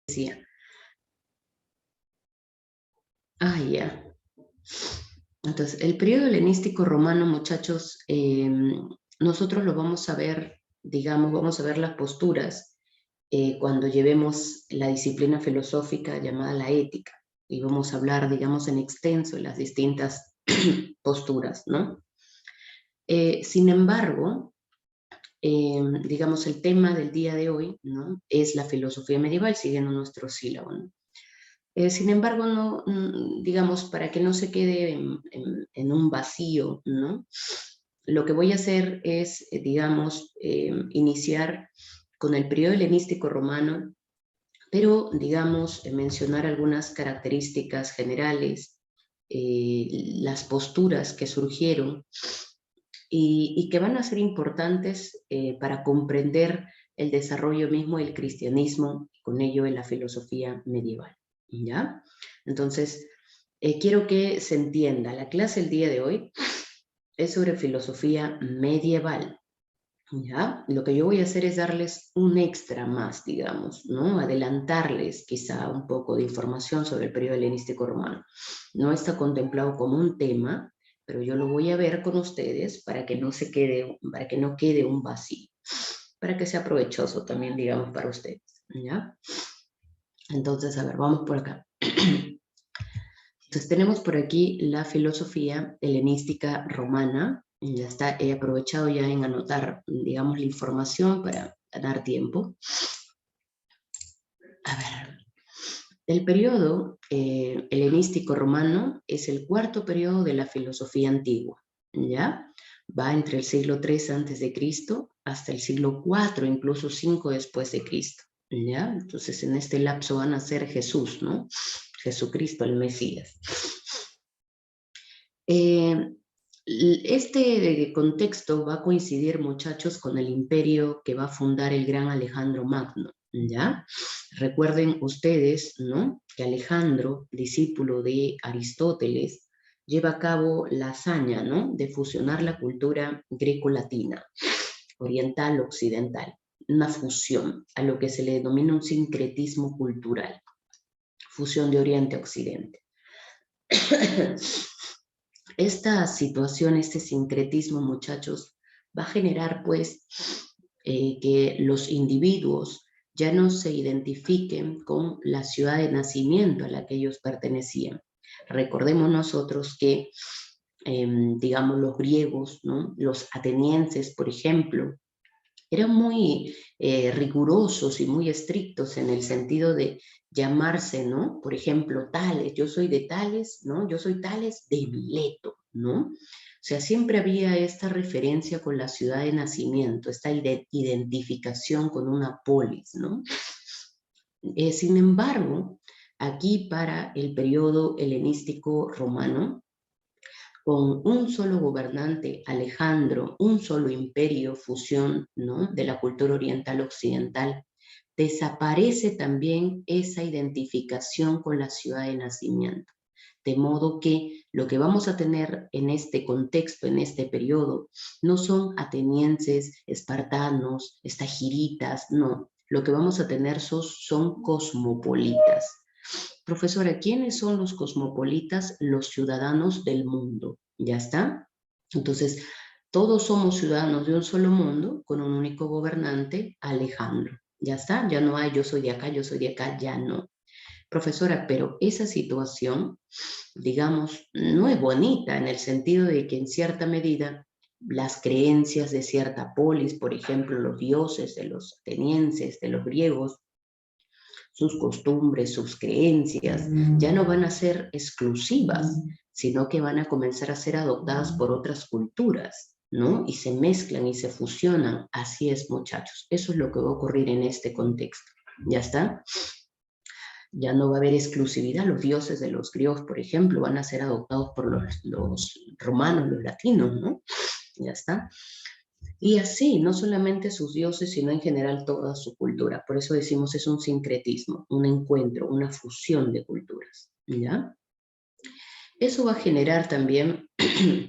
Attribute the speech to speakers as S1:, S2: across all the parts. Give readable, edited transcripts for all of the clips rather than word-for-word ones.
S1: decía. Ah, ya. Entonces, el periodo helenístico romano, muchachos, nosotros lo vamos a ver, digamos, vamos a ver las posturas cuando llevemos la disciplina filosófica llamada la ética, y vamos a hablar, digamos, en extenso de las distintas posturas, ¿no? Sin embargo, digamos, el tema del día de hoy, ¿no?, es la filosofía medieval, siguiendo nuestro sílabo, ¿no? Sin embargo, no, digamos, para que no se quede en un vacío, ¿no?, lo que voy a hacer es, digamos, iniciar con el periodo helenístico romano, pero, digamos, mencionar algunas características generales, las posturas que surgieron y que van a ser importantes para comprender el desarrollo mismo del cristianismo y con ello en la filosofía medieval, ¿ya? Entonces, quiero que se entienda, la clase el día de hoy es sobre filosofía medieval, ¿ya? Lo que yo voy a hacer es darles un extra más, digamos, ¿no? Adelantarles quizá un poco de información sobre el periodo helenístico romano. No está contemplado como un tema, pero yo lo voy a ver con ustedes para que no se quede, para que no quede un vacío, para que sea provechoso también, digamos, para ustedes, ¿ya? Entonces, a ver, vamos por acá. Entonces tenemos por aquí la filosofía helenística romana. Ya está, he aprovechado ya en anotar, digamos, la información para ganar tiempo. A ver, el periodo helenístico romano es el cuarto periodo de la filosofía antigua, ¿ya? Va entre el siglo III a.C. hasta el siglo IV, incluso V después de Cristo, ¿ya? Entonces en este lapso van a ser Jesús, ¿no? Jesucristo, el Mesías. Este contexto va a coincidir, muchachos, con el imperio que va a fundar el gran Alejandro Magno, ¿ya? Recuerden ustedes, ¿no?, que Alejandro, discípulo de Aristóteles, lleva a cabo la hazaña, ¿no?, de fusionar la cultura greco-latina, oriental-occidental, una fusión, a lo que se le denomina un sincretismo cultural, fusión de Oriente a Occidente. Esta situación, este sincretismo, muchachos, va a generar, pues, que los individuos ya no se identifiquen con la ciudad de nacimiento a la que ellos pertenecían. Recordemos nosotros que, digamos, los griegos, ¿no?, los atenienses, por ejemplo, eran muy rigurosos y muy estrictos en el sentido de llamarse, ¿no? Por ejemplo, Tales, yo soy de Tales, ¿no? Yo soy Tales de Mileto, ¿no? O sea, siempre había esta referencia con la ciudad de nacimiento, esta identificación con una polis, ¿no? Sin embargo, aquí para el periodo helenístico romano, con un solo gobernante, Alejandro, un solo imperio, fusión, ¿no?, de la cultura oriental occidental, desaparece también esa identificación con la ciudad de nacimiento. De modo que lo que vamos a tener en este contexto, en este periodo, no son atenienses, espartanos, estagiritas, no. Lo que vamos a tener son cosmopolitas. Profesora, ¿quiénes son los cosmopolitas? Los ciudadanos del mundo. ¿Ya está? Entonces, todos somos ciudadanos de un solo mundo con un único gobernante, Alejandro. ¿Ya está? Ya no hay yo soy de acá, ya no. Profesora, pero esa situación, digamos, no es bonita en el sentido de que en cierta medida las creencias de cierta polis, por ejemplo, los dioses de los atenienses, de los griegos, sus costumbres, sus creencias, ya no van a ser exclusivas, sino que van a comenzar a ser adoptadas por otras culturas, ¿no? Y se mezclan y se fusionan. Así es, muchachos. Eso es lo que va a ocurrir en este contexto. ¿Ya está? Ya no va a haber exclusividad. Los dioses de los griegos, por ejemplo, van a ser adoptados por los romanos, los latinos, ¿no? Ya está. Y así, no solamente sus dioses, sino en general toda su cultura. Por eso decimos es un sincretismo, un encuentro, una fusión de culturas, ¿ya? Eso va a generar también,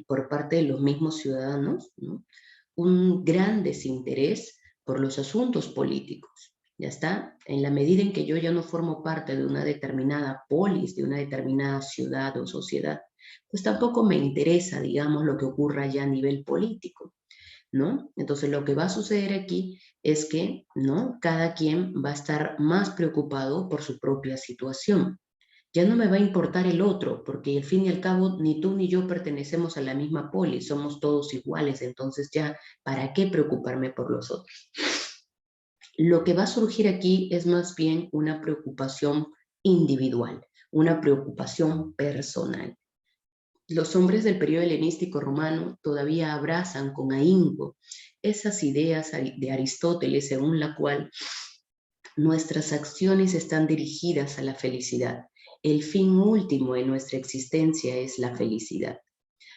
S1: por parte de los mismos ciudadanos, ¿no?, un gran desinterés por los asuntos políticos, ¿Ya está? En la medida en que yo ya no formo parte de una determinada polis, de una determinada ciudad o sociedad, pues tampoco me interesa, digamos, lo que ocurra ya a nivel político, ¿no? Entonces lo que va a suceder aquí es que, ¿no? Cada quien va a estar más preocupado por su propia situación. Ya no me va a importar el otro, porque al fin y al cabo ni tú ni yo pertenecemos a la misma polis, somos todos iguales, entonces ya, ¿para qué preocuparme por los otros? Lo que va a surgir aquí es más bien una preocupación individual, una preocupación personal. Los hombres del periodo helenístico romano todavía abrazan con ahínco esas ideas de Aristóteles según la cual nuestras acciones están dirigidas a la felicidad. El fin último de nuestra existencia es la felicidad.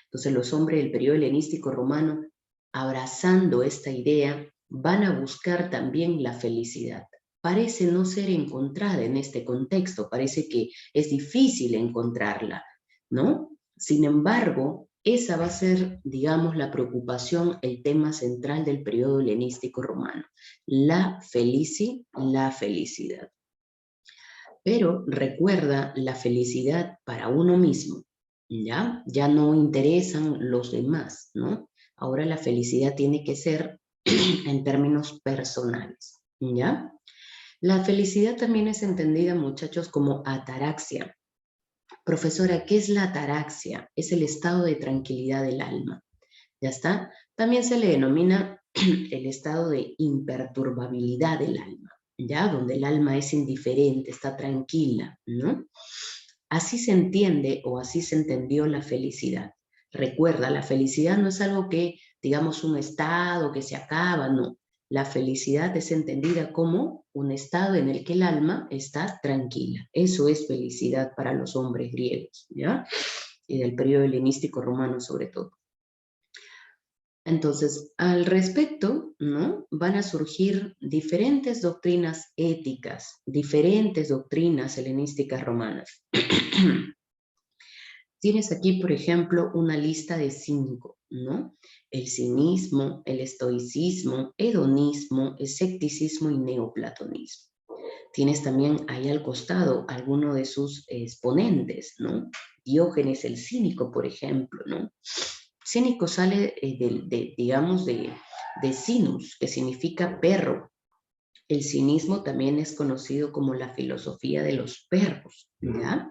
S1: Entonces los hombres del periodo helenístico romano, abrazando esta idea, van a buscar también la felicidad. Parece no ser encontrada en este contexto, parece que es difícil encontrarla, ¿no? Sin embargo, esa va a ser, digamos, la preocupación, el tema central del periodo helenístico romano, la felicidad. Pero recuerda la felicidad para uno mismo, ¿ya? Ya no interesan los demás, ¿no? Ahora la felicidad tiene que ser en términos personales, ¿ya? La felicidad también es entendida, muchachos, como ataraxia. Profesora, ¿qué es la ataraxia? Es el estado de tranquilidad del alma, ¿ya está? También se le denomina el estado de imperturbabilidad del alma, ¿ya? Donde el alma es indiferente, está tranquila, ¿no? Así se entiende o así se entendió la felicidad. Recuerda, la felicidad no es algo que, digamos, un estado que se acaba, no. La felicidad es entendida como un estado en el que el alma está tranquila. Eso es felicidad para los hombres griegos, ¿ya? Y del periodo helenístico romano sobre todo. Entonces, al respecto, ¿no? Van a surgir diferentes doctrinas éticas, diferentes doctrinas helenísticas romanas. Tienes aquí, por ejemplo, una lista de 5, ¿no? El cinismo, el estoicismo, hedonismo, escepticismo y neoplatonismo. Tienes también ahí al costado alguno de sus exponentes, ¿no? Diógenes el cínico, por ejemplo, ¿no? Cínico sale digamos, de sinus, que significa perro. El cinismo también es conocido como la filosofía de los perros, ¿ya?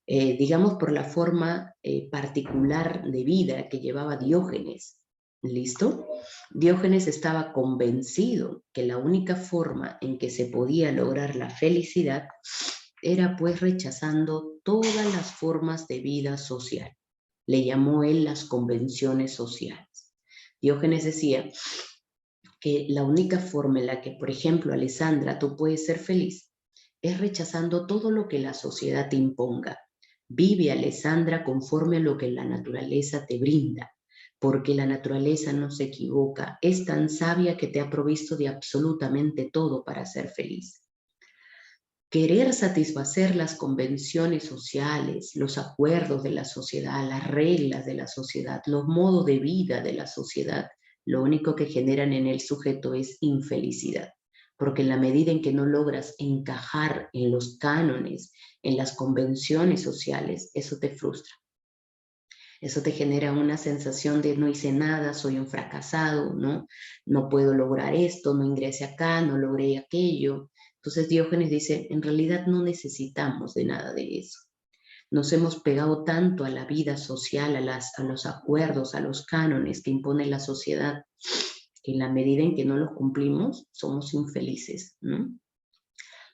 S1: Digamos por la forma particular de vida que llevaba Diógenes. ¿Listo? Diógenes estaba convencido que la única forma en que se podía lograr la felicidad era pues rechazando todas las formas de vida social. Le llamó él las convenciones sociales. Diógenes decía que la única forma en la que, por ejemplo, Alessandra, tú puedes ser feliz es rechazando todo lo que la sociedad te imponga. Vive, Alessandra, conforme a lo que la naturaleza te brinda, porque la naturaleza no se equivoca, es tan sabia que te ha provisto de absolutamente todo para ser feliz. Querer satisfacer las convenciones sociales, los acuerdos de la sociedad, las reglas de la sociedad, los modos de vida de la sociedad, lo único que generan en el sujeto es infelicidad, porque en la medida en que no logras encajar en los cánones, en las convenciones sociales, eso te frustra. Eso te genera una sensación de no hice nada, soy un fracasado, ¿no? No puedo lograr esto, no ingresé acá, no logré aquello. Entonces Diógenes dice, en realidad no necesitamos de nada de eso. Nos hemos pegado tanto a la vida social, a los acuerdos, a los cánones que impone la sociedad, que en la medida en que no los cumplimos, somos infelices, ¿no?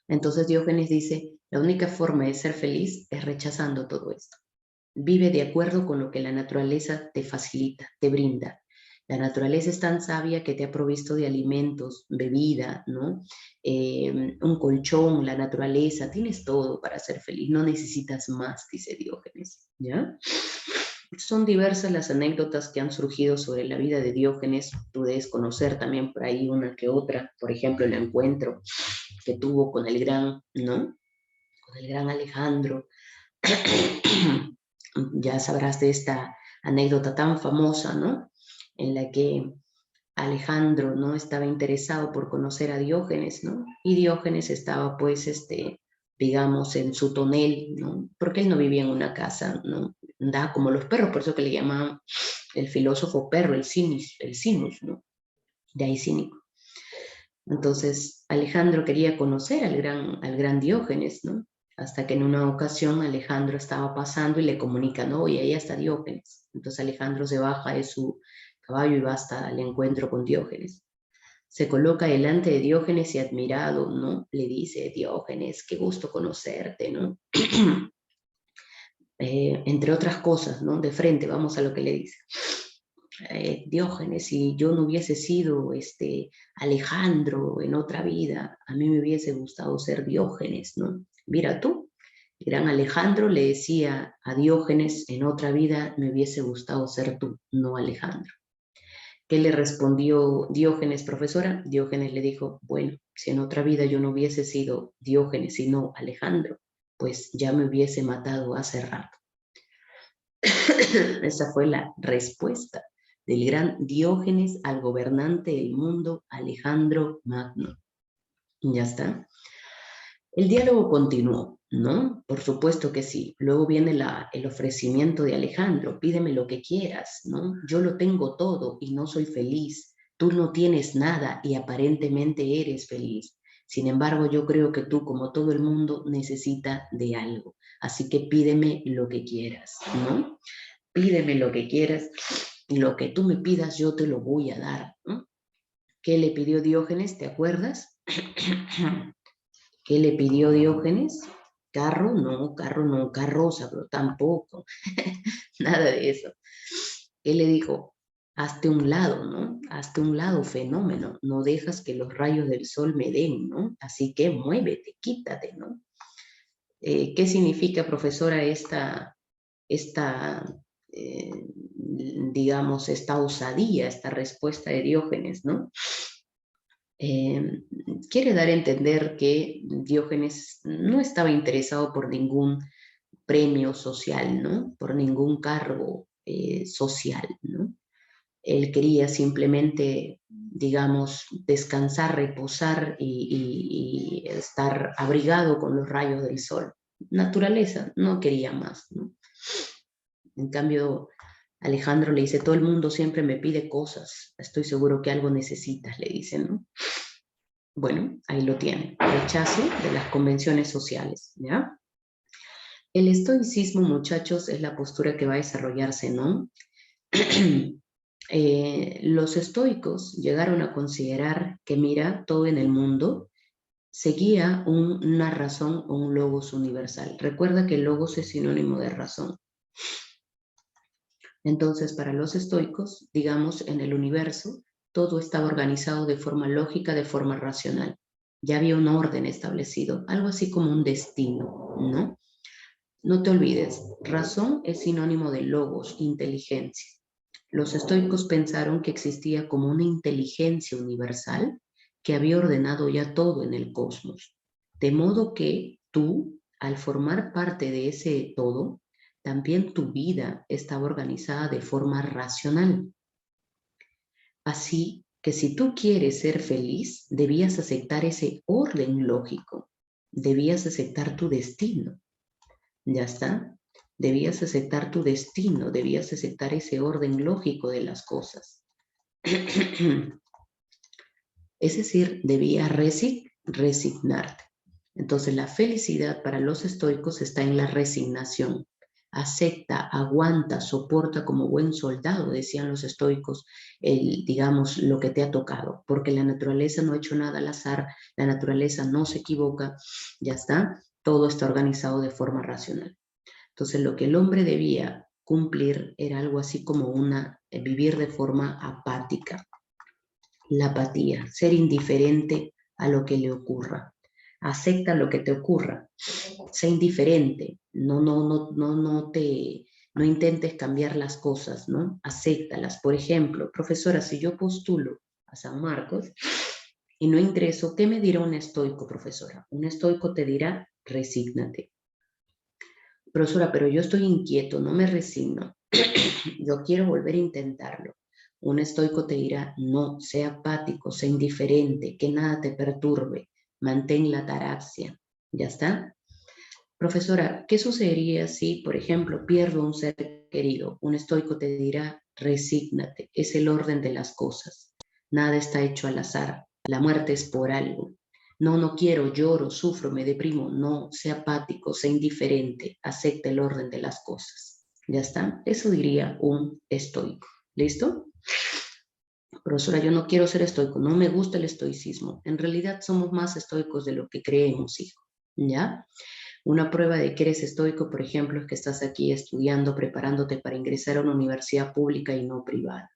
S1: Entonces Diógenes dice, la única forma de ser feliz es rechazando todo esto. Vive de acuerdo con lo que la naturaleza te facilita, te brinda. La naturaleza es tan sabia que te ha provisto de alimentos, bebida, ¿no? Un colchón, la naturaleza, tienes todo para ser feliz, no necesitas más, dice Diógenes, ¿ya? Son diversas las anécdotas que han surgido sobre la vida de Diógenes, tú debes conocer también por ahí una que otra, por ejemplo, el encuentro que tuvo con el gran, ¿no? Con el gran Alejandro. Ya sabrás de esta anécdota tan famosa, ¿no? En la que Alejandro, ¿no? Estaba interesado por conocer a Diógenes, ¿no? Y Diógenes estaba, pues, digamos, en su tonel, ¿no? Porque él no vivía en una casa, ¿no? Andaba como los perros, por eso que le llamaban el filósofo perro, el sinus, ¿no? De ahí cínico. Entonces, Alejandro quería conocer al gran Diógenes, ¿no? Hasta que en una ocasión Alejandro estaba pasando y le comunican, no, oye, ahí está Diógenes. Entonces Alejandro se baja de su caballo y va hasta el encuentro con Diógenes. Se coloca delante de Diógenes y admirado, ¿no? Le dice, Diógenes, qué gusto conocerte, ¿no? Entre otras cosas, ¿no? De frente, vamos a lo que le dice. Diógenes, si yo no hubiese sido Alejandro en otra vida, a mí me hubiese gustado ser Diógenes, ¿no? Mira tú, el gran Alejandro le decía a Diógenes, en otra vida me hubiese gustado ser tú, no Alejandro. ¿Qué le respondió Diógenes, profesora? Diógenes le dijo, bueno, si en otra vida yo no hubiese sido Diógenes, sino Alejandro, pues ya me hubiese matado hace rato. Esa fue la respuesta del gran Diógenes al gobernante del mundo, Alejandro Magno. Ya está. El diálogo continuó, ¿no? Por supuesto que sí. Luego viene el ofrecimiento de Alejandro, pídeme lo que quieras, ¿no? Yo lo tengo todo y no soy feliz. Tú no tienes nada y aparentemente eres feliz. Sin embargo, yo creo que tú, como todo el mundo, necesita de algo. Así que pídeme lo que quieras, ¿no? Pídeme lo que quieras y lo que tú me pidas yo te lo voy a dar, ¿no? ¿Qué le pidió Diógenes? ¿Te acuerdas? ¿Qué le pidió Diógenes? Carro, no, carroza, pero tampoco, nada de eso. Él le dijo, hazte un lado, ¿no? Hazte un lado, fenómeno, no dejas que los rayos del sol me den, ¿no? Así que muévete, quítate, ¿no? ¿Qué significa, profesora, esta digamos, esta osadía, esta respuesta de Diógenes, ¿no? Quiere dar a entender que Diógenes no estaba interesado por ningún premio social, ¿no? Por ningún cargo social, ¿no? Él quería simplemente, digamos, descansar, reposar y estar abrigado con los rayos del sol. Naturaleza, no quería más, ¿no? En cambio, Alejandro le dice, todo el mundo siempre me pide cosas, estoy seguro que algo necesitas, le dice, ¿no? Bueno, ahí lo tiene, rechazo de las convenciones sociales, ¿ya? El estoicismo, muchachos, es la postura que va a desarrollarse, ¿no? Los estoicos llegaron a considerar que, mira, todo en el mundo seguía una razón o un logos universal. Recuerda que el logos es sinónimo de razón. Entonces, para los estoicos, digamos, en el universo, todo estaba organizado de forma lógica, de forma racional. Ya había un orden establecido, algo así como un destino, ¿no? No te olvides, razón es sinónimo de logos, inteligencia. Los estoicos pensaron que existía como una inteligencia universal que había ordenado ya todo en el cosmos. De modo que tú, al formar parte de ese todo, también tu vida estaba organizada de forma racional. Así que si tú quieres ser feliz, debías aceptar ese orden lógico, debías aceptar tu destino. ¿Ya está? Debías aceptar tu destino, debías aceptar ese orden lógico de las cosas. Es decir, debías resignarte. Entonces la felicidad para los estoicos está en la resignación. Acepta, aguanta, soporta como buen soldado, decían los estoicos, digamos, lo que te ha tocado, porque la naturaleza no ha hecho nada al azar, la naturaleza no se equivoca, ya está, todo está organizado de forma racional. Entonces lo que el hombre debía cumplir era algo así como vivir de forma apática. La apatía, ser indiferente a lo que le ocurra. Acepta lo que te ocurra, sé indiferente, no intentes cambiar las cosas, ¿no? Acéptalas. Por ejemplo, profesora, si yo postulo a San Marcos y no ingreso, ¿qué me dirá un estoico, profesora? Un estoico te dirá, resígnate. Profesora, pero yo estoy inquieto, no me resigno. Yo quiero volver a intentarlo. Un estoico te dirá, no, sea apático, sea indiferente, que nada te perturbe, mantén la ataraxia. ¿Ya está? Profesora, ¿qué sucedería si, por ejemplo, pierdo un ser querido? Un estoico te dirá, resígnate, es el orden de las cosas. Nada está hecho al azar, la muerte es por algo. No, no quiero, lloro, sufro, me deprimo. No, sea apático, sea indiferente, acepta el orden de las cosas. ¿Ya está? Eso diría un estoico. ¿Listo? Profesora, yo no quiero ser estoico, no me gusta el estoicismo. En realidad somos más estoicos de lo que creemos, hijo. ¿Ya? Una prueba de que eres estoico, por ejemplo, es que estás aquí estudiando, preparándote para ingresar a una universidad pública y no privada.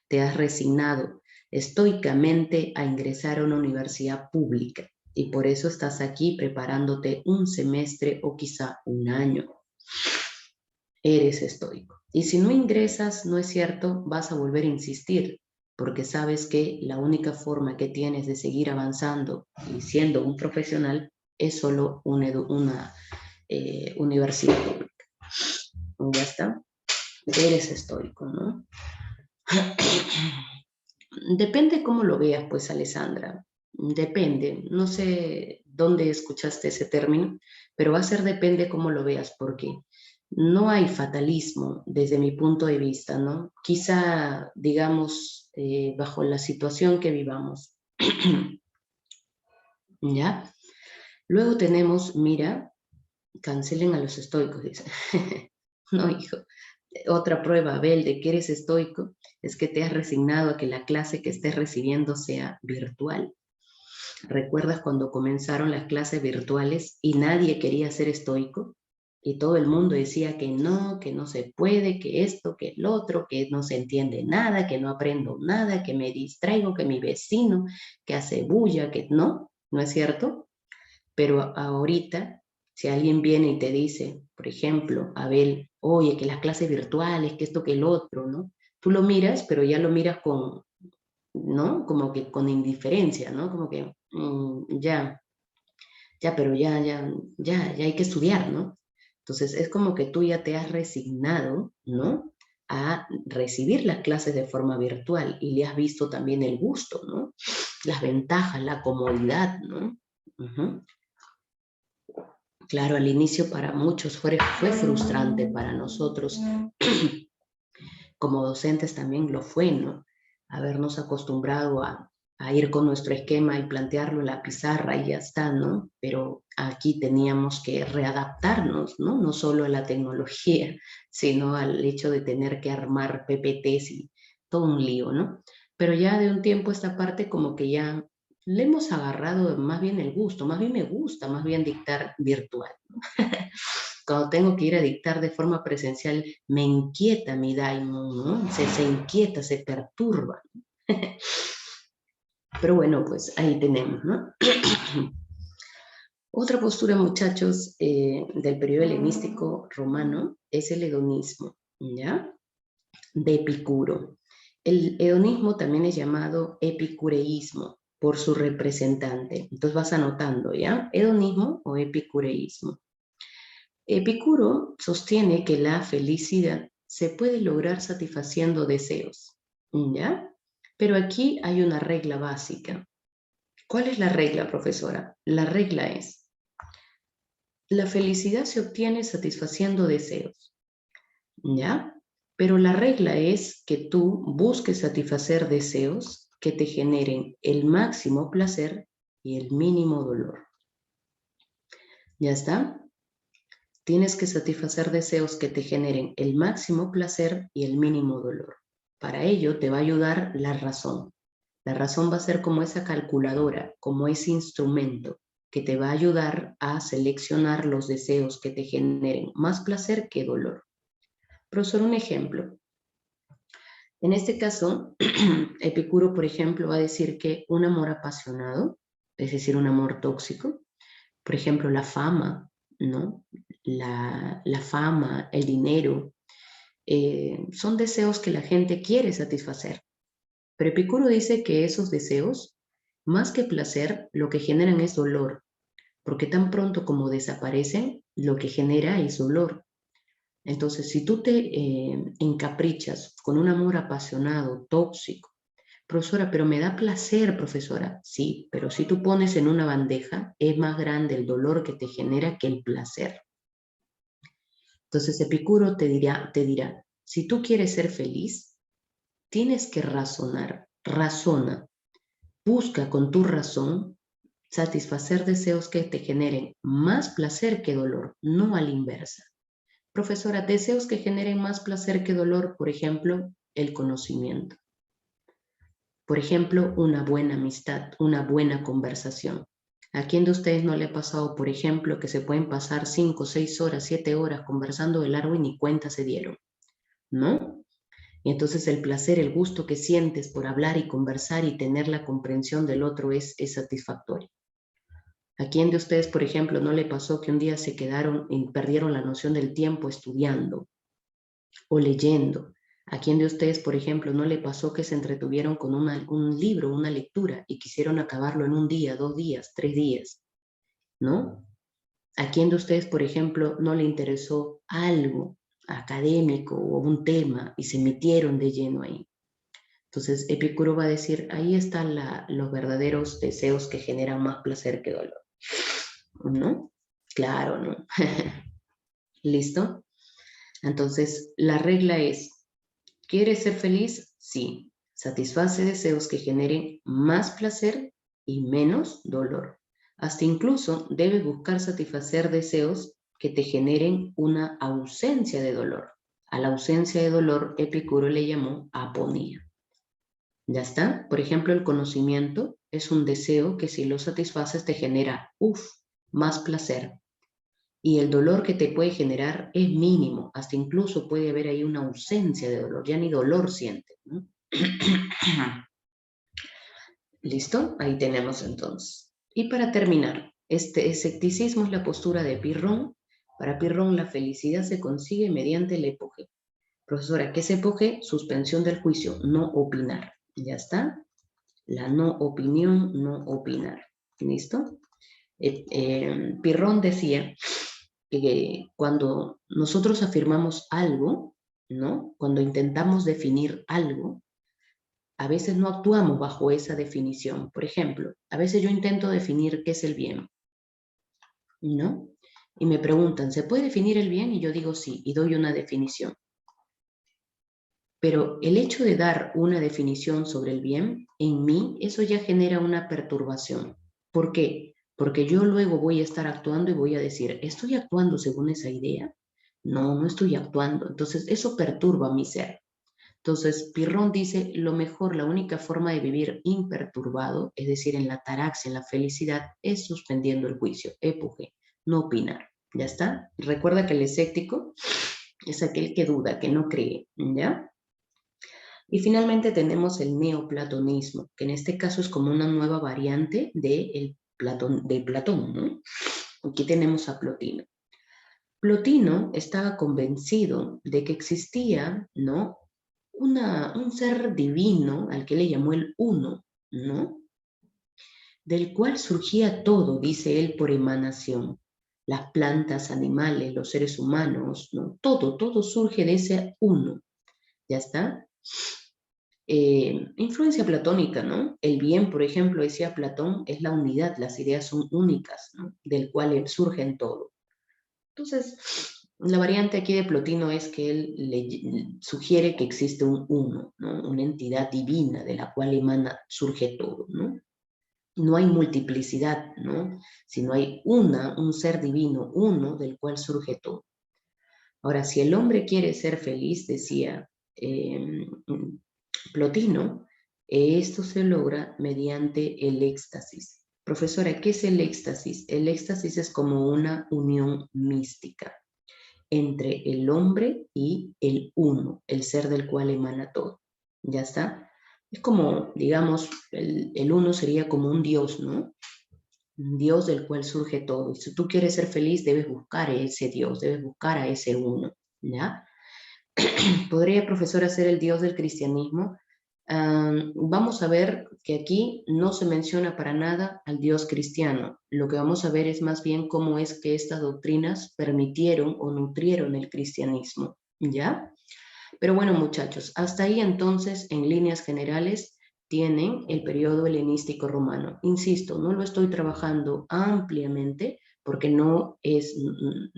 S1: Te has resignado estoicamente a ingresar a una universidad pública y por eso estás aquí preparándote un semestre o quizá un año. Eres estoico. Y si no ingresas, no es cierto, vas a volver a insistir, porque sabes que la única forma que tienes de seguir avanzando y siendo un profesional es solo una universidad pública. Ya está. Eres estoico, ¿no? Depende cómo lo veas, pues, Alessandra. Depende. No sé dónde escuchaste ese término, pero va a ser depende cómo lo veas, porque no hay fatalismo desde mi punto de vista, ¿no? Quizá, digamos, bajo la situación que vivamos. ¿Ya? Luego tenemos, mira, cancelen a los estoicos, dice. No, hijo. Otra prueba, Abel, de que eres estoico es que te has resignado a que la clase que estés recibiendo sea virtual. ¿Recuerdas cuando comenzaron las clases virtuales y nadie quería ser estoico? Y todo el mundo decía que no se puede, que esto, que el otro, que no se entiende nada, que no aprendo nada, que me distraigo, que mi vecino, que hace bulla, que no, ¿no es cierto? Pero ahorita, si alguien viene y te dice, por ejemplo, Abel, oye, que las clases virtuales, que esto, que el otro, ¿no? Tú lo miras, pero ya lo miras con, ¿no? Como que con indiferencia, ¿no? Como que, pero ya hay que estudiar, ¿no? Entonces es como que tú ya te has resignado, ¿no? A recibir las clases de forma virtual y le has visto también el gusto, ¿no? Las ventajas, la comodidad, ¿no? Uh-huh. Claro, al inicio para muchos fue frustrante, para nosotros como docentes también lo fue, ¿no? Habernos acostumbrado a ir con nuestro esquema y plantearlo en la pizarra y ya está, ¿no? Pero aquí teníamos que readaptarnos, ¿no? No solo a la tecnología, sino al hecho de tener que armar PPTs y todo un lío, ¿no? Pero ya de un tiempo esta parte como que ya le hemos agarrado más bien el gusto, más bien me gusta, más bien dictar virtual, ¿no? Cuando tengo que ir a dictar de forma presencial, me inquieta mi daimon, ¿no? Se inquieta, se perturba. Pero bueno, pues ahí tenemos, ¿no? Otra postura, muchachos, del periodo helenístico romano es el hedonismo, ¿ya? De Epicuro. El hedonismo también es llamado epicureísmo por su representante. Entonces vas anotando, ¿ya? Hedonismo o epicureísmo. Epicuro sostiene que la felicidad se puede lograr satisfaciendo deseos, ¿ya? Pero aquí hay una regla básica. ¿Cuál es la regla, profesora? La regla es, la felicidad se obtiene satisfaciendo deseos, ¿ya? Pero la regla es que tú busques satisfacer deseos que te generen el máximo placer y el mínimo dolor. ¿Ya está? Tienes que satisfacer deseos que te generen el máximo placer y el mínimo dolor. Para ello te va a ayudar la razón. La razón va a ser como esa calculadora, como ese instrumento que te va a ayudar a seleccionar los deseos que te generen más placer que dolor. Profesor, un ejemplo. En este caso, Epicuro, por ejemplo, va a decir que un amor apasionado, es decir, un amor tóxico, por ejemplo, la fama, ¿no? La fama, el dinero, son deseos que la gente quiere satisfacer. Pero Epicuro dice que esos deseos, más que placer, lo que generan es dolor, porque tan pronto como desaparecen, lo que genera es dolor. Entonces, si tú te encaprichas con un amor apasionado, tóxico, profesora, pero me da placer, profesora. Sí, pero si tú pones en una bandeja, es más grande el dolor que te genera que el placer. Entonces Epicuro te dirá, si tú quieres ser feliz, tienes que razonar, razona, busca con tu razón satisfacer deseos que te generen más placer que dolor, no a la inversa. Profesora, deseos que generen más placer que dolor, por ejemplo, el conocimiento. Por ejemplo, una buena amistad, una buena conversación. ¿A quién de ustedes no le ha pasado, por ejemplo, que se pueden pasar 5, 6 horas, 7 horas conversando de largo y ni cuenta se dieron? ¿No? Y entonces el placer, el gusto que sientes por hablar y conversar y tener la comprensión del otro es satisfactorio. ¿A quién de ustedes, por ejemplo, no le pasó que un día se quedaron y perdieron la noción del tiempo estudiando o leyendo? ¿A quién de ustedes, por ejemplo, no le pasó que se entretuvieron con un libro, una lectura y quisieron acabarlo en un día, 2 días, 3 días? ¿No? ¿A quién de ustedes, por ejemplo, no le interesó algo académico o un tema y se metieron de lleno ahí? Entonces, Epicuro va a decir, ahí están los verdaderos deseos que generan más placer que dolor. ¿No? Claro, ¿no? ¿Listo? Entonces, la regla es, ¿quieres ser feliz? Sí. Satisface deseos que generen más placer y menos dolor. Hasta incluso debes buscar satisfacer deseos que te generen una ausencia de dolor. A la ausencia de dolor, Epicuro le llamó aponía. ¿Ya está? Por ejemplo, el conocimiento es un deseo que si lo satisfaces te genera, más placer. Y el dolor que te puede generar es mínimo, hasta incluso puede haber ahí una ausencia de dolor, ya ni dolor sientes, ¿no? ¿Listo? Ahí tenemos entonces. Y para terminar, este escepticismo es la postura de Pirrón. Para Pirrón la felicidad se consigue mediante el epoge. Profesora, ¿qué es epoge? Suspensión del juicio, no opinar. ¿Ya está? La no opinión, no opinar. ¿Listo? Pirrón decía que cuando nosotros afirmamos algo, ¿no? Cuando intentamos definir algo, a veces no actuamos bajo esa definición. Por ejemplo, a veces yo intento definir qué es el bien, ¿no? Y me preguntan, ¿se puede definir el bien? Y yo digo sí, y doy una definición. Pero el hecho de dar una definición sobre el bien, en mí, eso ya genera una perturbación. ¿Por qué? Porque yo luego voy a estar actuando y voy a decir, ¿estoy actuando según esa idea? No, no estoy actuando. Entonces, eso perturba mi ser. Entonces, Pirrón dice, lo mejor, la única forma de vivir imperturbado, es decir, en la ataraxia, en la felicidad, es suspendiendo el juicio, épuje, no opinar. ¿Ya está? Recuerda que el escéptico es aquel que duda, que no cree, ¿ya? Y finalmente tenemos el neoplatonismo, que en este caso es como una nueva variante de Platón, ¿no? Aquí tenemos a Plotino. Plotino estaba convencido de que existía, ¿no? Un ser divino al que le llamó el Uno, ¿no? Del cual surgía todo, dice él, por emanación. Las plantas, animales, los seres humanos, ¿no? Todo surge de ese Uno. ¿Ya está? Influencia platónica, ¿no? El bien, por ejemplo, decía Platón, es la unidad, las ideas son únicas, ¿no? Del cual surgen todo. Entonces, la variante aquí de Plotino es que él le sugiere que existe un uno, ¿no? Una entidad divina de la cual emana, surge todo, ¿no? No hay multiplicidad, ¿no? Sino hay un ser divino, uno del cual surge todo. Ahora, si el hombre quiere ser feliz, decía Plotino, esto se logra mediante el éxtasis. Profesora, ¿qué es el éxtasis? El éxtasis es como una unión mística entre el hombre y el uno, el ser del cual emana todo. ¿Ya está? Es como, digamos, el uno sería como un Dios, ¿no? Un Dios del cual surge todo. Y si tú quieres ser feliz, debes buscar a ese Dios, debes buscar a ese uno, ¿ya? ¿Podría, profesora, ser el Dios del cristianismo? Vamos a ver que aquí no se menciona para nada al Dios cristiano. Lo que vamos a ver es más bien cómo es que estas doctrinas permitieron o nutrieron el cristianismo, ¿ya? Pero bueno, muchachos, hasta ahí entonces, en líneas generales, tienen el periodo helenístico romano. Insisto, no lo estoy trabajando ampliamente porque no es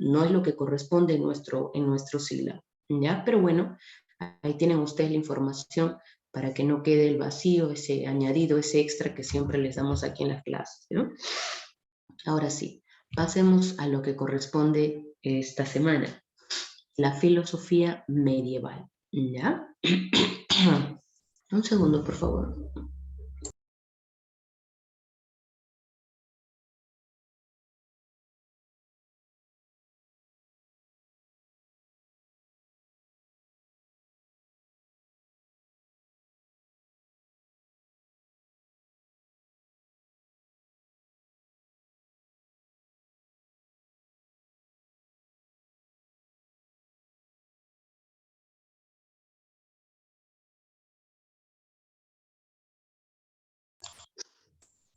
S1: lo que corresponde en nuestro siglo, ¿ya? Pero bueno, ahí tienen ustedes la información para que no quede el vacío, ese añadido, ese extra que siempre les damos aquí en las clases, ¿no? Ahora sí, pasemos a lo que corresponde esta semana, la filosofía medieval, ¿ya? Un segundo, por favor.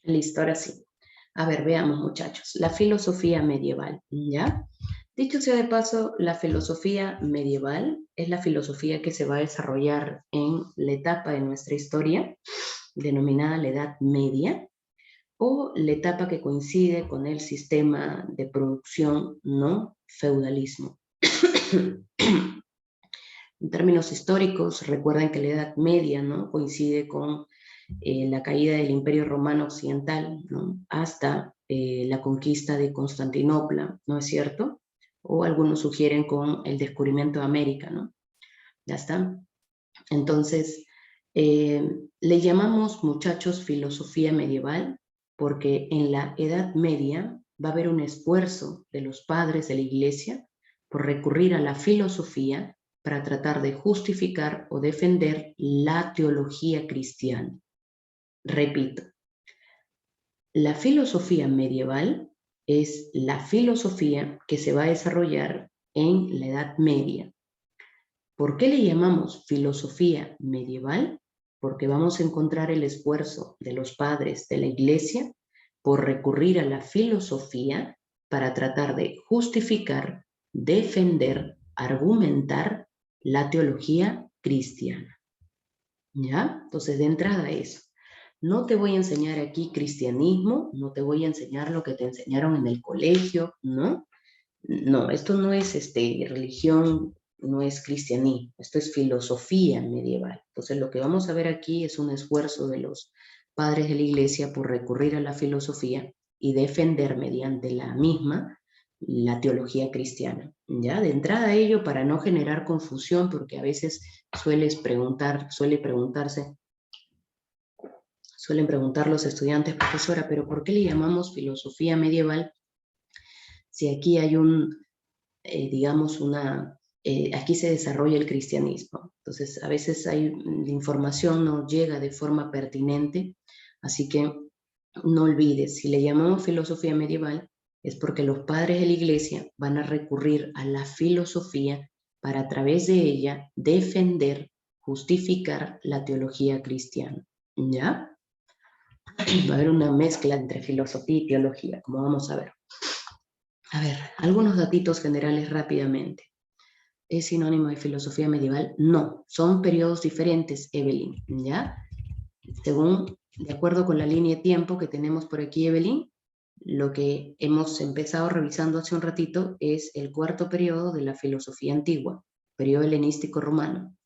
S1: Listo, ahora sí. A ver, veamos, muchachos. La filosofía medieval, ¿ya? Dicho sea de paso, la filosofía medieval es la filosofía que se va a desarrollar en la etapa de nuestra historia, denominada la Edad Media, o la etapa que coincide con el sistema de producción, ¿no? Feudalismo. En términos históricos, recuerden que la Edad Media, ¿no? Coincide con la caída del Imperio Romano Occidental, ¿no? Hasta la conquista de Constantinopla, ¿no es cierto? O algunos sugieren con el descubrimiento de América, ¿no? Ya está. Entonces, le llamamos, muchachos, filosofía medieval porque en la Edad Media va a haber un esfuerzo de los padres de la Iglesia por recurrir a la filosofía para tratar de justificar o defender la teología cristiana. Repito, la filosofía medieval es la filosofía que se va a desarrollar en la Edad Media. ¿Por qué le llamamos filosofía medieval? Porque vamos a encontrar el esfuerzo de los padres de la Iglesia por recurrir a la filosofía para tratar de justificar, defender, argumentar la teología cristiana. ¿Ya? Entonces, de entrada eso. No te voy a enseñar aquí cristianismo, no te voy a enseñar lo que te enseñaron en el colegio, ¿no? No, esto no es religión, no es cristianismo, esto es filosofía medieval. Entonces, lo que vamos a ver aquí es un esfuerzo de los padres de la Iglesia por recurrir a la filosofía y defender mediante la misma la teología cristiana. Ya, de entrada a ello, para no generar confusión, porque a veces suelen preguntar los estudiantes, profesora, pero ¿por qué le llamamos filosofía medieval si aquí hay digamos, aquí se desarrolla el cristianismo? Entonces, a veces la información no llega de forma pertinente, así que no olvides, si le llamamos filosofía medieval, es porque los padres de la Iglesia van a recurrir a la filosofía para a través de ella defender, justificar la teología cristiana. ¿Ya? Va a haber una mezcla entre filosofía y teología, como vamos a ver. A ver, algunos datitos generales rápidamente. ¿Es sinónimo de filosofía medieval? No, son periodos diferentes, Evelyn, ¿ya? De acuerdo con la línea de tiempo que tenemos por aquí, Evelyn, lo que hemos empezado revisando hace un ratito es el cuarto periodo de la filosofía antigua, periodo helenístico romano.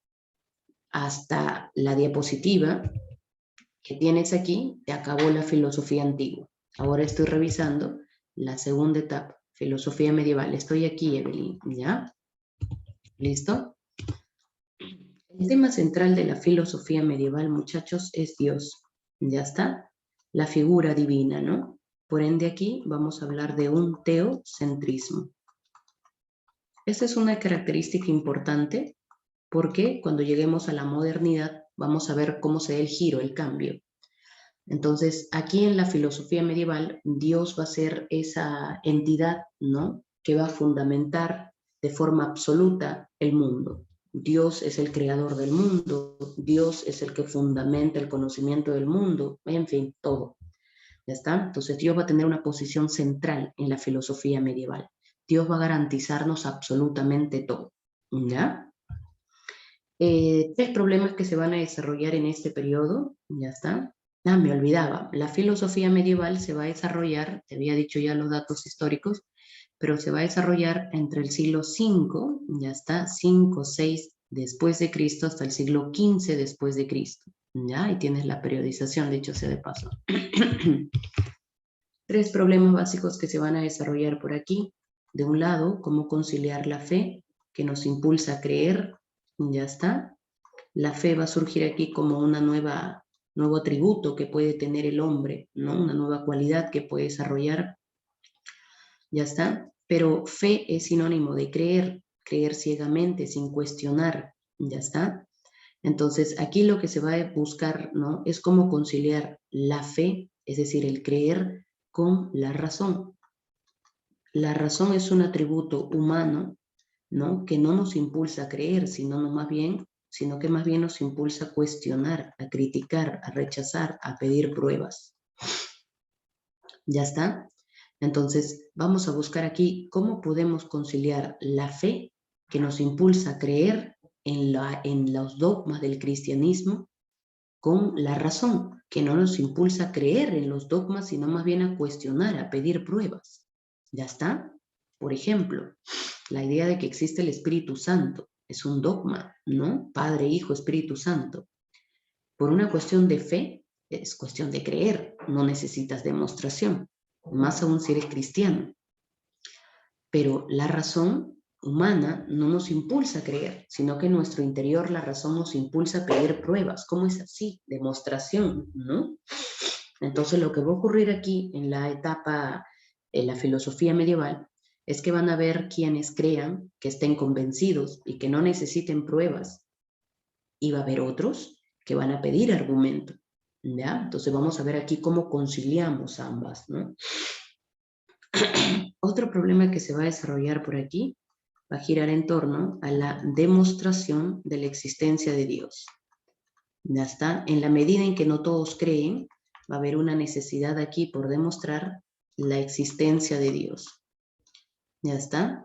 S1: Hasta la diapositiva que tienes aquí, te acabó la filosofía antigua. Ahora estoy revisando la segunda etapa, filosofía medieval. Estoy aquí, Evelyn, ¿ya? ¿Listo? El tema central de la filosofía medieval, muchachos, es Dios. ¿Ya está? La figura divina, ¿no? Por ende, aquí vamos a hablar de un teocentrismo. Esta es una característica importante porque cuando lleguemos a la modernidad vamos a ver cómo se da el giro, el cambio. Entonces, aquí en la filosofía medieval, Dios va a ser esa entidad, ¿no?, que va a fundamentar de forma absoluta el mundo, Dios es el creador del mundo, Dios es el que fundamenta el conocimiento del mundo, en fin, todo. ¿Ya está? Entonces Dios va a tener una posición central en la filosofía medieval. Dios va a garantizarnos absolutamente todo. ¿Ya? Tres problemas que se van a desarrollar en este periodo. ¿Ya está? Ah, me olvidaba. La filosofía medieval se va a desarrollar, te había dicho ya los datos históricos, pero se va a desarrollar entre el siglo V, ya está, 5, 6 después de Cristo, hasta el siglo XV después de Cristo. Ya, ahí tienes la periodización, dicho sea de paso. Tres problemas básicos que se van a desarrollar por aquí. De un lado, cómo conciliar la fe, que nos impulsa a creer, ya está. La fe va a surgir aquí como una nuevo atributo que puede tener el hombre, ¿no? Una nueva cualidad que puede desarrollar, ya está. Pero fe es sinónimo de creer, creer ciegamente, sin cuestionar, ya está. Entonces, aquí lo que se va a buscar, ¿no? Es cómo conciliar la fe, es decir, el creer, con la razón. La razón es un atributo humano, ¿no? Que no nos impulsa a creer, sino que más bien nos impulsa a cuestionar, a criticar, a rechazar, a pedir pruebas. ¿Ya está? Entonces, vamos a buscar aquí cómo podemos conciliar la fe que nos impulsa a creer en los dogmas del cristianismo con la razón que no nos impulsa a creer en los dogmas, sino más bien a cuestionar, a pedir pruebas. ¿Ya está? Por ejemplo, la idea de que existe el Espíritu Santo es un dogma, ¿no? Padre, Hijo, Espíritu Santo. Por una cuestión de fe, es cuestión de creer, no necesitas demostración, más aún si eres cristiano. Pero la razón humana no nos impulsa a creer, sino que en nuestro interior la razón nos impulsa a pedir pruebas. ¿Cómo es así? Demostración, ¿no? Entonces lo que va a ocurrir aquí en la etapa, en la filosofía medieval, es que van a ver quienes crean, que estén convencidos y que no necesiten pruebas. Y va a haber otros que van a pedir argumento, ¿ya? Entonces vamos a ver aquí cómo conciliamos ambas, ¿no? Otro problema que se va a desarrollar por aquí va a girar en torno a la demostración de la existencia de Dios. Ya está. En la medida en que no todos creen, va a haber una necesidad aquí por demostrar la existencia de Dios. Ya está.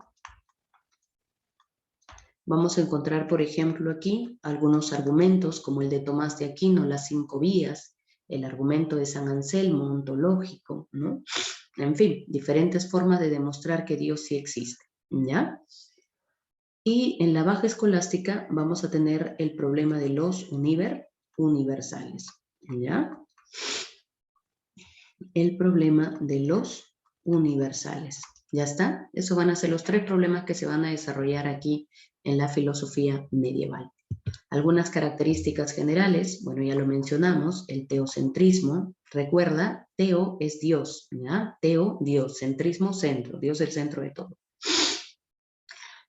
S1: Vamos a encontrar, por ejemplo, aquí algunos argumentos como el de Tomás de Aquino, las 5 vías, el argumento de San Anselmo, ontológico, ¿no? En fin, diferentes formas de demostrar que Dios sí existe, ¿ya? Y en la baja escolástica vamos a tener el problema de los universales, ¿ya? El problema de los universales. ¿Ya está? Esos van a ser los tres problemas que se van a desarrollar aquí en la filosofía medieval. Algunas características generales, bueno, ya lo mencionamos, el teocentrismo. Recuerda, teo es Dios, ¿ya? Teo, Dios, centrismo, centro. Dios es el centro de todo.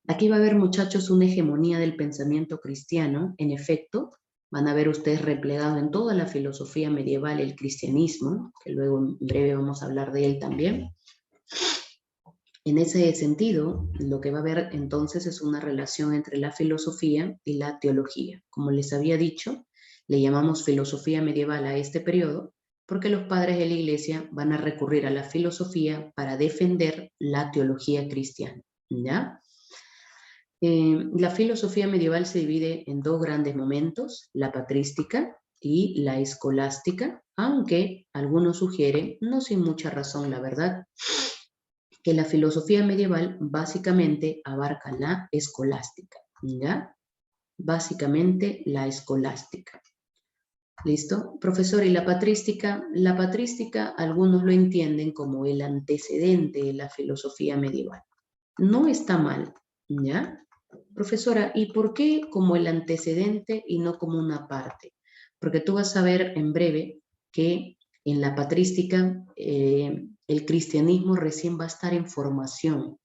S1: Aquí va a haber, muchachos, una hegemonía del pensamiento cristiano. En efecto, van a ver ustedes replegado en toda la filosofía medieval el cristianismo, que luego en breve vamos a hablar de él también. En ese sentido, lo que va a haber entonces es una relación entre la filosofía y la teología. Como les había dicho, le llamamos filosofía medieval a este periodo porque los padres de la Iglesia van a recurrir a la filosofía para defender la teología cristiana, ¿ya? La filosofía medieval se divide en dos grandes momentos, la patrística y la escolástica, aunque algunos sugieren, no sin mucha razón la verdad, que la filosofía medieval básicamente abarca la escolástica, ¿ya? Básicamente la escolástica. ¿Listo? Profesor, ¿y la patrística? La patrística algunos lo entienden como el antecedente de la filosofía medieval. No está mal, ¿ya? Profesora, ¿y por qué como el antecedente y no como una parte? Porque tú vas a ver en breve que en la patrística el cristianismo recién va a estar en formación.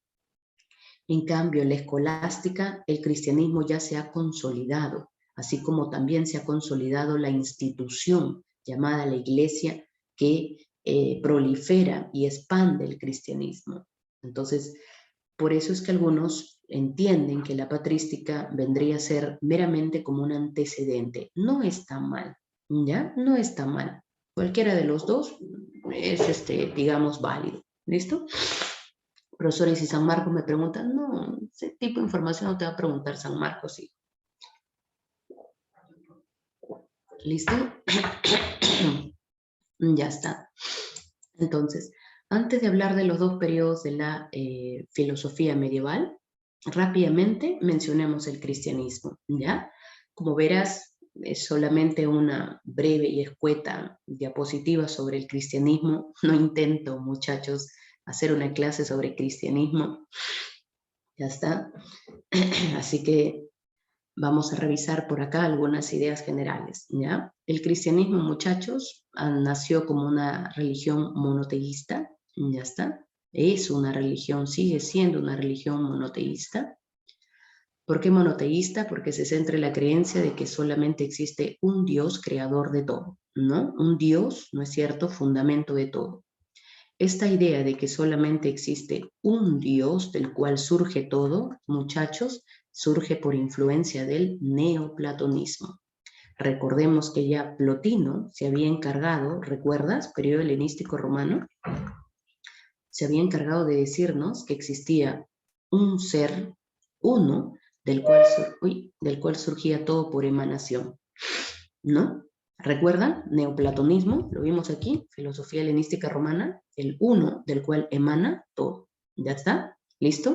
S1: En cambio, en la escolástica el cristianismo ya se ha consolidado, así como también se ha consolidado la institución llamada la Iglesia que prolifera y expande el cristianismo. Entonces, Por eso es que algunos entienden que la patrística vendría a ser meramente como un antecedente. No está mal, ¿ya? No está mal. Cualquiera de los dos es, digamos, válido. ¿Listo? Profesores, y San Marcos me preguntan, no, ese tipo de información no te va a preguntar San Marcos, sí. ¿Listo? Ya está. Entonces, antes de hablar de los dos periodos de la filosofía medieval, rápidamente mencionemos el cristianismo, ¿ya? Como verás, es solamente una breve y escueta diapositiva sobre el cristianismo. No intento, muchachos, hacer una clase sobre cristianismo. Ya está. Así que vamos a revisar por acá algunas ideas generales, ¿ya? El cristianismo, muchachos, nació como una religión monoteísta, ya está. Es una religión, sigue siendo una religión monoteísta. ¿Por qué monoteísta? Porque se centra en la creencia de que solamente existe un Dios creador de todo, ¿no? Un Dios, ¿no es cierto?, fundamento de todo. Esta idea de que solamente existe un Dios del cual surge todo, muchachos, surge por influencia del neoplatonismo. Recordemos que ya Plotino se había encargado, ¿recuerdas? Periodo helenístico romano, se había encargado de decirnos que existía un ser, uno, del cual surgía todo por emanación, ¿no? ¿Recuerdan? Neoplatonismo, lo vimos aquí, filosofía helenística romana, el uno del cual emana todo. ¿Ya está? ¿Listo?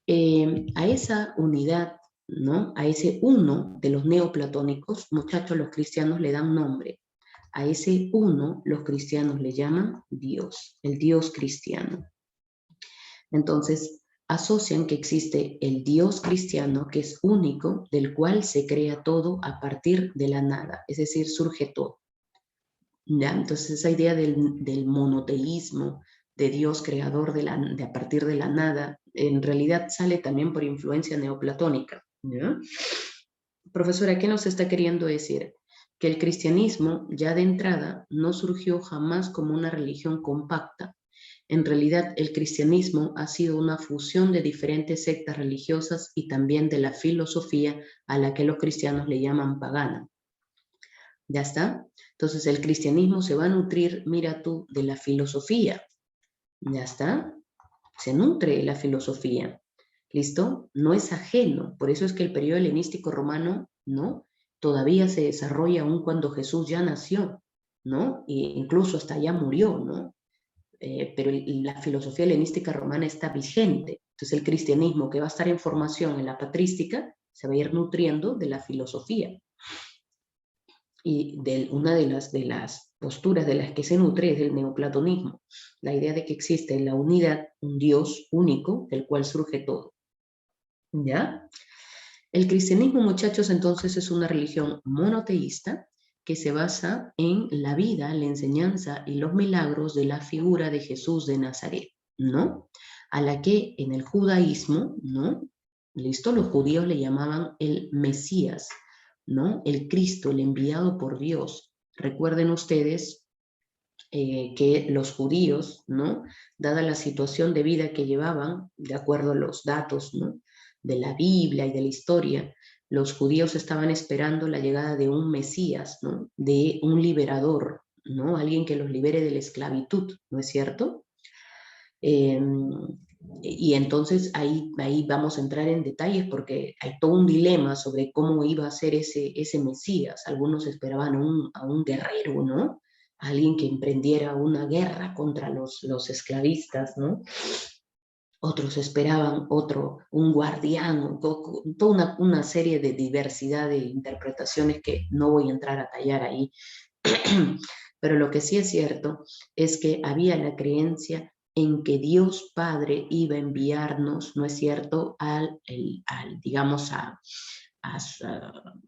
S1: A esa unidad, ¿no? A ese uno de los neoplatónicos, muchachos, los cristianos le dan nombre. A ese uno los cristianos le llaman Dios, el Dios cristiano. Entonces, asocian que existe el Dios cristiano, que es único, del cual se crea todo a partir de la nada, es decir, surge todo. ¿Ya? Entonces, esa idea del monoteísmo, de Dios creador de a partir de la nada, en realidad sale también por influencia neoplatónica. ¿Ya? Profesora, ¿qué nos está queriendo decir? Que el cristianismo, ya de entrada, no surgió jamás como una religión compacta. En realidad, el cristianismo ha sido una fusión de diferentes sectas religiosas y también de la filosofía a la que los cristianos le llaman pagana. ¿Ya está? Entonces, el cristianismo se va a nutrir, mira tú, de la filosofía. ¿Ya está? Se nutre de la filosofía. ¿Listo? No es ajeno. Por eso es que el periodo helenístico romano, ¿no? Todavía se desarrolla aún cuando Jesús ya nació, ¿no? E incluso hasta ya murió, ¿no? Pero la filosofía helenística romana está vigente. Entonces el cristianismo que va a estar en formación en la patrística se va a ir nutriendo de la filosofía. Y una de las posturas de las que se nutre es el neoplatonismo, la idea de que existe en la unidad un Dios único del cual surge todo. ¿Ya? El cristianismo, muchachos, entonces es una religión monoteísta que se basa en la vida, la enseñanza y los milagros de la figura de Jesús de Nazaret, ¿no? A la que en el judaísmo, ¿no? Listo, los judíos le llamaban el Mesías, ¿no? El Cristo, el enviado por Dios. Recuerden ustedes que los judíos, ¿no? Dada la situación de vida que llevaban, de acuerdo a los datos, ¿no? De la Biblia y de la historia, los judíos estaban esperando la llegada de un Mesías, ¿no? De un liberador, ¿no? Alguien que los libere de la esclavitud, ¿no es cierto? Y entonces ahí vamos a entrar en detalles porque hay todo un dilema sobre cómo iba a ser ese Mesías. Algunos esperaban a un guerrero, ¿no? Alguien que emprendiera una guerra contra los esclavistas, ¿no? Otros esperaban un guardián, toda una serie de diversidad de interpretaciones que no voy a entrar a tallar ahí. Pero lo que sí es cierto es que había la creencia en que Dios Padre iba a enviarnos, ¿no es cierto?, digamos,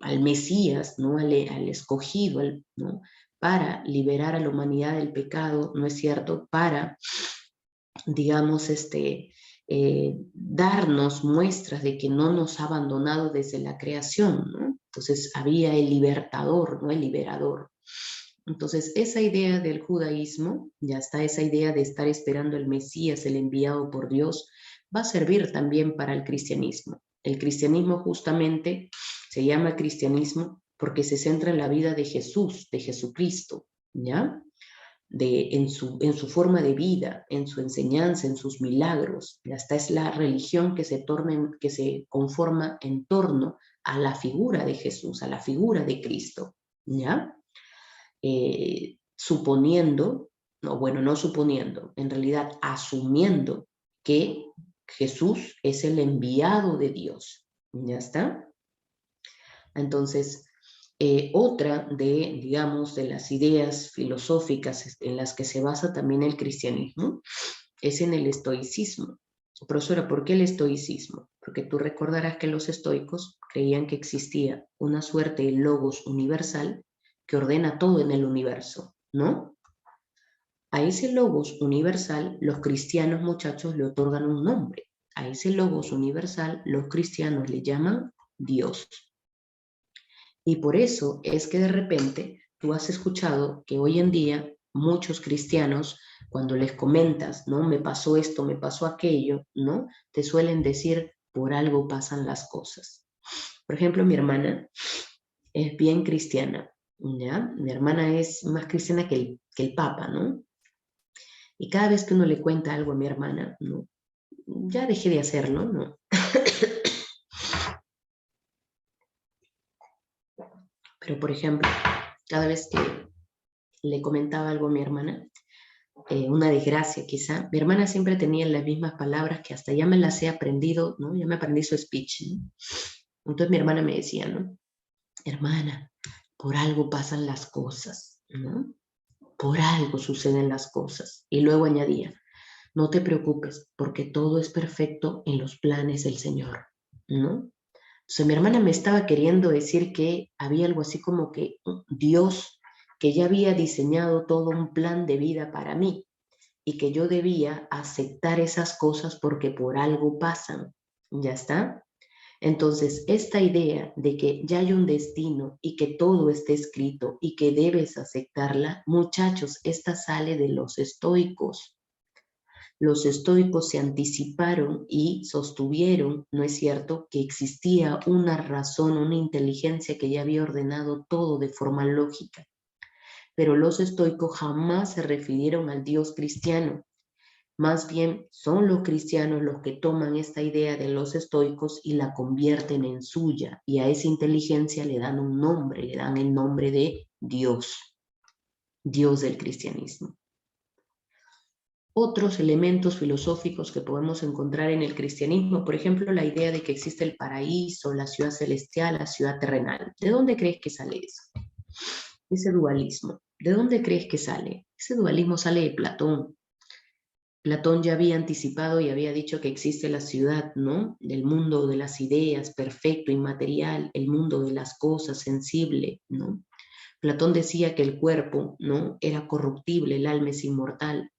S1: al Mesías, ¿no?, al escogido, ¿no?, para liberar a la humanidad del pecado, ¿no es cierto?, para, digamos, darnos muestras de que no nos ha abandonado desde la creación, ¿no? Entonces había el libertador, ¿no?, el liberador. Entonces, esa idea del judaísmo, ya está esa idea de estar esperando el Mesías, el enviado por Dios, va a servir también para el cristianismo. El cristianismo justamente se llama cristianismo porque se centra en la vida de Jesús, de Jesucristo, ¿ya? En su forma de vida, en su enseñanza, en sus milagros. Esta es la religión que se conforma en torno a la figura de Jesús, a la figura de Cristo, ¿ya? Suponiendo, no, bueno, no suponiendo, en realidad asumiendo que Jesús es el enviado de Dios, ¿ya está? Entonces, otra de, digamos, de las ideas filosóficas en las que se basa también el cristianismo es en el estoicismo. Profesora, ¿por qué el estoicismo? Porque tú recordarás que los estoicos creían que existía una suerte de logos universal que ordena todo en el universo, ¿no? A ese logos universal los cristianos, muchachos, le otorgan un nombre. A ese logos universal los cristianos le llaman Dios. Y por eso es que de repente tú has escuchado que hoy en día muchos cristianos, cuando les comentas, ¿no? Me pasó esto, me pasó aquello, ¿no? Te suelen decir, por algo pasan las cosas. Por ejemplo, mi hermana es bien cristiana, ¿ya? Mi hermana es más cristiana que el Papa, ¿no? Y cada vez que uno le cuenta algo a mi hermana, ¿no? Ya dejé de hacerlo, ¿no? Pero, por ejemplo, cada vez que le comentaba algo a mi hermana, una desgracia quizá, mi hermana siempre tenía las mismas palabras que hasta ya me las he aprendido, ¿no? Ya me aprendí su speech, ¿no? Entonces mi hermana me decía, ¿no? Hermana, por algo pasan las cosas, ¿no? Por algo suceden las cosas. Y luego añadía, no te preocupes, porque todo es perfecto en los planes del Señor, ¿no? Entonces mi hermana me estaba queriendo decir que había algo así como que Dios, que ya había diseñado todo un plan de vida para mí y que yo debía aceptar esas cosas porque por algo pasan. ¿Ya está? Entonces, esta idea de que ya hay un destino y que todo está escrito y que debes aceptarla, muchachos, esta sale de los estoicos. Los estoicos se anticiparon y sostuvieron, ¿no es cierto?, que existía una razón, una inteligencia que ya había ordenado todo de forma lógica. Pero los estoicos jamás se refirieron al Dios cristiano. Más bien son los cristianos los que toman esta idea de los estoicos y la convierten en suya, y a esa inteligencia le dan un nombre, le dan el nombre de Dios, Dios del cristianismo. Otros elementos filosóficos que podemos encontrar en el cristianismo, por ejemplo, la idea de que existe el paraíso, la ciudad celestial, la ciudad terrenal. ¿De dónde crees que sale eso? Ese dualismo. ¿De dónde crees que sale? Ese dualismo sale de Platón. Platón ya había anticipado y había dicho que existe la ciudad, ¿no? Del mundo de las ideas, perfecto, inmaterial, el mundo de las cosas, sensible, ¿no? Platón decía que el cuerpo, ¿no?, era corruptible, el alma es inmortal.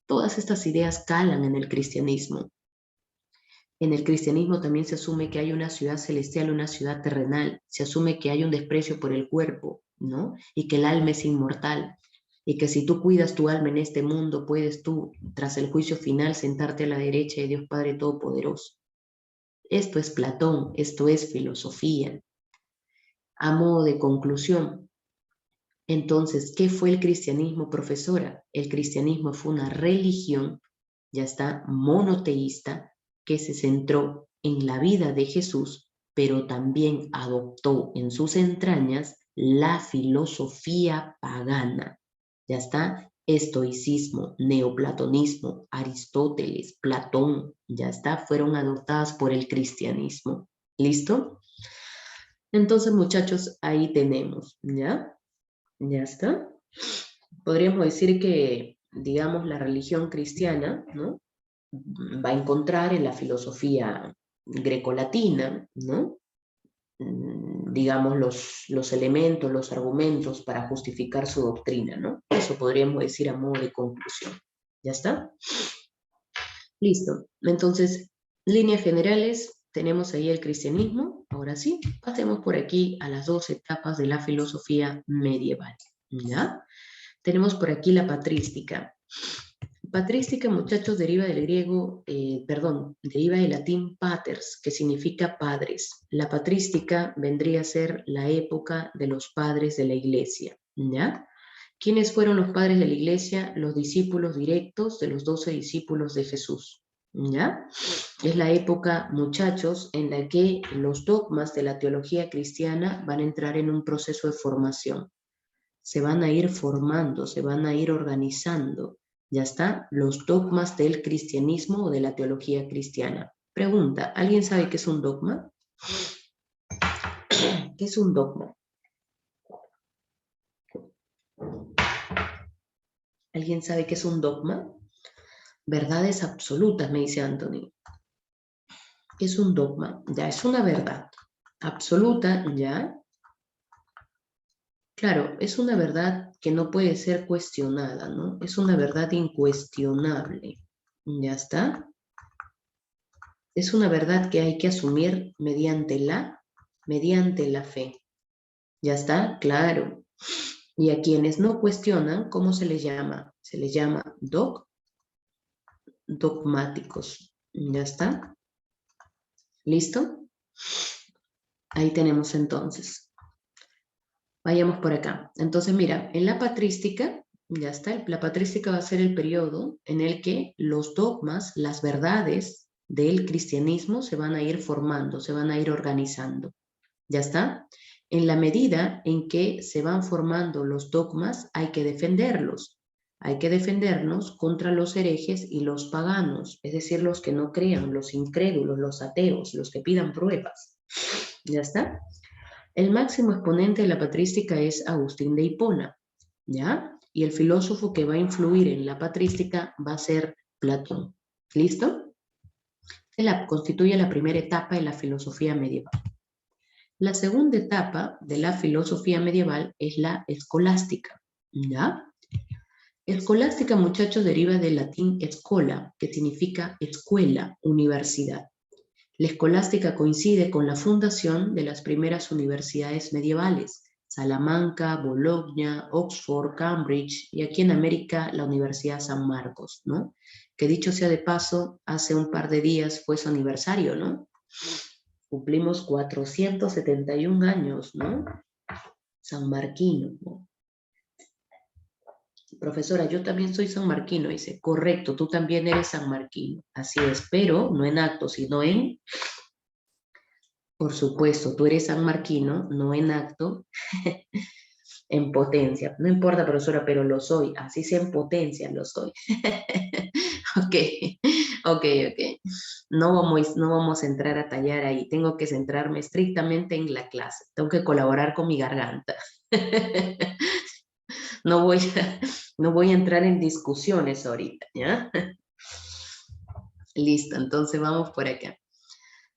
S1: Todas estas ideas calan en el cristianismo. En el cristianismo también se asume que hay una ciudad celestial, una ciudad terrenal. Se asume que hay un desprecio por el cuerpo, ¿no? Y que el alma es inmortal. Y que si tú cuidas tu alma en este mundo, puedes tú, tras el juicio final, sentarte a la derecha de Dios Padre Todopoderoso. Esto es Platón, esto es filosofía. A modo de conclusión, entonces, ¿qué fue el cristianismo, profesora? El cristianismo fue una religión, ya está, monoteísta, que se centró en la vida de Jesús, pero también adoptó en sus entrañas la filosofía pagana. Ya está, estoicismo, neoplatonismo, Aristóteles, Platón, ya está, fueron adoptadas por el cristianismo. ¿Listo? Entonces, muchachos, ahí tenemos, ¿ya? Ya está. Podríamos decir que, digamos, la religión cristiana, ¿no?, va a encontrar en la filosofía grecolatina, ¿no?, digamos, los elementos, los argumentos para justificar su doctrina, ¿no? Eso podríamos decir a modo de conclusión. ¿Ya está? Listo. Entonces, líneas generales, tenemos ahí el cristianismo. Ahora sí, pasemos por aquí a las dos etapas de la filosofía medieval. ¿Ya? Tenemos por aquí la patrística. Patrística, muchachos, deriva del griego, deriva del latín paters, que significa padres. La patrística vendría a ser la época de los padres de la iglesia, ¿ya? ¿Quiénes fueron los padres de la iglesia? Los discípulos directos de los 12 discípulos de Jesús, ¿ya? Es la época, muchachos, en la que los dogmas de la teología cristiana van a entrar en un proceso de formación. Se van a ir formando, se van a ir organizando. Ya está, los dogmas del cristianismo o de la teología cristiana. Pregunta, ¿alguien sabe qué es un dogma? ¿Qué es un dogma? ¿Alguien sabe qué es un dogma? Verdades absolutas, me dice Anthony. ¿Qué es un dogma? Ya es una verdad absoluta, ¿ya? Claro, es una verdad que no puede ser cuestionada, ¿no? Es una verdad incuestionable. ¿Ya está? Es una verdad que hay que asumir mediante la fe. ¿Ya está? Claro. Y a quienes no cuestionan, ¿cómo se les llama? Se les llama dogmáticos. ¿Ya está? ¿Listo? Ahí tenemos entonces. Vayamos por acá. Entonces, mira, en la patrística, ya está, la patrística va a ser el periodo en el que los dogmas, las verdades del cristianismo se van a ir formando, se van a ir organizando. ¿Ya está? En la medida en que se van formando los dogmas, hay que defenderlos. Hay que defendernos contra los herejes y los paganos, es decir, los que no crean, los incrédulos, los ateos, los que pidan pruebas. ¿Ya está? El máximo exponente de la patrística es Agustín de Hipona, ¿ya? Y el filósofo que va a influir en la patrística va a ser Platón. ¿Listo? Constituye la primera etapa de la filosofía medieval. La segunda etapa de la filosofía medieval es la escolástica, ¿ya? Escolástica, muchachos, deriva del latín escola, que significa escuela, universidad. La escolástica coincide con la fundación de las primeras universidades medievales, Salamanca, Bologna, Oxford, Cambridge y aquí en América la Universidad San Marcos, ¿no? Que dicho sea de paso, hace un par de días fue su aniversario, ¿no? Cumplimos 471 años, ¿no? Sanmarquino, ¿no? Profesora, yo también soy sanmarquino, dice. Correcto, tú también eres sanmarquino. Así es, pero no en acto, sino en... Por supuesto, tú eres sanmarquino, no en acto, en potencia. No importa, profesora, pero lo soy. Así sea en potencia, lo soy. Ok, ok. No vamos a entrar a tallar ahí. Tengo que centrarme estrictamente en la clase. Tengo que colaborar con mi garganta. No voy a entrar en discusiones ahorita, ¿ya? Listo, entonces vamos por acá.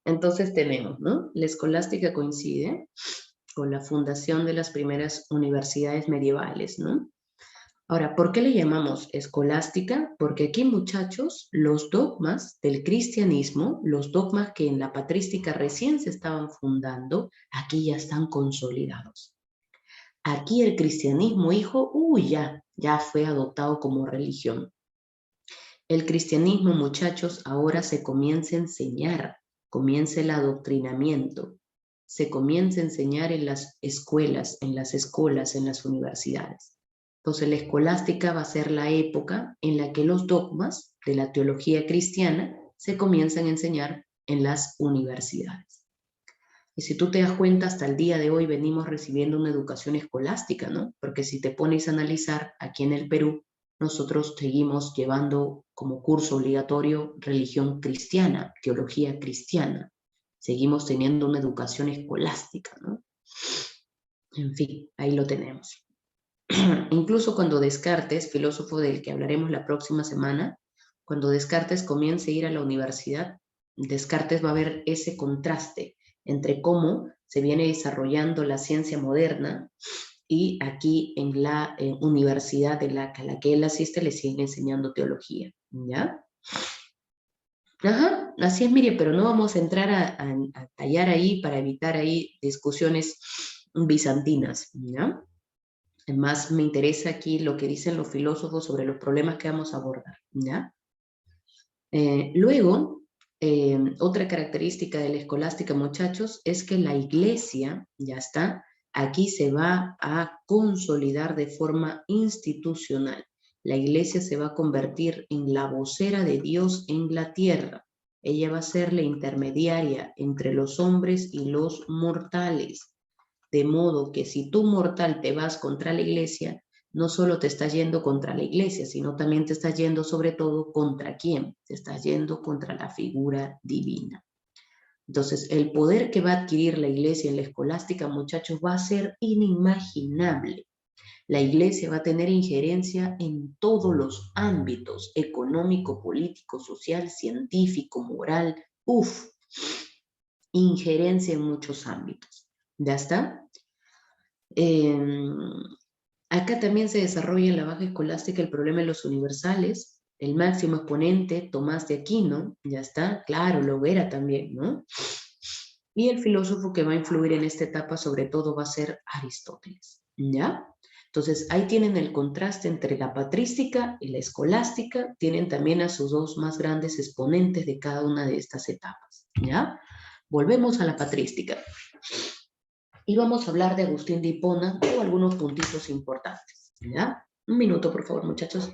S1: Entonces tenemos, ¿no? La escolástica coincide con la fundación de las primeras universidades medievales, ¿no? Ahora, ¿por qué le llamamos escolástica? Porque aquí, muchachos, los dogmas del cristianismo, los dogmas que en la patrística recién se estaban fundando, aquí ya están consolidados. Aquí el cristianismo, hijo, ya fue adoptado como religión. El cristianismo, muchachos, ahora se comienza a enseñar, comienza el adoctrinamiento, se comienza a enseñar en las escuelas, en las escuelas, en las universidades. Entonces la escolástica va a ser la época en la que los dogmas de la teología cristiana se comienzan a enseñar en las universidades. Y si tú te das cuenta, hasta el día de hoy venimos recibiendo una educación escolástica, ¿no? Porque si te pones a analizar, aquí en el Perú, nosotros seguimos llevando como curso obligatorio religión cristiana, teología cristiana. Seguimos teniendo una educación escolástica, ¿no? En fin, ahí lo tenemos. Incluso cuando Descartes, filósofo del que hablaremos la próxima semana, cuando Descartes comience a ir a la universidad, Descartes va a ver ese contraste entre cómo se viene desarrollando la ciencia moderna y aquí en la universidad a la que él asiste le siguen enseñando teología, ¿ya? Ajá, así es, Miriam, pero no vamos a entrar a tallar ahí para evitar ahí discusiones bizantinas, ¿ya? Más me interesa aquí lo que dicen los filósofos sobre los problemas que vamos a abordar, ¿ya? Luego, otra característica de la escolástica, muchachos, es que la iglesia, ya está, aquí se va a consolidar de forma institucional. La iglesia se va a convertir en la vocera de Dios en la tierra. Ella va a ser la intermediaria entre los hombres y los mortales. De modo que si tú mortal te vas contra la iglesia, no solo te estás yendo contra la iglesia, sino también te estás yendo sobre todo contra quién, te estás yendo contra la figura divina. Entonces, el poder que va a adquirir la iglesia en la escolástica, muchachos, va a ser inimaginable. La iglesia va a tener injerencia en todos los ámbitos, económico, político, social, científico, moral, injerencia en muchos ámbitos. ¿Ya está? Acá también se desarrolla en la baja escolástica el problema de los universales. El máximo exponente, Tomás de Aquino, ya está, claro, lo verá también, ¿no? Y el filósofo que va a influir en esta etapa sobre todo va a ser Aristóteles, ¿ya? Entonces ahí tienen el contraste entre la patrística y la escolástica, tienen también a sus dos más grandes exponentes de cada una de estas etapas, ¿ya? Volvemos a la patrística. Y vamos a hablar de Agustín de Hipona o algunos puntitos importantes, ¿ya? Un minuto, por favor, muchachos.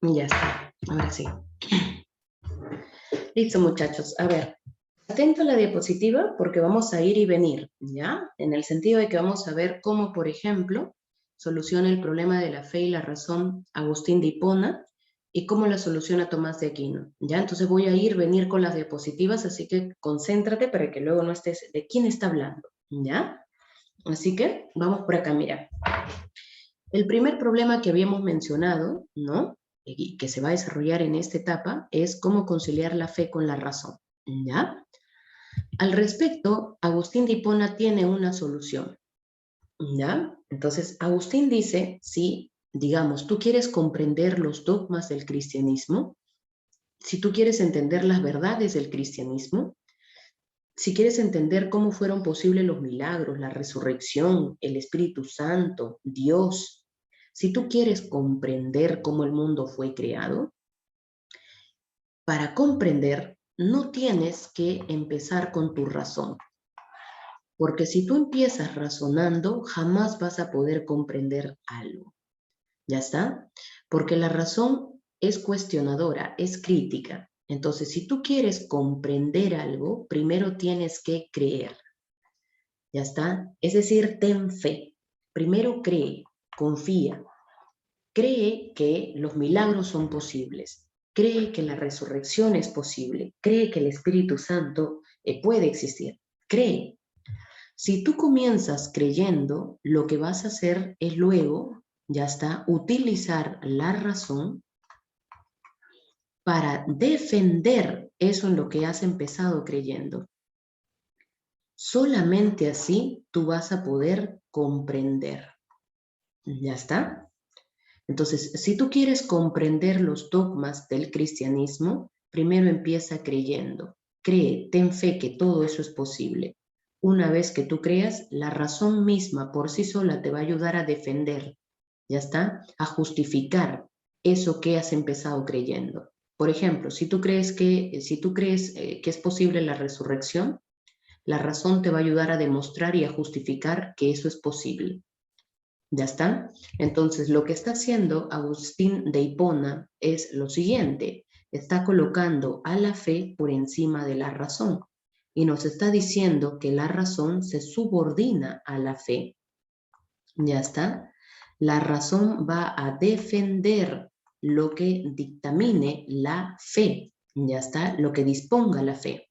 S1: Ya está, ahora sí. Listo, muchachos. A ver, atento a la diapositiva porque vamos a ir y venir, ¿ya? En el sentido de que vamos a ver cómo, por ejemplo, soluciona el problema de la fe y la razón Agustín de Hipona y cómo la soluciona Tomás de Aquino, ¿ya? Entonces voy a ir, venir con las diapositivas, así que concéntrate para que luego no estés de quién está hablando, ¿ya? Así que vamos por acá, mira. El primer problema que habíamos mencionado, ¿no? Y que se va a desarrollar en esta etapa es cómo conciliar la fe con la razón, ¿ya? Al respecto, Agustín de Hipona tiene una solución, ¿ya? Entonces, Agustín dice, si, digamos, tú quieres comprender los dogmas del cristianismo, si tú quieres entender las verdades del cristianismo, si quieres entender cómo fueron posibles los milagros, la resurrección, el Espíritu Santo, Dios, si tú quieres comprender cómo el mundo fue creado, para comprender no tienes que empezar con tu razón. Porque si tú empiezas razonando, jamás vas a poder comprender algo. ¿Ya está? Porque la razón es cuestionadora, es crítica. Entonces, si tú quieres comprender algo, primero tienes que creer. ¿Ya está? Es decir, ten fe. Primero cree, confía. Cree que los milagros son posibles. Cree que la resurrección es posible. Cree que el Espíritu Santo puede existir. Cree. Si tú comienzas creyendo, lo que vas a hacer es luego, ya está, utilizar la razón para defender eso en lo que has empezado creyendo. Solamente así tú vas a poder comprender. ¿Ya está? Entonces, si tú quieres comprender los dogmas del cristianismo, primero empieza creyendo. Cree, ten fe que todo eso es posible. Una vez que tú creas, la razón misma por sí sola te va a ayudar a defender, ¿ya está? A justificar eso que has empezado creyendo. Por ejemplo, si tú crees que es posible la resurrección, la razón te va a ayudar a demostrar y a justificar que eso es posible. ¿Ya está? Entonces, lo que está haciendo Agustín de Hipona es lo siguiente. Está colocando a la fe por encima de la razón y nos está diciendo que la razón se subordina a la fe. ¿Ya está? La razón va a defender lo que dictamine la fe. ¿Ya está? Lo que disponga la fe.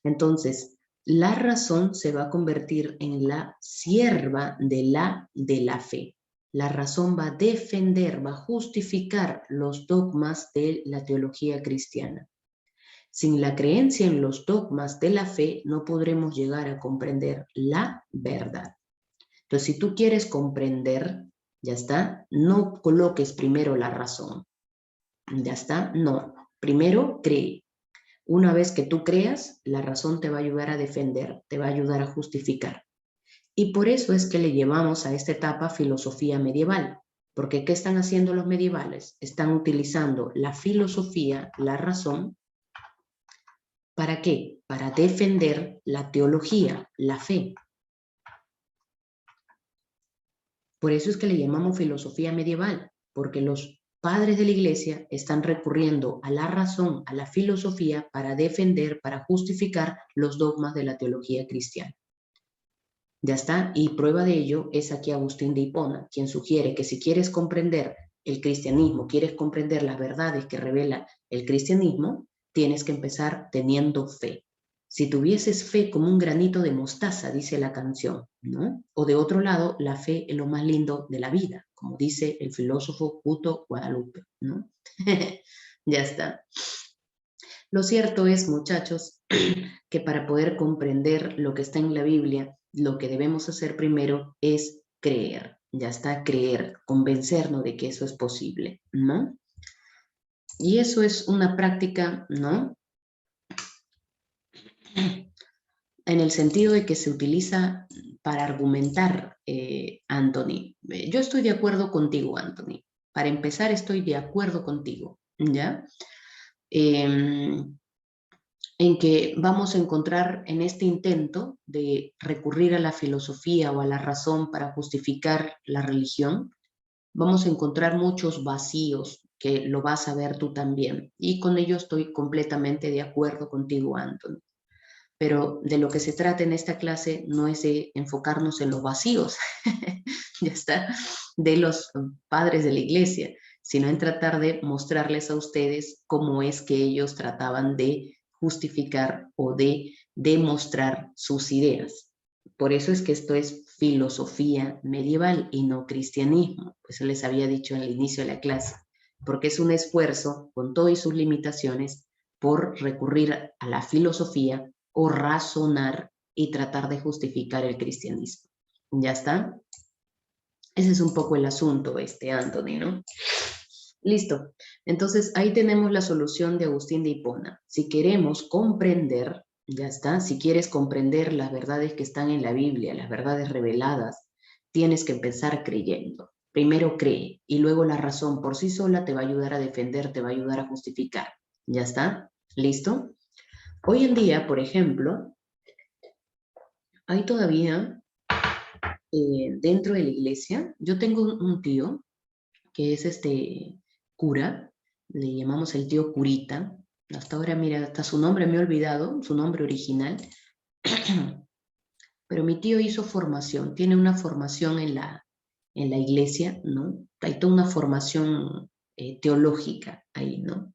S1: Entonces, la razón se va a convertir en la sierva de la fe. La razón va a defender, va a justificar los dogmas de la teología cristiana. Sin la creencia en los dogmas de la fe, no podremos llegar a comprender la verdad. Entonces, si tú quieres comprender, ya está, no coloques primero la razón. Ya está, no. Primero cree. Una vez que tú creas, la razón te va a ayudar a defender, te va a ayudar a justificar. Y por eso es que le llamamos a esta etapa filosofía medieval. Porque ¿qué están haciendo los medievales? Están utilizando la filosofía, la razón. ¿Para qué? Para defender la teología, la fe. Por eso es que le llamamos filosofía medieval, porque los padres de la iglesia están recurriendo a la razón, a la filosofía, para defender, para justificar los dogmas de la teología cristiana. Ya está, y prueba de ello es aquí Agustín de Hipona, quien sugiere que si quieres comprender el cristianismo, quieres comprender las verdades que revela el cristianismo, tienes que empezar teniendo fe. Si tuvieses fe como un granito de mostaza, dice la canción, ¿no? O de otro lado, la fe es lo más lindo de la vida, como dice el filósofo Guto Guadalupe, ¿no? Ya está. Lo cierto es, muchachos, que para poder comprender lo que está en la Biblia, lo que debemos hacer primero es creer. Ya está, creer, convencernos de que eso es posible, ¿no? Y eso es una práctica, ¿no? En el sentido de que se utiliza para argumentar, Anthony. Yo estoy de acuerdo contigo, Anthony. Para empezar, estoy de acuerdo contigo, ¿ya? En que vamos a encontrar en este intento de recurrir a la filosofía o a la razón para justificar la religión, vamos a encontrar muchos vacíos que lo vas a ver tú también. Y con ello estoy completamente de acuerdo contigo, Anthony. Pero de lo que se trata en esta clase no es de enfocarnos en los vacíos, ya está, de los padres de la iglesia, sino en tratar de mostrarles a ustedes cómo es que ellos trataban de justificar o de demostrar sus ideas. Por eso es que esto es filosofía medieval y no cristianismo, pues les había dicho al inicio de la clase, porque es un esfuerzo, con todas sus limitaciones, por recurrir a la filosofía o razonar y tratar de justificar el cristianismo. ¿Ya está? Ese es un poco el asunto, Anthony, ¿no? Listo. Entonces, ahí tenemos la solución de Agustín de Hipona. Si queremos comprender, ya está, si quieres comprender las verdades que están en la Biblia, las verdades reveladas, tienes que empezar creyendo. Primero cree y luego la razón por sí sola te va a ayudar a defender, te va a ayudar a justificar. ¿Ya está? ¿Listo? Hoy en día, por ejemplo, hay todavía dentro de la iglesia, yo tengo un tío que es cura, le llamamos el tío curita, hasta ahora mira, hasta su nombre me he olvidado, su nombre original, pero mi tío hizo formación, tiene una formación en la iglesia, ¿no? Hay toda una formación teológica ahí, ¿no?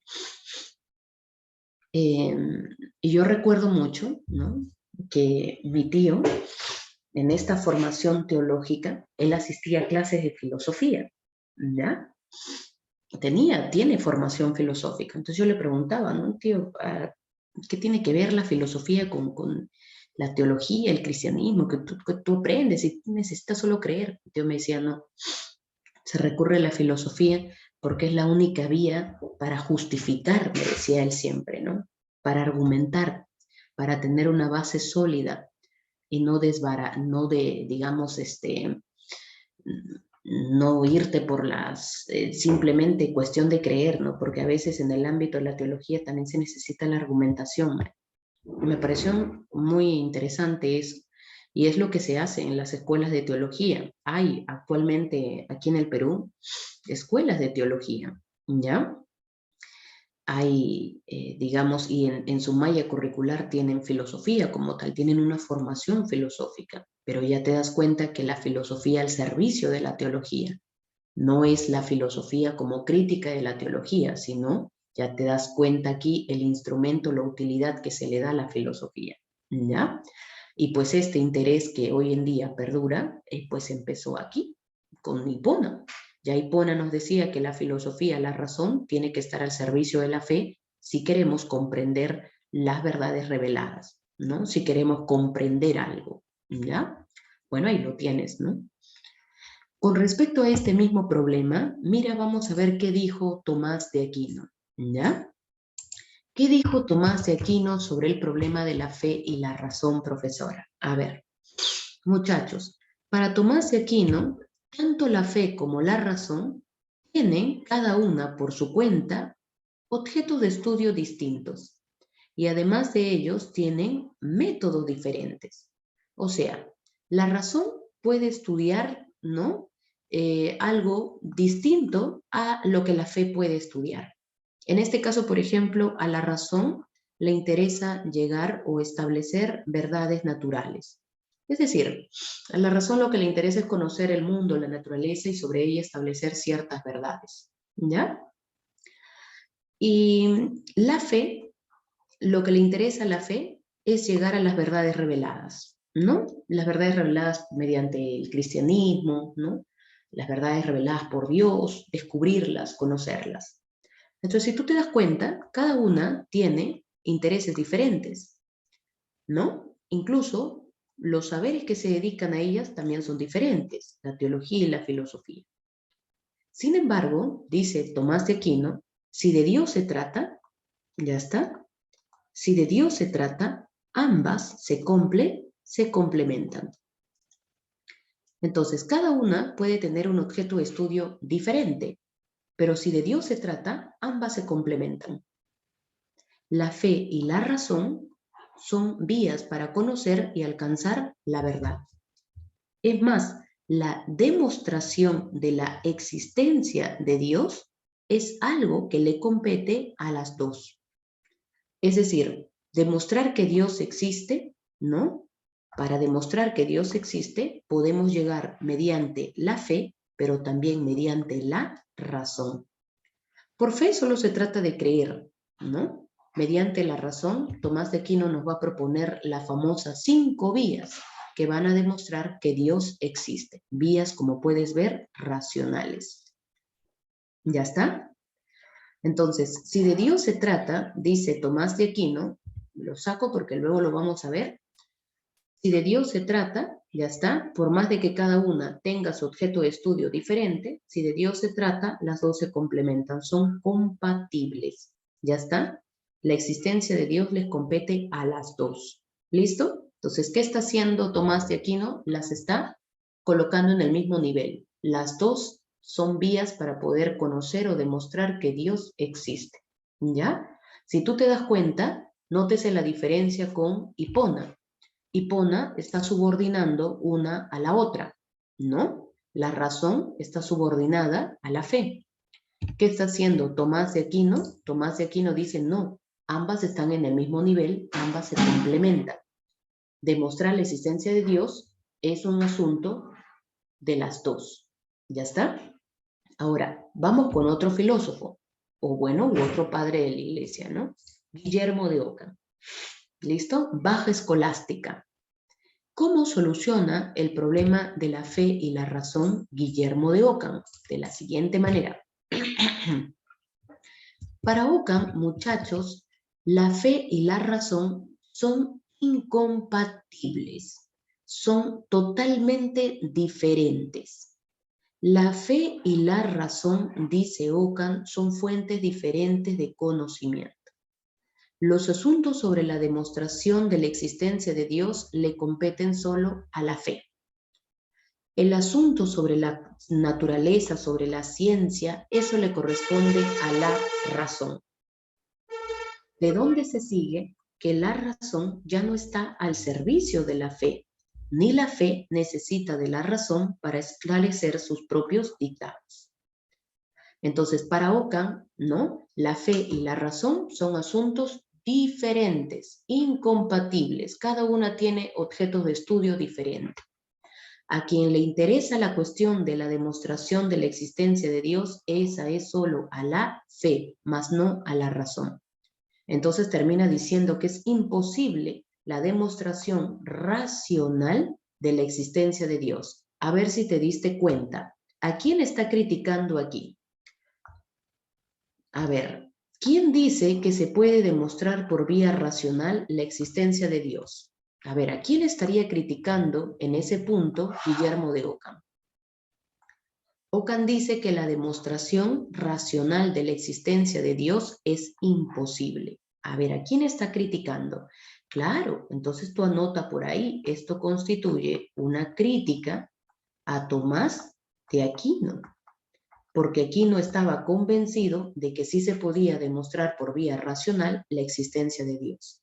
S1: Y yo recuerdo mucho, ¿no? Que mi tío, en esta formación teológica, él asistía a clases de filosofía, ¿ya? Tiene formación filosófica. Entonces yo le preguntaba, ¿no? Tío, ¿qué tiene que ver la filosofía con la teología, el cristianismo, que tú aprendes y necesitas solo creer? El tío me decía, no, se recurre a la filosofía porque es la única vía para justificar, me decía él siempre, ¿no? Para argumentar, para tener una base sólida y no digamos, no irte por las simplemente cuestión de creer, ¿no? Porque a veces en el ámbito de la teología también se necesita la argumentación. Me pareció muy interesante eso, y es lo que se hace en las escuelas de teología. Hay actualmente aquí en el Perú escuelas de teología, ¿ya? Hay, digamos, y en su malla curricular tienen filosofía como tal, tienen una formación filosófica, pero ya te das cuenta que la filosofía al servicio de la teología no es la filosofía como crítica de la teología, sino ya te das cuenta aquí el instrumento, la utilidad que se le da a la filosofía, ¿ya? Y pues este interés que hoy en día perdura, pues empezó aquí, con Hipona. Ya Hipona nos decía que la filosofía, la razón, tiene que estar al servicio de la fe si queremos comprender las verdades reveladas, ¿no? Si queremos comprender algo, ¿ya? Bueno, ahí lo tienes, ¿no? Con respecto a este mismo problema, mira, vamos a ver qué dijo Tomás de Aquino, ¿ya? ¿Qué dijo Tomás de Aquino sobre el problema de la fe y la razón, profesora? A ver, muchachos, para Tomás de Aquino, tanto la fe como la razón tienen, cada una por su cuenta, objetos de estudio distintos y además de ellos tienen métodos diferentes. O sea, la razón puede estudiar, ¿no? Algo distinto a lo que la fe puede estudiar. En este caso, por ejemplo, a la razón le interesa llegar o establecer verdades naturales. Es decir, a la razón lo que le interesa es conocer el mundo, la naturaleza y sobre ella establecer ciertas verdades, ¿ya? Y la fe, lo que le interesa a la fe es llegar a las verdades reveladas, ¿no? Las verdades reveladas mediante el cristianismo, ¿no? Las verdades reveladas por Dios, descubrirlas, conocerlas. Entonces, si tú te das cuenta, cada una tiene intereses diferentes, ¿no? Incluso los saberes que se dedican a ellas también son diferentes, la teología y la filosofía. Sin embargo, dice Tomás de Aquino, si de Dios se trata, ya está. Si de Dios se trata, ambas se complementan. Entonces, cada una puede tener un objeto de estudio diferente, pero si de Dios se trata, ambas se complementan. La fe y la razón son vías para conocer y alcanzar la verdad. Es más, la demostración de la existencia de Dios es algo que le compete a las dos. Es decir, demostrar que Dios existe, ¿no? Para demostrar que Dios existe, podemos llegar mediante la fe, pero también mediante la razón. Por fe solo se trata de creer, ¿no? Mediante la razón, Tomás de Aquino nos va a proponer las famosas 5 vías que van a demostrar que Dios existe. Vías, como puedes ver, racionales. ¿Ya está? Entonces, si de Dios se trata, dice Tomás de Aquino, lo saco porque luego lo vamos a ver, si de Dios se trata, ya está, por más de que cada una tenga su objeto de estudio diferente, si de Dios se trata, las dos se complementan, son compatibles, ya está. La existencia de Dios les compete a las dos. ¿Listo? Entonces, ¿qué está haciendo Tomás de Aquino? Las está colocando en el mismo nivel. Las dos son vías para poder conocer o demostrar que Dios existe. ¿Ya? Si tú te das cuenta, nótese la diferencia con Hipona. Hipona está subordinando una a la otra, ¿no? La razón está subordinada a la fe. ¿Qué está haciendo Tomás de Aquino? Tomás de Aquino dice, no, ambas están en el mismo nivel, ambas se complementan. Demostrar la existencia de Dios es un asunto de las dos. ¿Ya está? Ahora, vamos con otro filósofo, o bueno, u otro padre de la iglesia, ¿no? Guillermo de Ockham. ¿Listo? Baja escolástica. ¿Cómo soluciona el problema de la fe y la razón Guillermo de Ockham? De la siguiente manera. Para Ockham, muchachos, la fe y la razón son incompatibles, son totalmente diferentes. La fe y la razón, dice Ockham, son fuentes diferentes de conocimiento. Los asuntos sobre la demostración de la existencia de Dios le competen solo a la fe. El asunto sobre la naturaleza, sobre la ciencia, eso le corresponde a la razón. ¿De dónde se sigue que la razón ya no está al servicio de la fe? Ni la fe necesita de la razón para esclarecer sus propios dictados. Entonces, para Ockham, ¿no? La fe y la razón son asuntos diferentes, incompatibles. Cada una tiene objetos de estudio diferentes. A quien le interesa la cuestión de la demostración de la existencia de Dios, esa es solo a la fe, mas no a la razón. Entonces termina diciendo que es imposible la demostración racional de la existencia de Dios. A ver si te diste cuenta. ¿A quién está criticando aquí? A ver, ¿quién dice que se puede demostrar por vía racional la existencia de Dios? A ver, ¿a quién estaría criticando en ese punto Guillermo de Ockham? Ockham dice que la demostración racional de la existencia de Dios es imposible. A ver, ¿a quién está criticando? Claro, entonces tú anota por ahí, esto constituye una crítica a Tomás de Aquino, porque Aquino estaba convencido de que sí se podía demostrar por vía racional la existencia de Dios.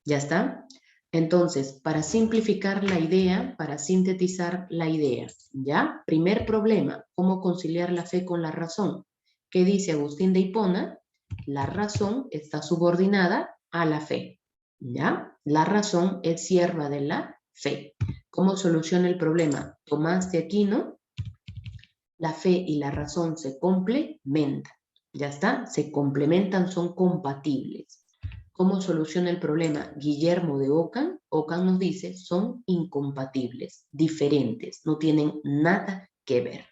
S1: ¿Ya está? Entonces, para simplificar la idea, para sintetizar la idea, ¿ya? Primer problema, ¿cómo conciliar la fe con la razón? ¿Qué dice Agustín de Hipona? La razón está subordinada a la fe, ¿ya? La razón es sierva de la fe. ¿Cómo soluciona el problema? Tomás de Aquino, la fe y la razón se complementan, ¿ya está? Se complementan, son compatibles. ¿Cómo soluciona el problema? Guillermo de Ockham. Ockham nos dice, son incompatibles, diferentes, no tienen nada que ver.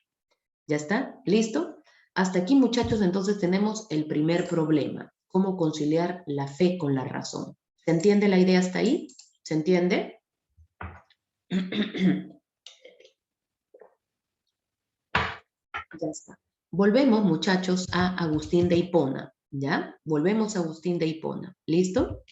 S1: ¿Ya está? ¿Listo? Hasta aquí, muchachos, entonces tenemos el primer problema. ¿Cómo conciliar la fe con la razón? ¿Se entiende la idea hasta ahí? ¿Se entiende? Ya está. Volvemos, muchachos, a Agustín de Hipona, ¿ya? Volvemos a Agustín de Hipona, ¿listo?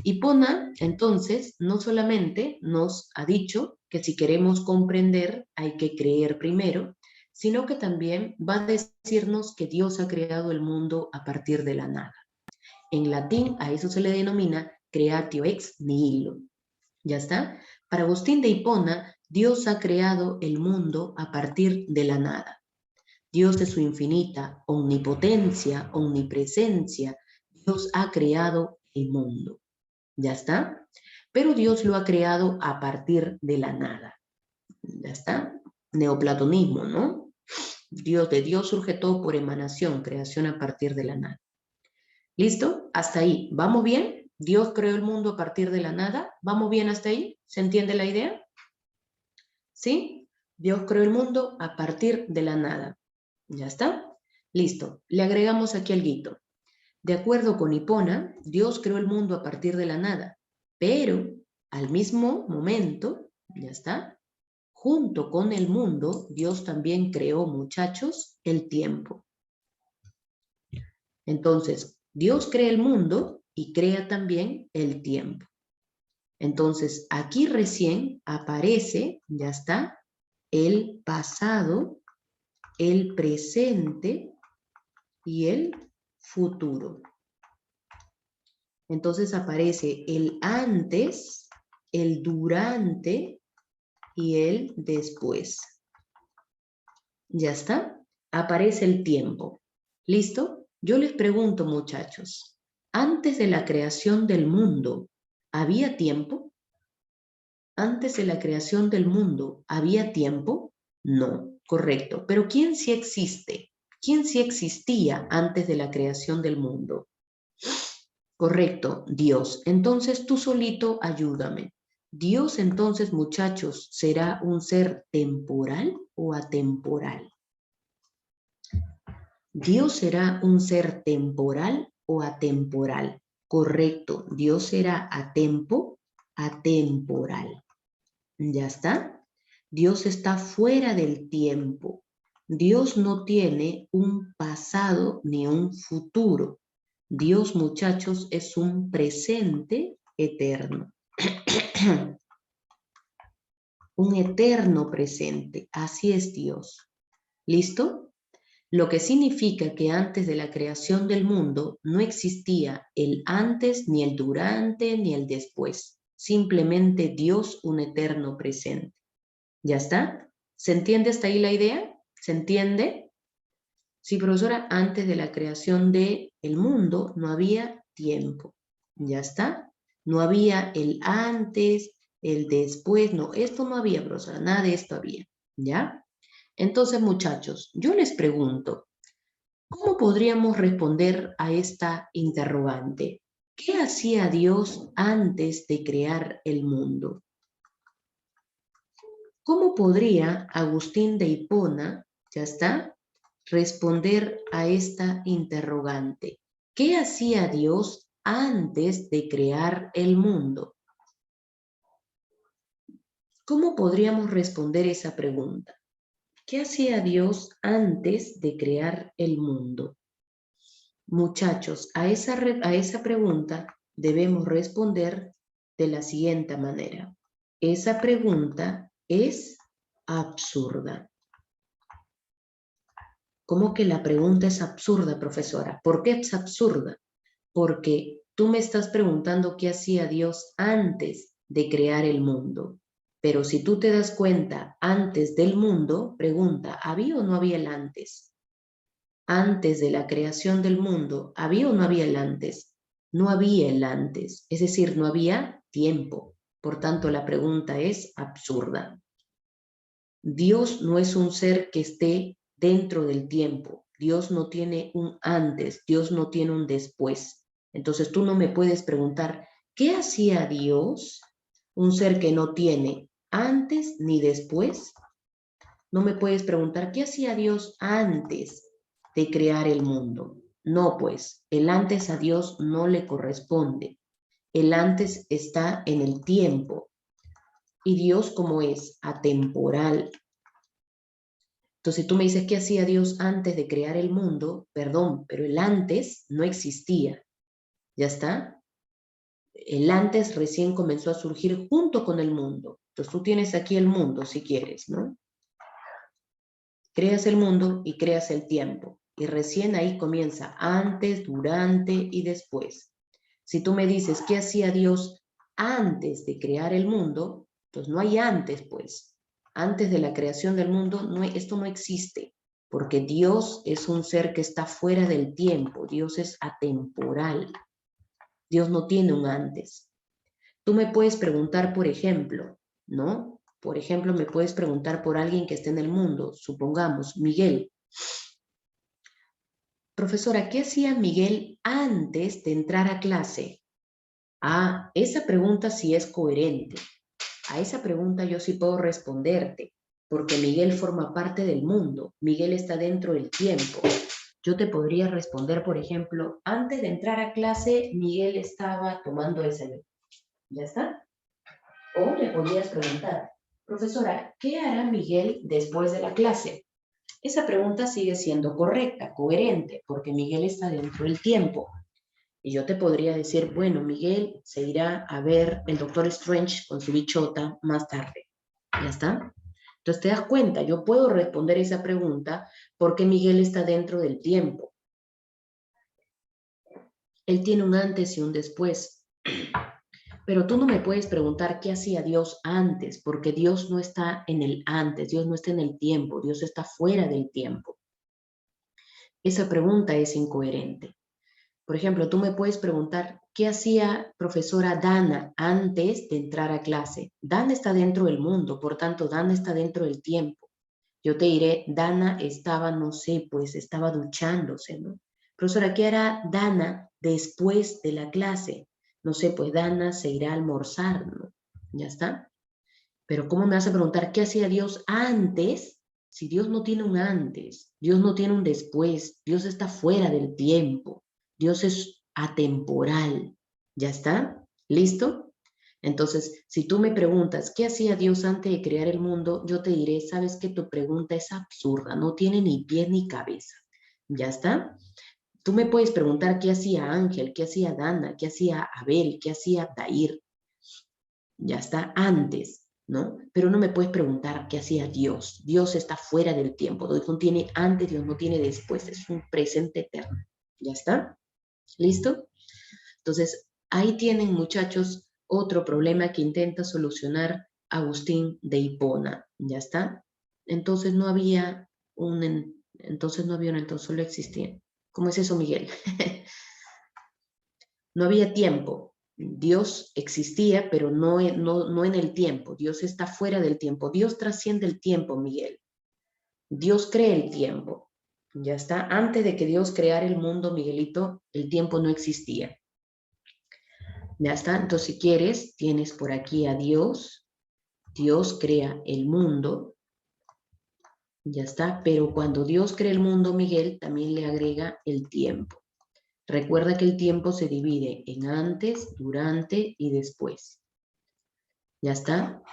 S1: Hipona, entonces, no solamente nos ha dicho que si queremos comprender hay que creer primero, sino que también va a decirnos que Dios ha creado el mundo a partir de la nada. En latín a eso se le denomina creatio ex nihilo. ¿Ya está? Para Agustín de Hipona, Dios ha creado el mundo a partir de la nada. Dios de su infinita omnipotencia, omnipresencia, Dios ha creado el mundo. ¿Ya está? Pero Dios lo ha creado a partir de la nada. ¿Ya está? Neoplatonismo, ¿no? De Dios surge todo por emanación, creación a partir de la nada. ¿Listo? Hasta ahí. ¿Vamos bien? Dios creó el mundo a partir de la nada. ¿Vamos bien hasta ahí? ¿Se entiende la idea? ¿Sí? Dios creó el mundo a partir de la nada. ¿Ya está? Listo. Le agregamos aquí algo. De acuerdo con Hipona, Dios creó el mundo a partir de la nada, pero al mismo momento, ¿ya está? Junto con el mundo, Dios también creó, muchachos, el tiempo. Entonces, Dios crea el mundo y crea también el tiempo. Entonces, aquí recién aparece, ya está, el pasado, el presente y el futuro. Entonces aparece el antes, el durante y el después. ¿Ya está? Aparece el tiempo. ¿Listo? Yo les pregunto, muchachos, antes de la creación del mundo, ¿había tiempo? Antes de la creación del mundo, ¿había tiempo? No, correcto. Pero ¿quién sí existe? ¿Quién sí existía antes de la creación del mundo? Correcto, Dios. Entonces tú solito ayúdame. Dios entonces, muchachos, ¿será un ser temporal o atemporal? Dios será un ser temporal o atemporal. Correcto, Dios será atemporal. ¿Ya está? Dios está fuera del tiempo. Dios no tiene un pasado ni un futuro. Dios, muchachos, es un presente eterno. un eterno presente. Así es Dios. ¿Listo? Lo que significa que antes de la creación del mundo no existía el antes, ni el durante, ni el después. Simplemente Dios, un eterno presente. ¿Ya está? ¿Se entiende hasta ahí la idea? ¿Se entiende? Sí, profesora, antes de la creación del mundo no había tiempo. ¿Ya está? No había el antes, el después, no, esto no había, profesora, nada de esto había. ¿Ya? Entonces, muchachos, yo les pregunto, ¿cómo podríamos responder a esta interrogante? ¿Qué hacía Dios antes de crear el mundo? ¿Cómo podría Agustín de Hipona, ya está, responder a esta interrogante? ¿Qué hacía Dios antes de crear el mundo? ¿Cómo podríamos responder esa pregunta? ¿Qué hacía Dios antes de crear el mundo? Muchachos, a esa pregunta debemos responder de la siguiente manera. Esa pregunta es absurda. ¿Cómo que la pregunta es absurda, profesora? ¿Por qué es absurda? Porque tú me estás preguntando qué hacía Dios antes de crear el mundo. Pero si tú te das cuenta, antes del mundo, pregunta, ¿había o no había el antes? Antes de la creación del mundo, ¿había o no había el antes? No había el antes, es decir, no había tiempo. Por tanto, la pregunta es absurda. Dios no es un ser que esté dentro del tiempo. Dios no tiene un antes, Dios no tiene un después. Entonces tú no me puedes preguntar, ¿qué hacía Dios? Un ser que no tiene antes ni después. No me puedes preguntar, ¿qué hacía Dios antes de crear el mundo? No, pues, el antes a Dios no le corresponde. El antes está en el tiempo. Y Dios, como es atemporal. Entonces, si tú me dices, ¿qué hacía Dios antes de crear el mundo? Perdón, pero el antes no existía. ¿Ya está? El antes recién comenzó a surgir junto con el mundo. Entonces, tú tienes aquí el mundo, si quieres, ¿no? Creas el mundo y creas el tiempo. Y recién ahí comienza antes, durante y después. Si tú me dices, ¿qué hacía Dios antes de crear el mundo? Pues no hay antes, pues. Antes de la creación del mundo, esto no existe, porque Dios es un ser que está fuera del tiempo. Dios es atemporal. Dios no tiene un antes. Tú me puedes preguntar, por ejemplo, ¿no? Por ejemplo, me puedes preguntar por alguien que esté en el mundo, supongamos, Miguel. Profesora, ¿qué hacía Miguel antes de entrar a clase? Ah, esa pregunta sí es coherente. A esa pregunta yo sí puedo responderte, porque Miguel forma parte del mundo. Miguel está dentro del tiempo. Yo te podría responder, por ejemplo, antes de entrar a clase, Miguel estaba tomando desayuno. ¿Ya está? O le podrías preguntar, profesora, ¿qué hará Miguel después de la clase? Esa pregunta sigue siendo correcta, coherente, porque Miguel está dentro del tiempo. Y yo te podría decir, bueno, Miguel se irá a ver el Doctor Strange con su bichota más tarde. ¿Ya está? Entonces te das cuenta, yo puedo responder esa pregunta porque Miguel está dentro del tiempo. Él tiene un antes y un después. Pero tú no me puedes preguntar qué hacía Dios antes, porque Dios no está en el antes, Dios no está en el tiempo, Dios está fuera del tiempo. Esa pregunta es incoherente. Por ejemplo, tú me puedes preguntar, ¿qué hacía profesora Dana antes de entrar a clase? Dana está dentro del mundo, por tanto, Dana está dentro del tiempo. Yo te diré, Dana estaba, no sé, pues estaba duchándose, ¿no? Profesora, ¿qué hará Dana después de la clase? No sé, pues Dana se irá a almorzar, ¿no? ¿Ya está? Pero ¿cómo me vas a preguntar qué hacía Dios antes si Dios no tiene un antes, Dios no tiene un después, Dios está fuera del tiempo, Dios es atemporal? ¿Ya está? ¿Listo? Entonces, si tú me preguntas qué hacía Dios antes de crear el mundo, yo te diré, sabes que tu pregunta es absurda, no tiene ni pie ni cabeza. ¿Ya está? Tú me puedes preguntar qué hacía Ángel, qué hacía Dana, qué hacía Abel, qué hacía Dair. Ya está, antes. ¿no? Pero no me puedes preguntar qué hacía Dios. Dios está fuera del tiempo. Dios no tiene antes, Dios no tiene después. Es un presente eterno. ¿Ya está? ¿Listo? Entonces, ahí tienen, muchachos, otro problema que intenta solucionar Agustín de Hipona. ¿Ya está? Entonces no había entonces no había un entonces, solo existía. ¿Cómo es eso, Miguel? No había tiempo. Dios existía, pero no en el tiempo. Dios está fuera del tiempo. Dios trasciende el tiempo, Miguel. Dios crea el tiempo. Ya está. Antes de que Dios creara el mundo, Miguelito, el tiempo no existía. Ya está. Entonces, si quieres, tienes por aquí a Dios. Dios crea el mundo. Ya está. Pero cuando Dios crea el mundo, Miguel, también le agrega el tiempo. Recuerda que el tiempo se divide en antes, durante y después. ¿Ya está?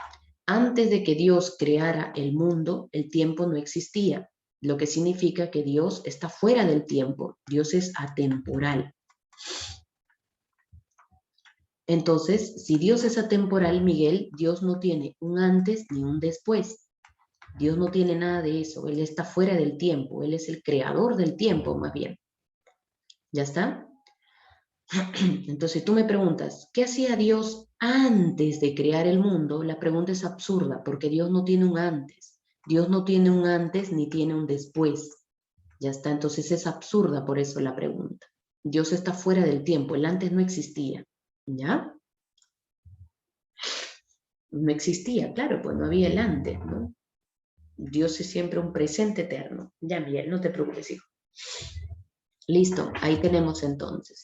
S1: Antes de que Dios creara el mundo, el tiempo no existía, lo que significa que Dios está fuera del tiempo. Dios es atemporal. Entonces, si Dios es atemporal, Miguel, Dios no tiene un antes ni un después. Dios no tiene nada de eso. Él está fuera del tiempo. Él es el creador del tiempo, más bien. ¿Ya está? Entonces tú me preguntas, ¿qué hacía Dios antes de crear el mundo? La pregunta es absurda, porque Dios no tiene un antes. Dios no tiene un antes ni tiene un después. Ya está, entonces es absurda por eso la pregunta. Dios está fuera del tiempo, el antes no existía. ¿Ya? No existía, claro, pues no había el antes, ¿no? Dios es siempre un presente eterno. Ya, Miguel, no te preocupes, hijo. Listo, ahí tenemos entonces.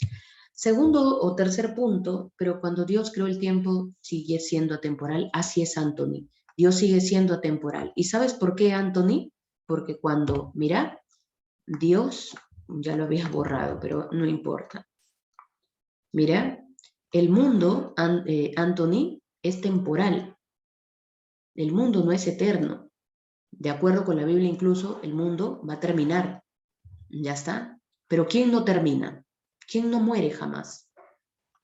S1: Segundo o tercer punto, pero cuando Dios creó el tiempo sigue siendo atemporal, así es Anthony. Dios sigue siendo atemporal. ¿Y sabes por qué, Anthony? Porque cuando, mira, Dios, ya lo habías borrado, pero no importa. Mira, el mundo, Anthony, es temporal. El mundo no es eterno. De acuerdo con la Biblia incluso, el mundo va a terminar. Ya está. Pero ¿quién no termina? ¿Quién no muere jamás?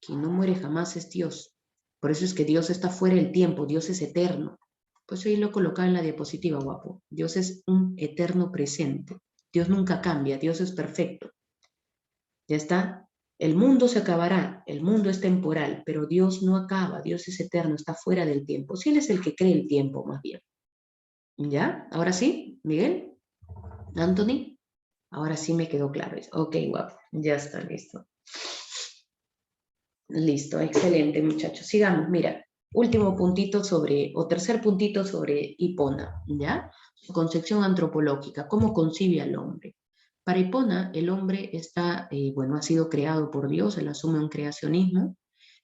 S1: Quien no muere jamás es Dios. Por eso es que Dios está fuera del tiempo, Dios es eterno. Pues ahí lo colocaba en la diapositiva, guapo. Dios es un eterno presente. Dios nunca cambia, Dios es perfecto. ¿Ya está? El mundo se acabará, el mundo es temporal, pero Dios no acaba, Dios es eterno, está fuera del tiempo. Si Él es el que cree el tiempo, más bien. ¿Ya? ¿Ahora sí, Miguel? ¿Anthony? Ahora sí me quedó claro. Ok, guapo, ya está listo. Listo, excelente, muchachos. Sigamos, mira, último puntito sobre, o tercer puntito sobre Hipona, ¿ya? Su concepción antropológica, ¿cómo concibe al hombre? Para Hipona, el hombre está, bueno, ha sido creado por Dios, él asume un creacionismo,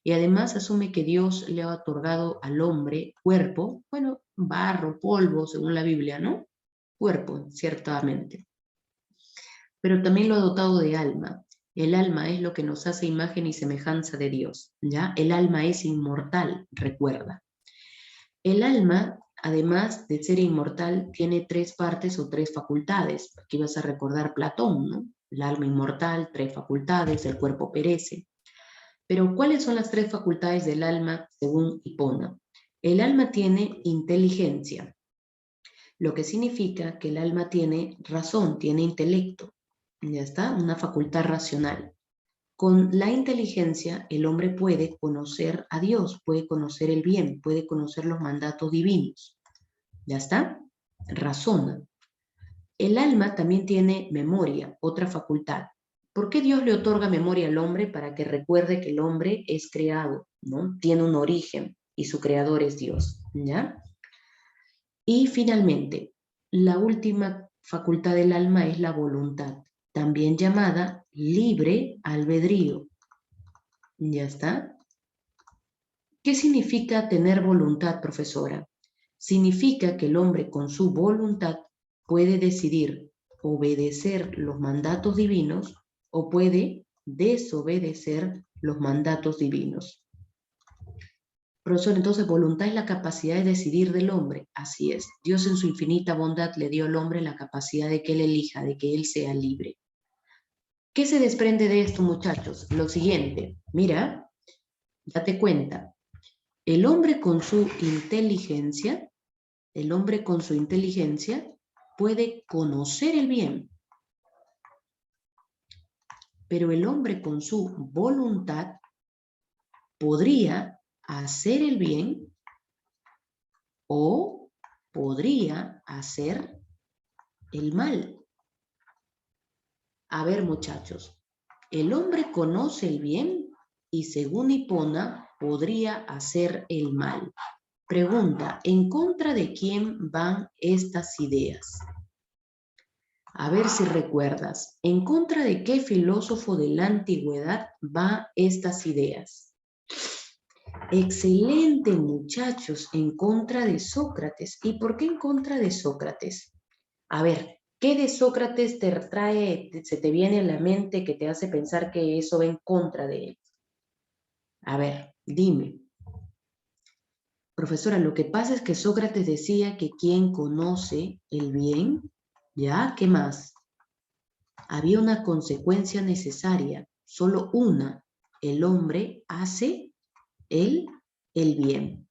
S1: y además asume que Dios le ha otorgado al hombre cuerpo, bueno, barro, polvo, según la Biblia, ¿no? Cuerpo, ciertamente, pero también lo ha dotado de alma. El alma es lo que nos hace imagen y semejanza de Dios, ¿ya? El alma es inmortal, recuerda. El alma, además de ser inmortal, tiene tres partes o tres facultades. Aquí vas a recordar Platón, ¿no? El alma inmortal, tres facultades, el cuerpo perece. Pero ¿cuáles son las tres facultades del alma según Hipona? El alma tiene inteligencia, lo que significa que el alma tiene razón, tiene intelecto. Ya está, una facultad racional. Con la inteligencia el hombre puede conocer a Dios, puede conocer el bien, puede conocer los mandatos divinos. ¿Ya está? Razona. El alma también tiene memoria, otra facultad. ¿Por qué Dios le otorga memoria al hombre? Para que recuerde que el hombre es creado, ¿no? Tiene un origen y su creador es Dios, ¿ya? Y finalmente, la última facultad del alma es la voluntad, también llamada libre albedrío. ¿Ya está? ¿Qué significa tener voluntad, profesora? Significa que el hombre con su voluntad puede decidir obedecer los mandatos divinos o puede desobedecer los mandatos divinos. Profesor, entonces voluntad es la capacidad de decidir del hombre. Así es. Dios en su infinita bondad le dio al hombre la capacidad de que él elija, de que él sea libre. ¿Qué se desprende de esto, muchachos? Lo siguiente, mira, date cuenta. El hombre con su inteligencia, puede conocer el bien, pero el hombre con su voluntad podría hacer el bien o podría hacer el mal. A ver, muchachos, el hombre conoce el bien y según Hipona podría hacer el mal. Pregunta, ¿en contra de quién van estas ideas? A ver si recuerdas, ¿en contra de qué filósofo de la antigüedad van estas ideas? Excelente, muchachos, en contra de Sócrates. ¿Y por qué en contra de Sócrates? A ver, ¿qué de Sócrates se te viene a la mente que te hace pensar que eso va en contra de él? A ver, dime. Profesora, lo que pasa es que Sócrates decía que quien conoce el bien, ¿ya? ¿Qué más? Había una consecuencia necesaria, solo una. El hombre hace el bien.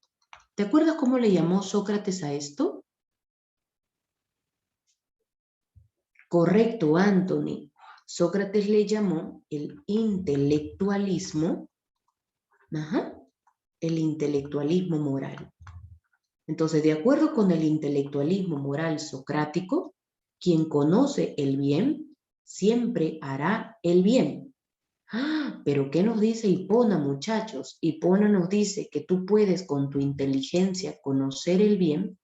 S1: ¿Te acuerdas cómo le llamó Sócrates a esto? Correcto, Anthony. Sócrates le llamó el intelectualismo, el intelectualismo moral. Entonces, de acuerdo con el intelectualismo moral socrático, quien conoce el bien siempre hará el bien. Pero ¿qué nos dice Hipona, muchachos? Hipona nos dice que tú puedes con tu inteligencia conocer el bien,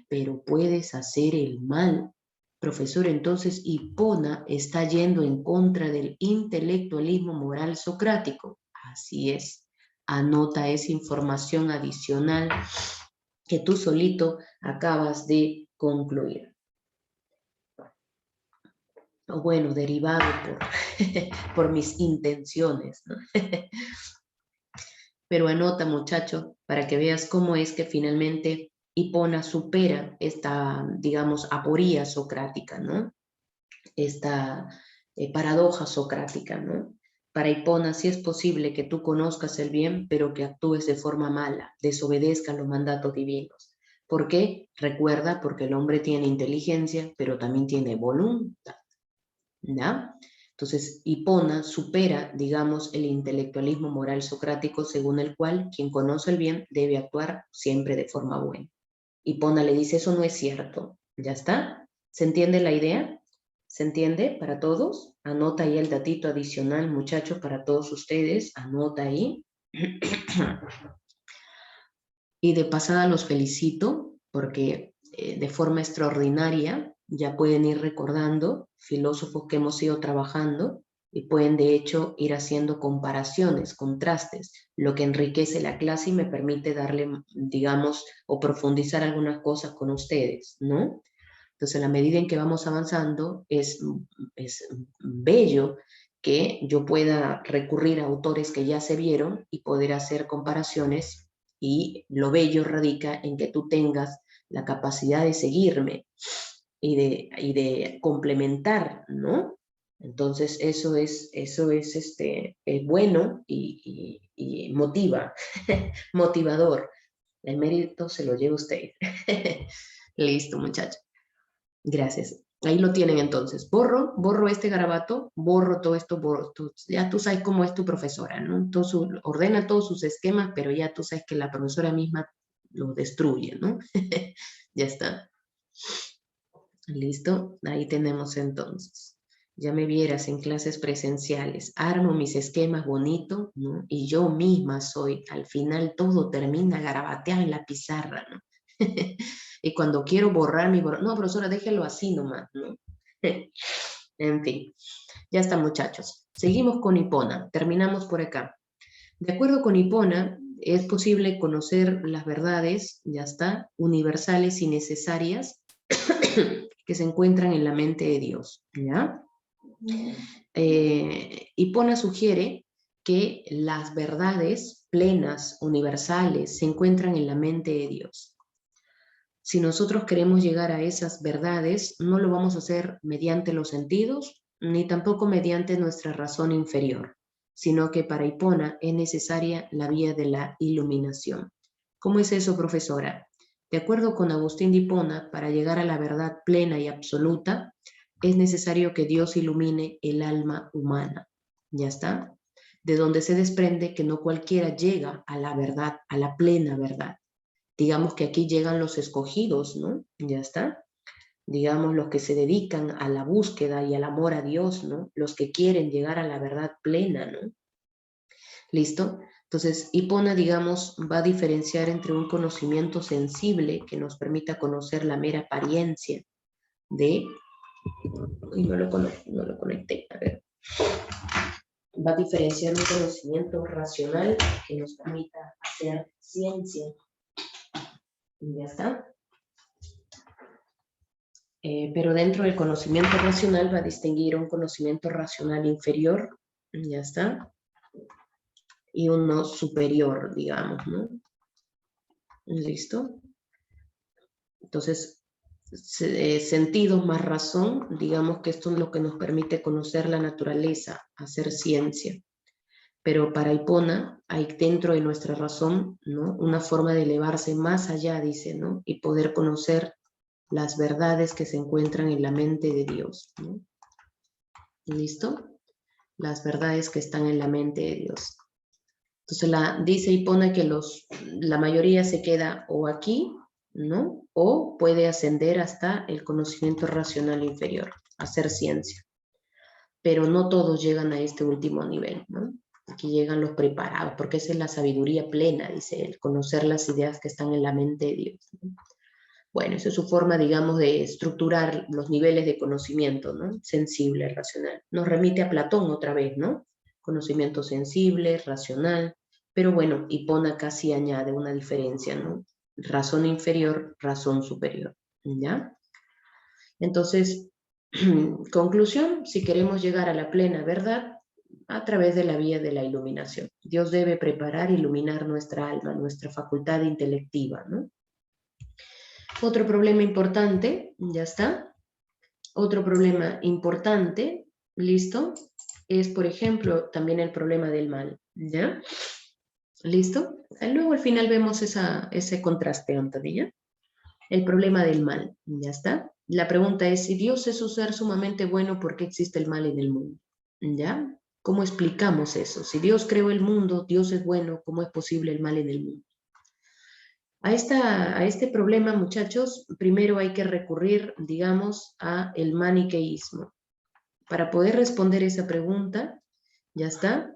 S1: pero puedes hacer el mal. Profesor, entonces Hipona está yendo en contra del intelectualismo moral socrático. Así es. Anota esa información adicional que tú solito acabas de concluir. O bueno, derivado por mis intenciones, ¿no? Pero anota, muchacho, para que veas cómo es que finalmente Hipona supera esta, digamos, aporía socrática, ¿no? Esta paradoja socrática, ¿no? Para Hipona sí es posible que tú conozcas el bien, pero que actúes de forma mala, desobedezcas los mandatos divinos. ¿Por qué? Recuerda, porque el hombre tiene inteligencia, pero también tiene voluntad, ¿ya? Entonces, Hipona supera, digamos, el intelectualismo moral socrático según el cual quien conoce el bien debe actuar siempre de forma buena. Hipona le dice, eso no es cierto. ¿Ya está? ¿Se entiende la idea? ¿Se entiende para todos? Anota ahí el datito adicional, muchachos, para todos ustedes. Anota ahí. Y de pasada los felicito porque de forma extraordinaria ya pueden ir recordando filósofos que hemos ido trabajando y pueden de hecho ir haciendo comparaciones, contrastes, lo que enriquece la clase y me permite darle, digamos, o profundizar algunas cosas con ustedes, ¿no? Entonces, a la medida en que vamos avanzando, es bello que yo pueda recurrir a autores que ya se vieron y poder hacer comparaciones, y lo bello radica en que tú tengas la capacidad de seguirme y de complementar, ¿no? Entonces, eso es bueno y motiva, motivador. El mérito se lo lleva usted. Listo, muchachos. Gracias. Ahí lo tienen entonces. Borro este garabato, borro todo esto, ya tú sabes cómo es tu profesora, ¿no? Entonces, ordena todos sus esquemas, pero ya tú sabes que la profesora misma lo destruye, ¿no? Ya está. Listo. Ahí tenemos entonces. Ya me vieras en clases presenciales. Armo mis esquemas bonito, ¿no? Y yo misma soy. Al final todo termina garabateado en la pizarra, ¿no? Y cuando quiero borrar no, profesora, déjelo así nomás, ¿no? En fin, ya está, muchachos. Seguimos con Hipona, terminamos por acá. De acuerdo con Hipona, es posible conocer las verdades, ya está, universales y necesarias que se encuentran en la mente de Dios, ¿ya? Hipona sugiere que las verdades plenas, universales, se encuentran en la mente de Dios. Si nosotros queremos llegar a esas verdades, no lo vamos a hacer mediante los sentidos, ni tampoco mediante nuestra razón inferior, sino que para Hipona es necesaria la vía de la iluminación. ¿Cómo es eso, profesora? De acuerdo con Agustín de Hipona, para llegar a la verdad plena y absoluta, es necesario que Dios ilumine el alma humana. ¿Ya está? De donde se desprende que no cualquiera llega a la verdad, a la plena verdad. Digamos que aquí llegan los escogidos, ¿no? ¿Ya está? Digamos los que se dedican a la búsqueda y al amor a Dios, ¿no? Los que quieren llegar a la verdad plena, ¿no? ¿Listo? Entonces, Hipona, digamos, va a diferenciar entre un conocimiento sensible que nos permita conocer la mera apariencia de... Uy, no lo conecté, a ver. Va a diferenciar un conocimiento racional que nos permita hacer ciencia. Y ya está. Pero dentro del conocimiento racional va a distinguir un conocimiento racional inferior, ya está, y uno superior, digamos, ¿no? ¿Listo? Entonces, sentido más razón, digamos que esto es lo que nos permite conocer la naturaleza, hacer ciencia. Pero para Hipona hay dentro de nuestra razón, ¿no? Una forma de elevarse más allá, dice, ¿no? Y poder conocer las verdades que se encuentran en la mente de Dios, ¿no? ¿Listo? Las verdades que están en la mente de Dios. Entonces dice Hipona que la mayoría se queda o aquí, ¿no? O puede ascender hasta el conocimiento racional inferior, hacer ciencia. Pero no todos llegan a este último nivel, ¿no? Aquí llegan los preparados, porque esa es la sabiduría plena, dice él, conocer las ideas que están en la mente de Dios, ¿no? Bueno, esa es su forma, digamos, de estructurar los niveles de conocimiento, ¿no? Sensible, racional. Nos remite a Platón otra vez, ¿no? Conocimiento sensible, racional, pero bueno, Hipona casi añade una diferencia, ¿no? Razón inferior, razón superior, ¿ya? Entonces, conclusión, si queremos llegar a la plena verdad, a través de la vía de la iluminación. Dios debe preparar, iluminar nuestra alma, nuestra facultad intelectiva, ¿no? Otro problema importante, ya está. Otro problema importante, ¿listo? Es, por ejemplo, también el problema del mal, ¿ya? ¿Listo? Luego al final vemos ese contraste, ¿ya? El problema del mal, ¿ya está? La pregunta es, si Dios es un ser sumamente bueno, ¿por qué existe el mal en el mundo? ¿Ya? ¿Cómo explicamos eso? Si Dios creó el mundo, Dios es bueno, ¿cómo es posible el mal en el mundo? A este problema, muchachos, primero hay que recurrir, digamos, a el maniqueísmo. Para poder responder esa pregunta, ya está,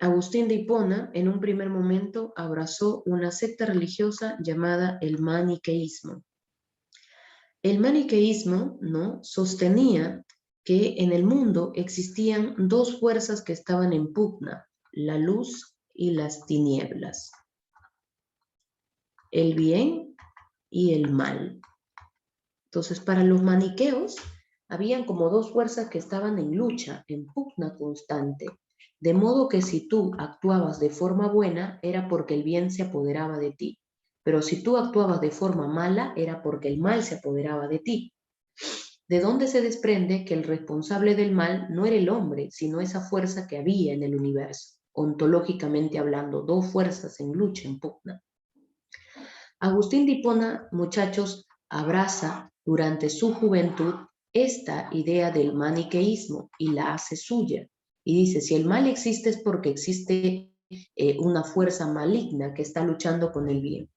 S1: Agustín de Hipona en un primer momento abrazó una secta religiosa llamada el maniqueísmo. El maniqueísmo, ¿no?, sostenía que en el mundo existían dos fuerzas que estaban en pugna, la luz y las tinieblas, el bien y el mal. Entonces, para los maniqueos, habían como dos fuerzas que estaban en lucha, en pugna constante, de modo que si tú actuabas de forma buena, era porque el bien se apoderaba de ti, pero si tú actuabas de forma mala, era porque el mal se apoderaba de ti. ¿De dónde se desprende que el responsable del mal no era el hombre, sino esa fuerza que había en el universo? Ontológicamente hablando, dos fuerzas en lucha, en pugna. Agustín de Hipona, muchachos, abraza durante su juventud esta idea del maniqueísmo y la hace suya. Y dice, si el mal existe es porque existe una fuerza maligna que está luchando con el bien.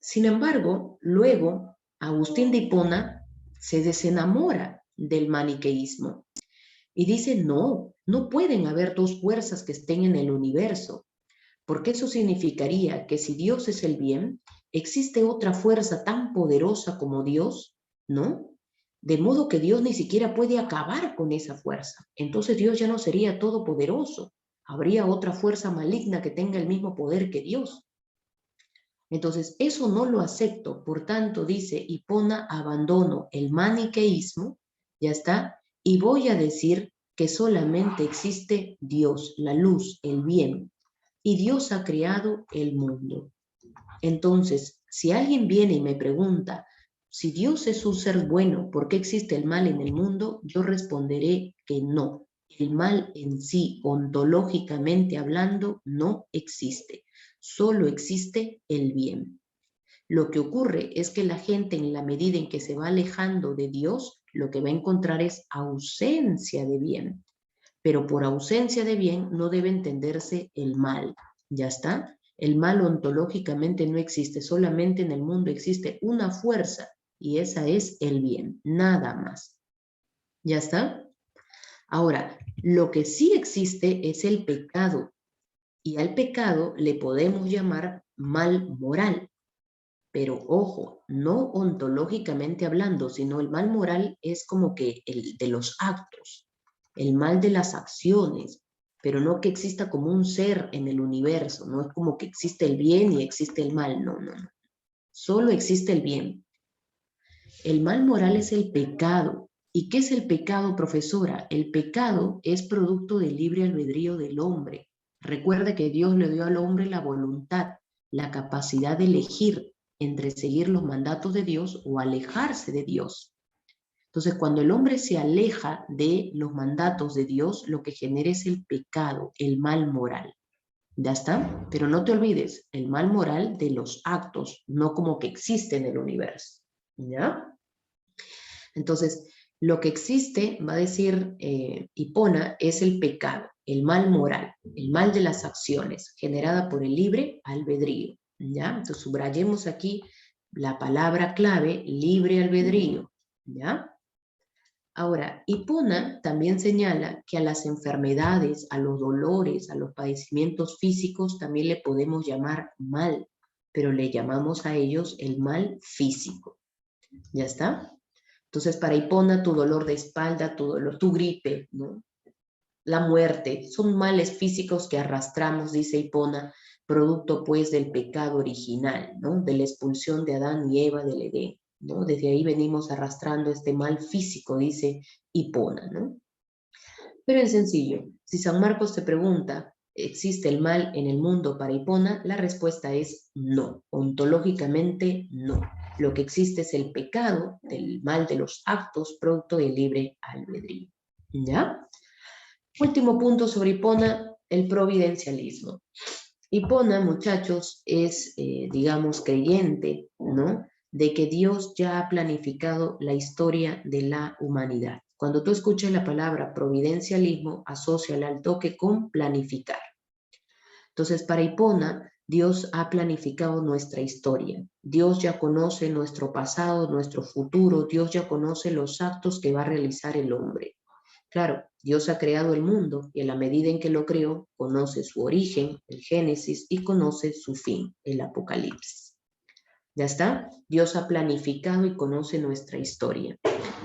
S1: Sin embargo, luego Agustín de Hipona se desenamora del maniqueísmo y dice, no, no pueden haber dos fuerzas que estén en el universo, porque eso significaría que si Dios es el bien, existe otra fuerza tan poderosa como Dios, ¿no? De modo que Dios ni siquiera puede acabar con esa fuerza. Entonces Dios ya no sería todopoderoso. Habría otra fuerza maligna que tenga el mismo poder que Dios. Entonces, eso no lo acepto. Por tanto, dice Hipona, abandono el maniqueísmo, ya está, y voy a decir que solamente existe Dios, la luz, el bien, y Dios ha creado el mundo. Entonces, si alguien viene y me pregunta, si Dios es un ser bueno, ¿por qué existe el mal en el mundo? Yo responderé que no. El mal en sí, ontológicamente hablando, no existe. solo existe el bien. Lo que ocurre es que la gente, en la medida en que se va alejando de Dios, lo que va a encontrar es ausencia de bien. Pero por ausencia de bien no debe entenderse el mal. ¿Ya está? El mal ontológicamente no existe, solamente en el mundo existe una fuerza y esa es el bien, nada más. ¿Ya está? Ahora, lo que sí existe es el pecado y al pecado le podemos llamar mal moral. Pero ojo, no ontológicamente hablando, sino el mal moral es como que el de los actos, el mal de las acciones, pero no que exista como un ser en el universo, no es como que existe el bien y existe el mal, no, no, no. Solo existe el bien. El mal moral es el pecado. ¿Y qué es el pecado, profesora? El pecado es producto del libre albedrío del hombre. Recuerda que Dios le dio al hombre la voluntad, la capacidad de elegir entre seguir los mandatos de Dios o alejarse de Dios. Entonces, cuando el hombre se aleja de los mandatos de Dios, lo que genera es el pecado, el mal moral. ¿Ya está? Pero no te olvides, el mal moral de los actos, no como que existe en el universo. ¿Ya? Entonces, lo que existe, va a decir Hipona, es el pecado, el mal moral, el mal de las acciones, generada por el libre albedrío. ¿Ya? Entonces, subrayemos aquí la palabra clave, libre albedrío. ¿Ya? Ahora, Hipona también señala que a las enfermedades, a los dolores, a los padecimientos físicos también le podemos llamar mal, pero le llamamos a ellos el mal físico. ¿Ya está? Entonces, para Hipona, tu dolor de espalda, tu dolor, tu gripe, ¿no? La muerte, son males físicos que arrastramos, dice Hipona, producto pues del pecado original, ¿no? De la expulsión de Adán y Eva del Edén, ¿no? Desde ahí venimos arrastrando este mal físico, dice Hipona, ¿no? Pero en sencillo, si San Marcos te pregunta, ¿existe el mal en el mundo para Hipona? La respuesta es no, ontológicamente no. Lo que existe es el pecado, del mal de los actos, producto del libre albedrío. ¿Ya? Último punto sobre Hipona, el providencialismo. Hipona, muchachos, es, digamos, creyente, ¿no? De que Dios ya ha planificado la historia de la humanidad. Cuando tú escuches la palabra providencialismo, asóciala al toque con planificar. Entonces, para Hipona, Dios ha planificado nuestra historia. Dios ya conoce nuestro pasado, nuestro futuro. Dios ya conoce los actos que va a realizar el hombre. Claro, Dios ha creado el mundo y en la medida en que lo creó, conoce su origen, el Génesis, y conoce su fin, el Apocalipsis. ¿Ya está? Dios ha planificado y conoce nuestra historia.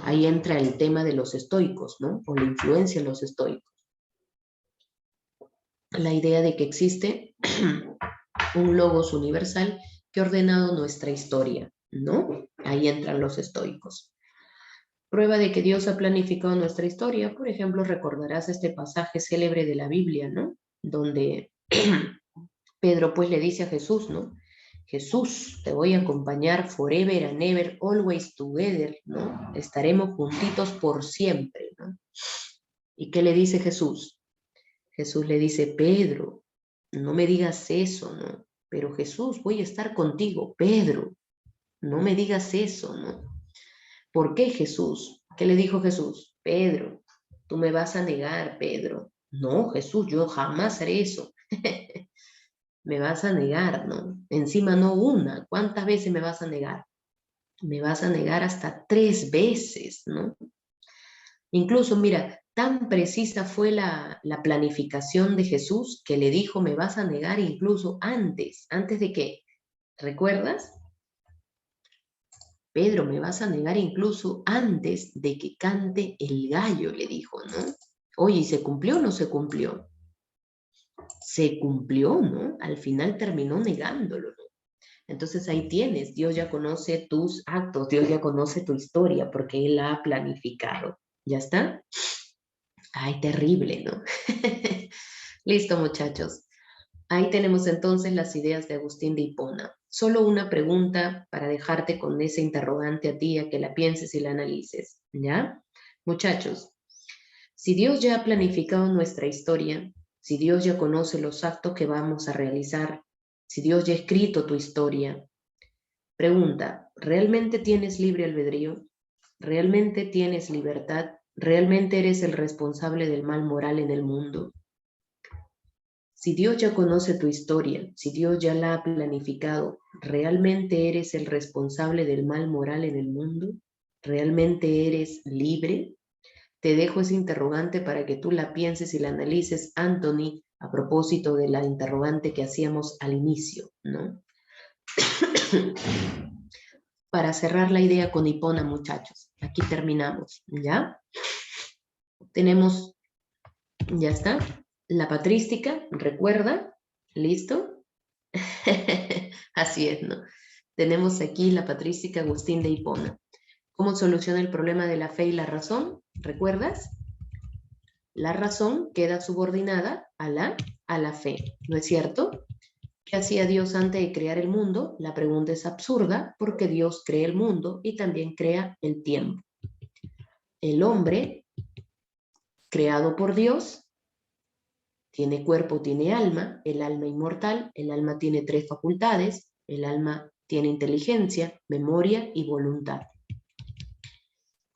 S1: Ahí entra el tema de los estoicos, ¿no? O la influencia de los estoicos. La idea de que existe un logos universal que ha ordenado nuestra historia, ¿no? Ahí entran los estoicos. Prueba de que Dios ha planificado nuestra historia, por ejemplo, recordarás este pasaje célebre de la Biblia, ¿no? Donde Pedro pues le dice a Jesús, ¿no? Jesús, te voy a acompañar forever and ever, always together, ¿no? Estaremos juntitos por siempre, ¿no? ¿Y qué le dice Jesús? Jesús le dice, Pedro, no me digas eso, ¿no? Pero Jesús, voy a estar contigo, Pedro, no me digas eso, ¿no? ¿Por qué Jesús? ¿Qué le dijo Jesús? Pedro, tú me vas a negar, Pedro. No, Jesús, yo jamás haré eso. Me vas a negar, ¿no? Encima no una. ¿Cuántas veces me vas a negar? Me vas a negar hasta 3 veces, ¿no? Incluso, mira, tan precisa fue la planificación de Jesús que le dijo, me vas a negar incluso antes de que, ¿recuerdas? Pedro, me vas a negar incluso antes de que cante el gallo, le dijo, ¿no? Oye, ¿y se cumplió o no se cumplió? Se cumplió, ¿no? Al final terminó negándolo, ¿no? Entonces ahí tienes, Dios ya conoce tus actos, Dios ya conoce tu historia porque Él la ha planificado. ¿Ya está? Ay, terrible, ¿no? Listo, muchachos. Ahí tenemos entonces las ideas de Agustín de Hipona. Solo una pregunta para dejarte con ese interrogante a ti, a que la pienses y la analices, ¿ya? Muchachos, si Dios ya ha planificado nuestra historia, si Dios ya conoce los actos que vamos a realizar, si Dios ya ha escrito tu historia. Pregunta, ¿realmente tienes libre albedrío? ¿Realmente tienes libertad? ¿Realmente eres el responsable del mal moral en el mundo? Si Dios ya conoce tu historia, si Dios ya la ha planificado, ¿realmente eres el responsable del mal moral en el mundo? ¿Realmente eres libre? Te dejo ese interrogante para que tú la pienses y la analices, Anthony, a propósito de la interrogante que hacíamos al inicio, ¿no? Para cerrar la idea con Hipona, muchachos. Aquí terminamos, ¿ya? Tenemos, ya está, la patrística, recuerda, ¿listo? Así es, ¿no? Tenemos aquí la patrística Agustín de Hipona. ¿Cómo soluciona el problema de la fe y la razón? ¿Recuerdas? La razón queda subordinada a la fe, ¿no es cierto? ¿Qué hacía Dios antes de crear el mundo? La pregunta es absurda porque Dios crea el mundo y también crea el tiempo. El hombre, creado por Dios, tiene cuerpo, tiene alma, el alma inmortal, el alma tiene 3 facultades, el alma tiene inteligencia, memoria y voluntad.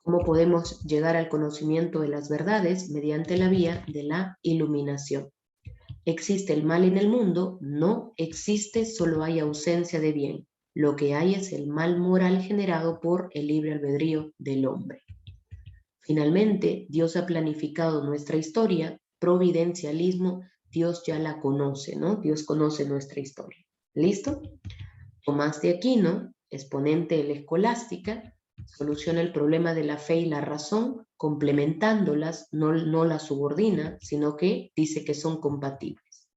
S1: ¿Cómo podemos llegar al conocimiento de las verdades? Mediante la vía de la iluminación. ¿Existe el mal en el mundo? No existe, solo hay ausencia de bien. Lo que hay es el mal moral generado por el libre albedrío del hombre. Finalmente, Dios ha planificado nuestra historia, providencialismo, Dios ya la conoce, ¿no? Dios conoce nuestra historia. ¿Listo? Tomás de Aquino, exponente de la escolástica, soluciona el problema de la fe y la razón, complementándolas, no las subordina, sino que dice que son compatibles.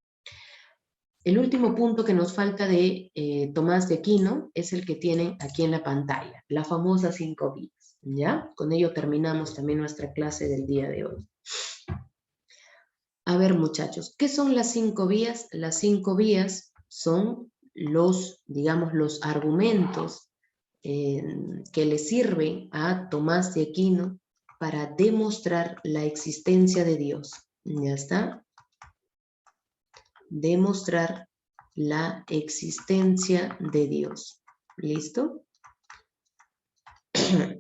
S1: El último punto que nos falta de Tomás de Aquino es el que tienen aquí en la pantalla, la famosa 5 vías. ¿Ya? Con ello terminamos también nuestra clase del día de hoy. A ver, muchachos, ¿qué son las 5 vías? Las 5 vías son los, digamos, los argumentos que le sirven a Tomás de Aquino para demostrar la existencia de Dios. ¿Ya está? Demostrar la existencia de Dios. ¿Listo?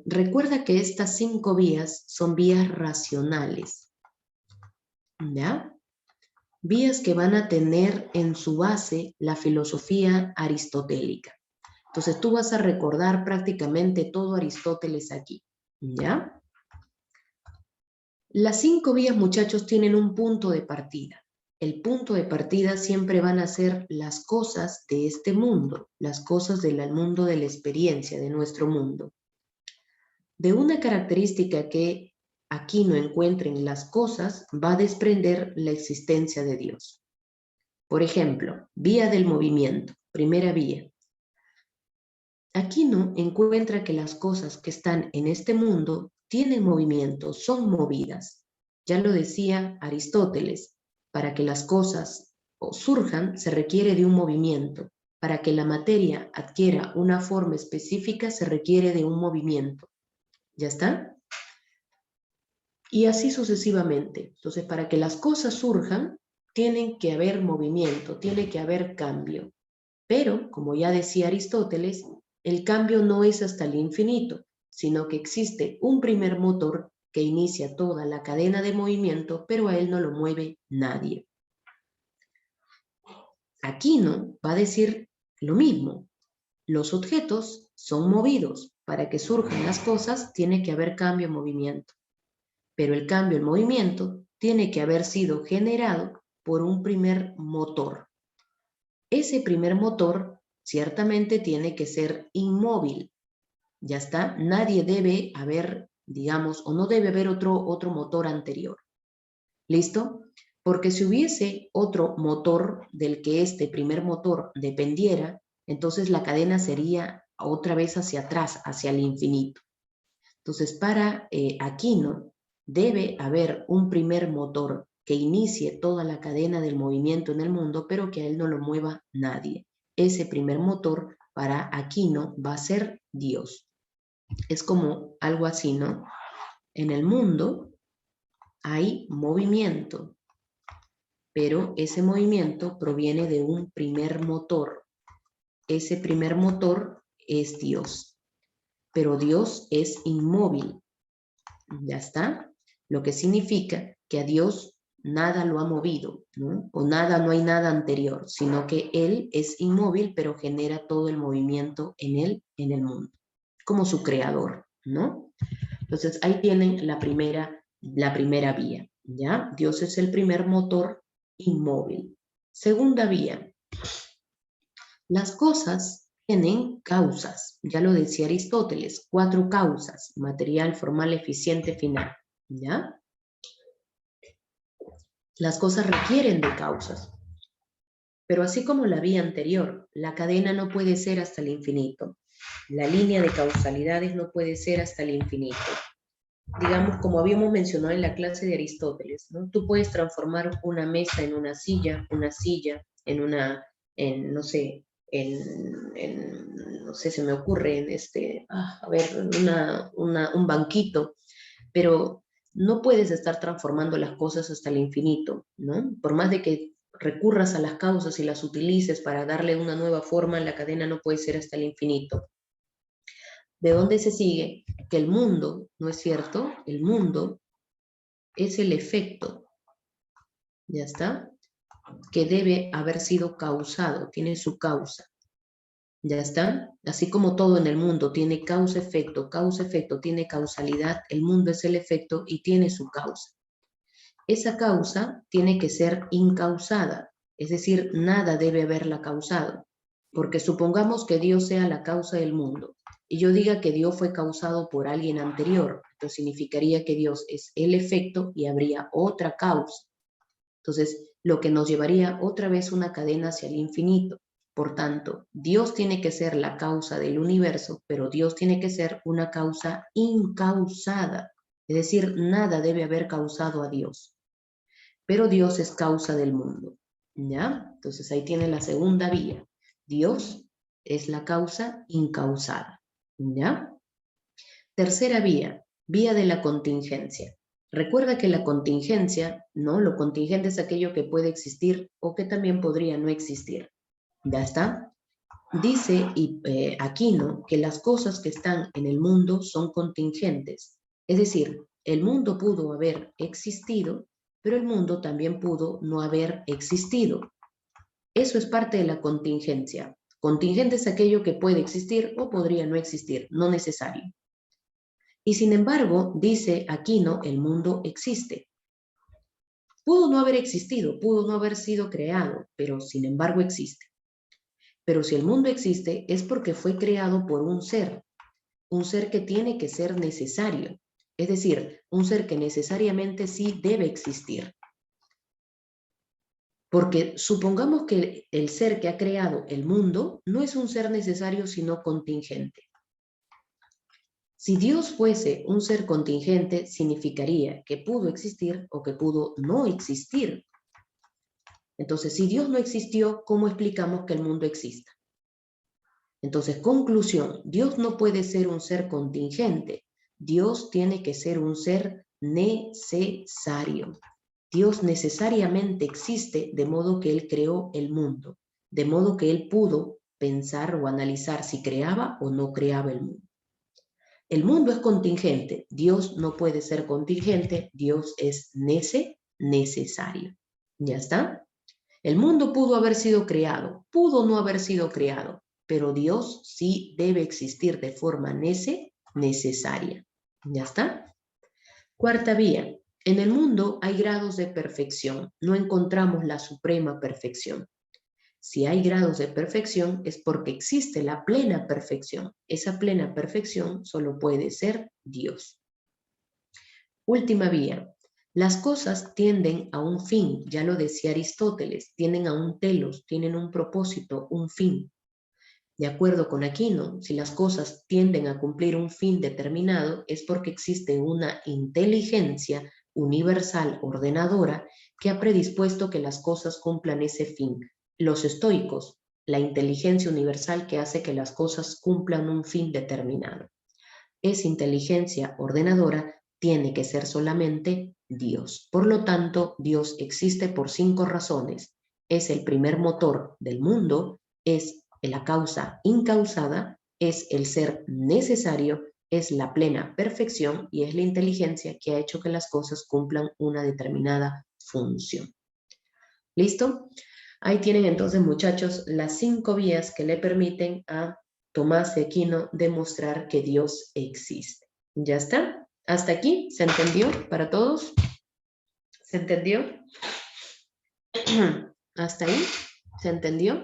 S1: Recuerda que estas 5 vías son vías racionales, ¿ya? Vías que van a tener en su base la filosofía aristotélica. Entonces tú vas a recordar prácticamente todo Aristóteles aquí, ¿ya? Las 5 vías, muchachos, tienen un punto de partida. El punto de partida siempre van a ser las cosas de este mundo, las cosas del mundo de la experiencia, de nuestro mundo. De una característica que aquí no encuentren las cosas, va a desprender la existencia de Dios. Por ejemplo, vía del movimiento, primera vía. Aquino encuentra que las cosas que están en este mundo tienen movimiento, son movidas. Ya lo decía Aristóteles, para que las cosas surjan se requiere de un movimiento. Para que la materia adquiera una forma específica se requiere de un movimiento. ¿Ya está? Y así sucesivamente. Entonces, para que las cosas surjan, tienen que haber movimiento, tiene que haber cambio. Pero, como ya decía Aristóteles, el cambio no es hasta el infinito, sino que existe un primer motor que inicia toda la cadena de movimiento, pero a él no lo mueve nadie. Aquino va a decir lo mismo. Los objetos son movidos. Para que surjan las cosas, tiene que haber cambio en movimiento. Pero el cambio en movimiento tiene que haber sido generado por un primer motor. Ese primer motor ciertamente tiene que ser inmóvil. Ya está, nadie debe haber, digamos, o no debe haber otro motor anterior. ¿Listo? Porque si hubiese otro motor del que este primer motor dependiera, entonces la cadena sería otra vez hacia atrás, hacia el infinito. Entonces, para Aquino, debe haber un primer motor que inicie toda la cadena del movimiento en el mundo, pero que a él no lo mueva nadie. Ese primer motor para Aquino va a ser Dios. Es como algo así, ¿no? En el mundo hay movimiento. pero ese movimiento proviene de un primer motor. Ese primer motor es Dios, pero Dios es inmóvil. ¿Ya está? Lo que significa que a Dios nada lo ha movido, ¿no? O nada, no hay nada anterior, sino que Él es inmóvil, pero genera todo el movimiento en Él, en el mundo, como su creador, ¿no? Entonces ahí tienen la primera vía, ¿ya? Dios es el primer motor inmóvil. Segunda vía, las cosas tienen causas, ya lo decía Aristóteles, 4 causas: material, formal, eficiente, final, ¿ya? Las cosas requieren de causas, pero así como la vía anterior, la cadena no puede ser hasta el infinito, la línea de causalidades no puede ser hasta el infinito. Digamos, como habíamos mencionado en la clase de Aristóteles, ¿no? Tú puedes transformar una mesa en una silla en una, no sé, no sé, se me ocurre, a ver, un banquito, pero no puedes estar transformando las cosas hasta el infinito, ¿no? Por más de que recurras a las causas y las utilices para darle una nueva forma, la cadena no puede ser hasta el infinito. ¿De dónde se sigue? Que el mundo, ¿no es cierto? El mundo es el efecto, ¿ya está? Que debe haber sido causado, tiene su causa, ¿ya está? Así como todo en el mundo tiene causa-efecto, tiene causalidad, el mundo es el efecto y tiene su causa. Esa causa tiene que ser incausada, es decir, nada debe haberla causado, porque supongamos que Dios sea la causa del mundo y yo diga que Dios fue causado por alguien anterior, entonces significaría que Dios es el efecto y habría otra causa. Entonces, lo que nos llevaría otra vez una cadena hacia el infinito. Por tanto, Dios tiene que ser la causa del universo, pero Dios tiene que ser una causa incausada, es decir, nada debe haber causado a Dios. Pero Dios es causa del mundo, ¿ya? Entonces ahí tiene la segunda vía. Dios es la causa incausada, ¿ya? Tercera vía, vía de la contingencia. Recuerda que la contingencia, ¿no? Lo contingente es aquello que puede existir o que también podría no existir. ¿Ya está? Dice Aquino que las cosas que están en el mundo son contingentes. Es decir, el mundo pudo haber existido, pero el mundo también pudo no haber existido. Eso es parte de la contingencia. Contingente es aquello que puede existir o podría no existir, no necesario. Y sin embargo, dice Aquino, el mundo existe. Pudo no haber existido, pudo no haber sido creado, pero sin embargo existe. Pero si el mundo existe es porque fue creado por un ser que tiene que ser necesario, es decir, un ser que necesariamente sí debe existir. Porque supongamos que el ser que ha creado el mundo no es un ser necesario, sino contingente. Si Dios fuese un ser contingente, significaría que pudo existir o que pudo no existir. Entonces, si Dios no existió, ¿cómo explicamos que el mundo exista? Entonces, conclusión, Dios no puede ser un ser contingente. Dios tiene que ser un ser necesario. Dios necesariamente existe de modo que Él creó el mundo, de modo que Él pudo pensar o analizar si creaba o no creaba el mundo. El mundo es contingente, Dios no puede ser contingente, Dios es necesario. ¿Ya está? El mundo pudo haber sido creado, pudo no haber sido creado, pero Dios sí debe existir de forma necesaria. ¿Ya está? Cuarta vía. En el mundo hay grados de perfección, no encontramos la suprema perfección. Si hay grados de perfección es porque existe la plena perfección. Esa plena perfección solo puede ser Dios. Última vía. Las cosas tienden a un fin, ya lo decía Aristóteles, tienden a un telos, tienen un propósito, un fin. De acuerdo con Aquino, si las cosas tienden a cumplir un fin determinado es porque existe una inteligencia universal ordenadora que ha predispuesto que las cosas cumplan ese fin. Los estoicos, la inteligencia universal que hace que las cosas cumplan un fin determinado. Esa inteligencia ordenadora tiene que ser solamente Dios. Por lo tanto, Dios existe por 5 razones. Es el primer motor del mundo, es la causa incausada, es el ser necesario, es la plena perfección y es la inteligencia que ha hecho que las cosas cumplan una determinada función. ¿Listo? Ahí tienen entonces, muchachos, las 5 vías que le permiten a Tomás de Aquino demostrar que Dios existe. ¿Ya está? ¿Hasta aquí? ¿Se entendió para todos? ¿Se entendió? ¿Hasta ahí? ¿Se entendió?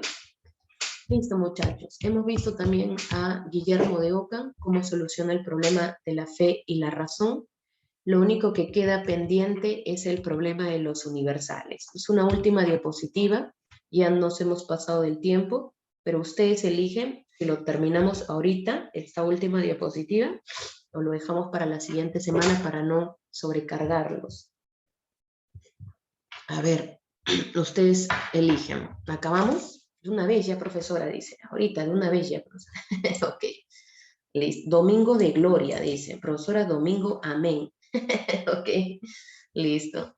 S1: Listo, muchachos. Hemos visto también a Guillermo de Ockham cómo soluciona el problema de la fe y la razón. Lo único que queda pendiente es el problema de los universales. Es una última diapositiva, ya nos hemos pasado del tiempo, pero ustedes eligen si lo terminamos ahorita, esta última diapositiva, o lo dejamos para la siguiente semana para no sobrecargarlos. A ver, ustedes eligen. ¿Acabamos? De una vez ya, profesora, dice. Ahorita, de una vez ya, profesora. Ok. Listo. Domingo de gloria, dice. Profesora, domingo, amén. Ok, listo.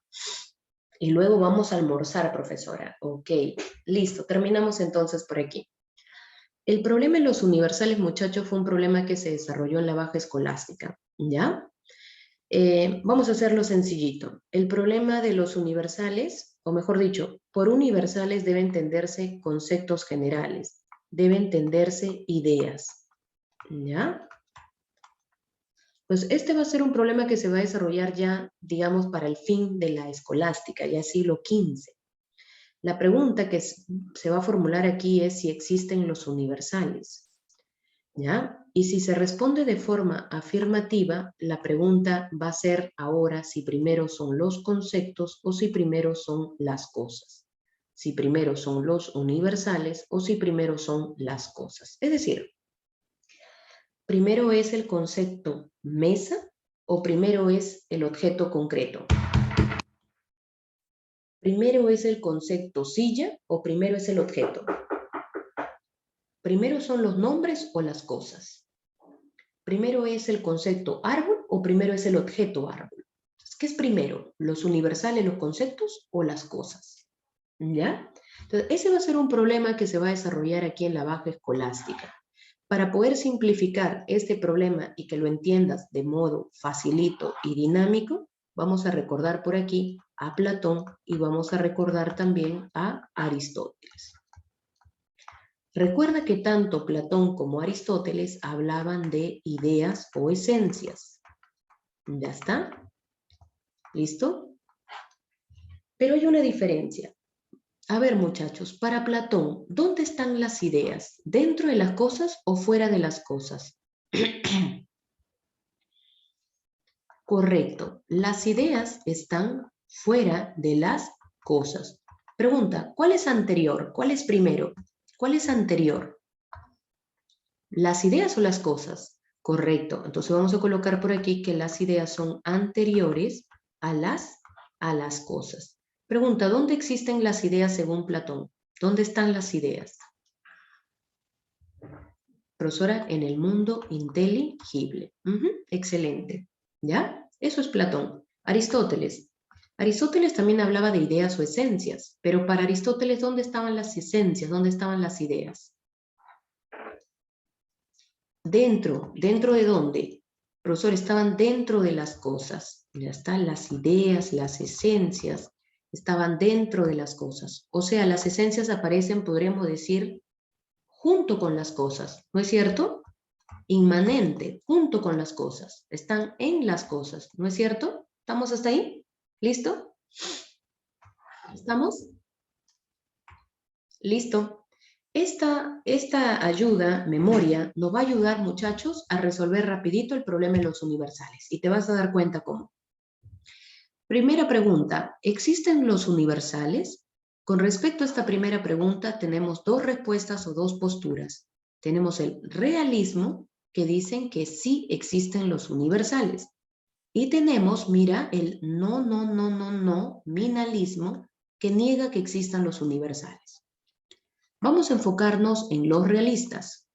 S1: Y luego vamos a almorzar, profesora. Ok, listo. Terminamos entonces por aquí. El problema en los universales, muchachos, fue un problema que se desarrolló en la baja escolástica, ¿ya? Vamos a hacerlo sencillito. El problema de los universales, o mejor dicho, por universales deben entenderse conceptos generales, deben entenderse ideas, ¿ya? Pues este va a ser un problema que se va a desarrollar ya, digamos, para el fin de la escolástica, ya siglo XV. La pregunta que se va a formular aquí es si existen los universales, ¿ya? Y si se responde de forma afirmativa, la pregunta va a ser ahora si primero son los conceptos o si primero son las cosas. Si primero son los universales o si primero son las cosas. Es decir, ¿primero es el concepto mesa o primero es el objeto concreto? ¿Primero es el concepto silla o primero es el objeto? ¿Primero son los nombres o las cosas? ¿Primero es el concepto árbol o primero es el objeto árbol? ¿Qué es primero? ¿Los universales, los conceptos o las cosas? ¿Ya? Entonces, ese va a ser un problema que se va a desarrollar aquí en la baja escolástica. Para poder simplificar este problema y que lo entiendas de modo facilito y dinámico, vamos a recordar por aquí a Platón y vamos a recordar también a Aristóteles. Recuerda que tanto Platón como Aristóteles hablaban de ideas o esencias. ¿Ya está? ¿Listo? Pero hay una diferencia. A ver, muchachos, para Platón, ¿dónde están las ideas? ¿Dentro de las cosas o fuera de las cosas? Correcto. Las ideas están fuera de las cosas. Pregunta, ¿cuál es anterior? ¿Cuál es primero? ¿Cuál es anterior? ¿Las ideas o las cosas? Correcto. Entonces vamos a colocar por aquí que las ideas son anteriores a las cosas. Pregunta, ¿dónde existen las ideas según Platón? ¿Dónde están las ideas? Profesora, en el mundo inteligible. Excelente. ¿Ya? Eso es Platón. Aristóteles. Aristóteles también hablaba de ideas o esencias, pero para Aristóteles, ¿dónde estaban las esencias? ¿Dónde estaban las ideas? Dentro. ¿Dentro de dónde? Profesor, estaban dentro de las cosas. Ya están las ideas, las esencias, estaban dentro de las cosas. O sea, las esencias aparecen, podríamos decir, junto con las cosas, ¿no es cierto? Inmanente, junto con las cosas. Están en las cosas, ¿no es cierto? ¿Estamos hasta ahí? ¿Listo? ¿Estamos? Listo. Esta ayuda, memoria, nos va a ayudar, muchachos, a resolver rapidito el problema de los universales. Y te vas a dar cuenta cómo. Primera pregunta, ¿existen los universales? Con respecto a esta primera pregunta, tenemos dos respuestas o dos posturas. Tenemos el realismo, que dicen que sí existen los universales. Y tenemos, mira, el nominalismo, que niega que existan los universales. Vamos a enfocarnos en los realistas.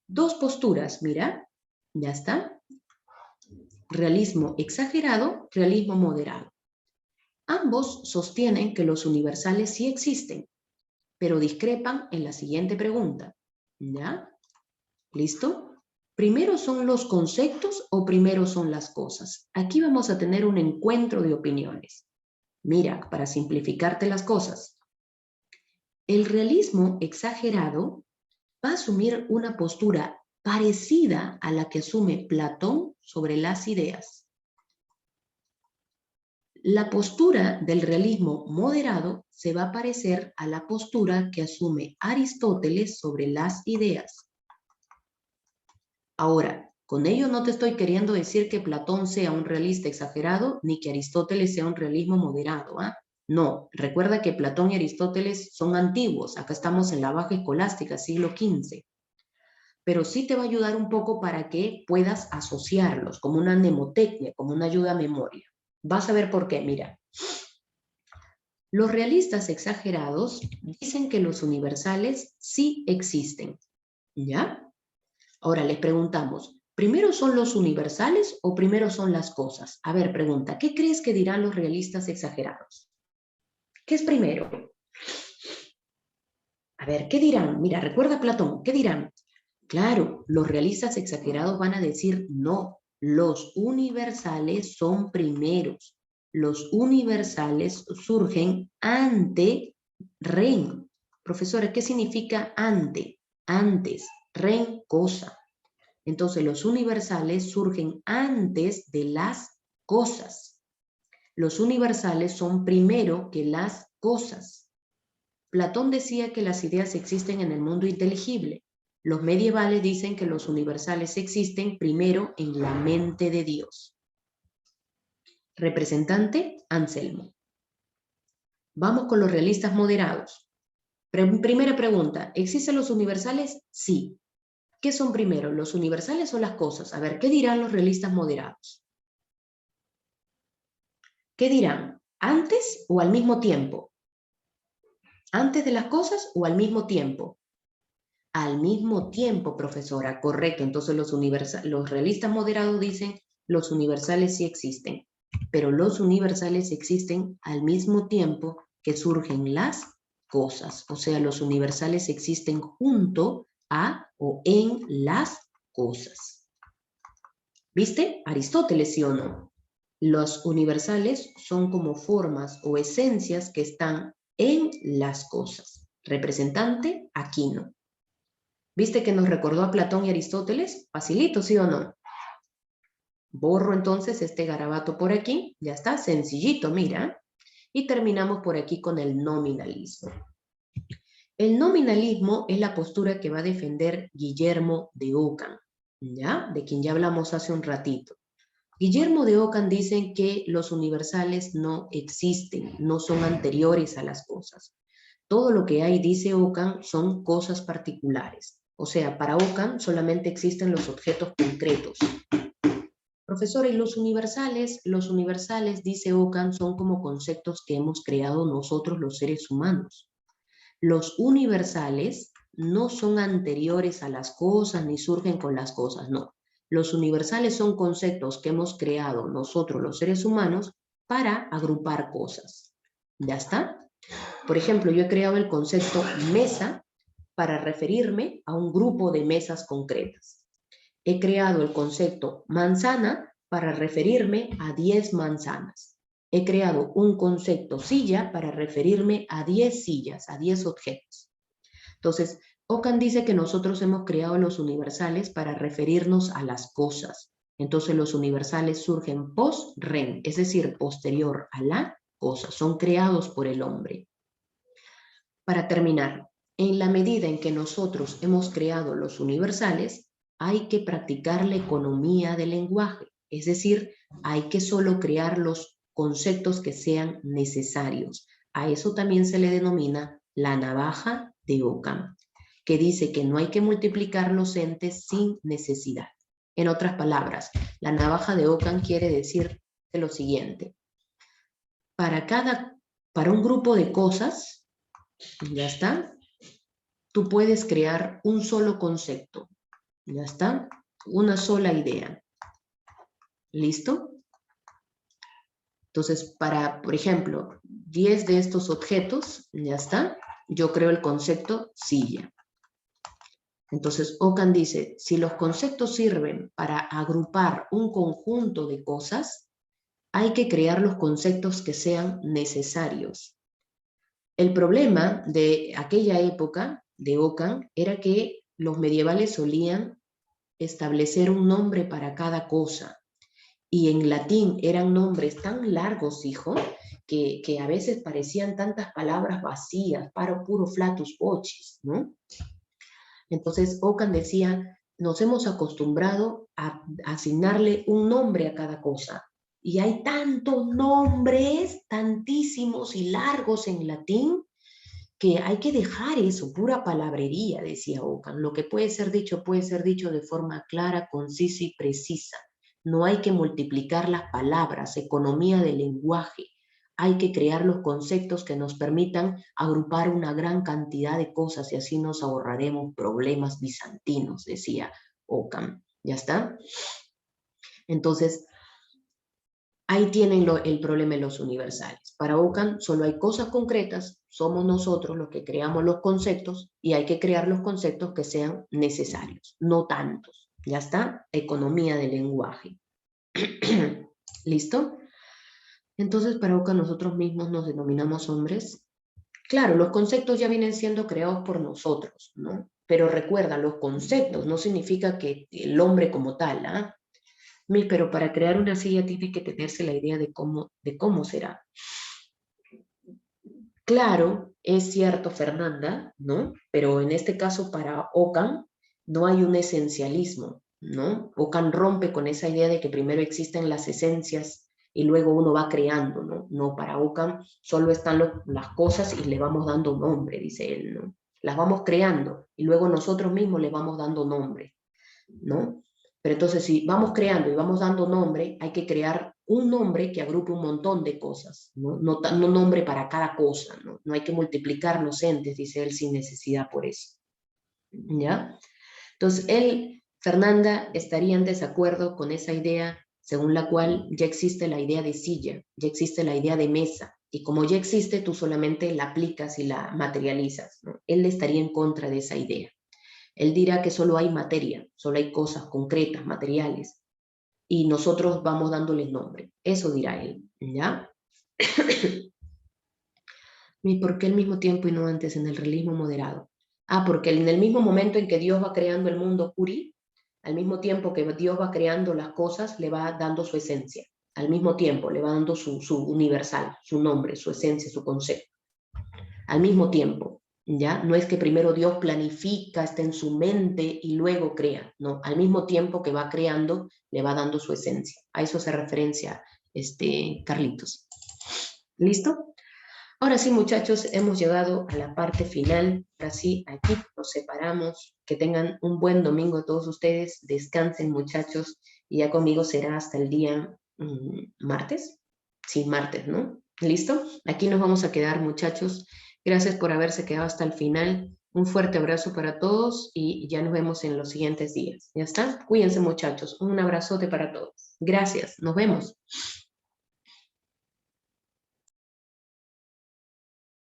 S1: Dos posturas, mira, ya está. realismo exagerado, realismo moderado. Ambos sostienen que los universales sí existen, pero discrepan en la siguiente pregunta. ¿Ya? ¿Listo? ¿Primero son los conceptos o primero son las cosas? Aquí vamos a tener un encuentro de opiniones. Mira, para simplificarte las cosas, el realismo exagerado va a asumir una postura parecida a la que asume Platón sobre las ideas. La postura del realismo moderado se va a parecer a la postura que asume Aristóteles sobre las ideas. Ahora, con ello no te estoy queriendo decir que Platón sea un realista exagerado ni que Aristóteles sea un realismo moderado, ¿ah? No, recuerda que Platón y Aristóteles son antiguos, acá estamos en la baja escolástica, siglo XV. Pero sí te va a ayudar un poco para que puedas asociarlos como una mnemotecnia, como una ayuda a memoria. Vas a ver por qué, mira. Los realistas exagerados dicen que los universales sí existen, ¿ya? Ahora les preguntamos, ¿primero son los universales o primero son las cosas? A ver, pregunta, ¿qué crees que dirán los realistas exagerados? ¿Qué es primero? A ver, ¿qué dirán? Mira, recuerda Platón, ¿qué dirán? Claro, los realistas exagerados van a decir no, los universales son primeros. Los universales surgen ante ren. Profesora, ¿qué significa ante? Antes, ren, cosa. Entonces los universales surgen antes de las cosas. Los universales son primero que las cosas. Platón decía que las ideas existen en el mundo inteligible. Los medievales dicen que los universales existen primero en la mente de Dios. Representante, Anselmo. Vamos con los realistas moderados. Primera pregunta, ¿existen los universales? Sí. ¿Qué son primero, los universales o las cosas? A ver, ¿qué dirán los realistas moderados? ¿Qué dirán? ¿Antes o al mismo tiempo? ¿Antes de las cosas o al mismo tiempo? Al mismo tiempo, profesora, correcto. Entonces los realistas moderados dicen los universales sí existen, pero los universales existen al mismo tiempo que surgen las cosas. O sea, los universales existen junto a o en las cosas. ¿Viste? Aristóteles, ¿sí o no? Los universales son como formas o esencias que están en las cosas. Representante, Aquino. ¿Viste que nos recordó a Platón y Aristóteles? Facilito, ¿sí o no? Borro entonces este garabato por aquí. Ya está, sencillito, mira. Y terminamos por aquí con el nominalismo. El nominalismo es la postura que va a defender Guillermo de Ockham, ¿ya? De quien ya hablamos hace un ratito. Guillermo de Ockham dice que los universales no existen, no son anteriores a las cosas. Todo lo que hay, dice Ockham, son cosas particulares. O sea, para Ockham solamente existen los objetos concretos. Profesora, ¿y los universales? Los universales, dice Ockham, son como conceptos que hemos creado nosotros los seres humanos. Los universales no son anteriores a las cosas ni surgen con las cosas, no. Los universales son conceptos que hemos creado nosotros los seres humanos para agrupar cosas. ¿Ya está? Por ejemplo, yo he creado el concepto mesa para referirme a un grupo de mesas concretas. He creado el concepto manzana para referirme a 10 manzanas. He creado un concepto silla para referirme a 10 sillas, a 10 objetos. Entonces, Ockham dice que nosotros hemos creado los universales para referirnos a las cosas. Entonces, los universales surgen post-rem, es decir, posterior a la cosa. Son creados por el hombre. Para terminar, en la medida en que nosotros hemos creado los universales, hay que practicar la economía del lenguaje, es decir, hay que solo crear los conceptos que sean necesarios. A eso también se le denomina la navaja de Ockham, que dice que no hay que multiplicar los entes sin necesidad. En otras palabras, la navaja de Ockham quiere decir lo siguiente. Para un grupo de cosas, ¿ya está? Tú puedes crear un solo concepto. ¿Ya está? Una sola idea. ¿Listo? Entonces, para, por ejemplo, 10 de estos objetos, ya está, yo creo el concepto silla. Entonces, Ockham dice, si los conceptos sirven para agrupar un conjunto de cosas, hay que crear los conceptos que sean necesarios. El problema de aquella época de Ockham era que los medievales solían establecer un nombre para cada cosa. Y en latín eran nombres tan largos, hijo, que a veces parecían tantas palabras vacías, para puro flatus vocis, ¿no? Entonces Ockham decía, nos hemos acostumbrado a asignarle un nombre a cada cosa. Y hay tantos nombres, tantísimos y largos en latín, que hay que dejar eso, pura palabrería, decía Ockham. Lo que puede ser dicho de forma clara, concisa y precisa. No hay que multiplicar las palabras, economía del lenguaje. Hay que crear los conceptos que nos permitan agrupar una gran cantidad de cosas y así nos ahorraremos problemas bizantinos, decía Ockham. ¿Ya está? Entonces, ahí tienen el problema de los universales. Para Ockham solo hay cosas concretas, somos nosotros los que creamos los conceptos y hay que crear los conceptos que sean necesarios, no tantos. ¿Ya está? Economía del lenguaje. ¿Listo? Entonces, para Ockham nosotros mismos nos denominamos hombres. Claro, los conceptos ya vienen siendo creados por nosotros, ¿no? Pero recuerda, los conceptos no significa que el hombre como tal, ¿ah? Pero para crear una silla tiene que tenerse la idea de cómo será. Claro, es cierto, Fernanda, ¿no? Pero en este caso para Ockham no hay un esencialismo, ¿no? Ockham rompe con esa idea de que primero existen las esencias y luego uno va creando, ¿no? No, para Ockham solo están las cosas y le vamos dando nombre, dice él, ¿no? Las vamos creando y luego nosotros mismos le vamos dando nombre, ¿no? Pero entonces si vamos creando y vamos dando nombre, hay que crear un nombre que agrupe un montón de cosas, ¿no? No nombre para cada cosa, ¿no? No hay que multiplicar los entes, dice él, sin necesidad por eso, ¿ya? Entonces él, Fernanda, estaría en desacuerdo con esa idea según la cual ya existe la idea de silla, ya existe la idea de mesa, y como ya existe, tú solamente la aplicas y la materializas, ¿no? Él estaría en contra de esa idea. Él dirá que solo hay materia, solo hay cosas concretas, materiales, y nosotros vamos dándoles nombre. Eso dirá él, ¿ya? ¿Y por qué al mismo tiempo y no antes en el realismo moderado? Ah, porque en el mismo momento en que Dios va creando el mundo Curi, al mismo tiempo que Dios va creando las cosas, le va dando su esencia. Al mismo tiempo le va dando su universal, su nombre, su esencia, su concepto. Al mismo tiempo, ¿ya? No es que primero Dios planifica, está en su mente y luego crea, no, al mismo tiempo que va creando, le va dando su esencia. A eso se referencia Carlitos. ¿Listo? Ahora sí, muchachos, hemos llegado a la parte final. Ahora sí, aquí nos separamos. Que tengan un buen domingo todos ustedes. Descansen, muchachos. Y ya conmigo será hasta el día martes. Sí, martes, ¿no? ¿Listo? Aquí nos vamos a quedar, muchachos. Gracias por haberse quedado hasta el final. Un fuerte abrazo para todos y ya nos vemos en los siguientes días. ¿Ya está? Cuídense, muchachos. Un abrazote para todos. Gracias. Nos vemos.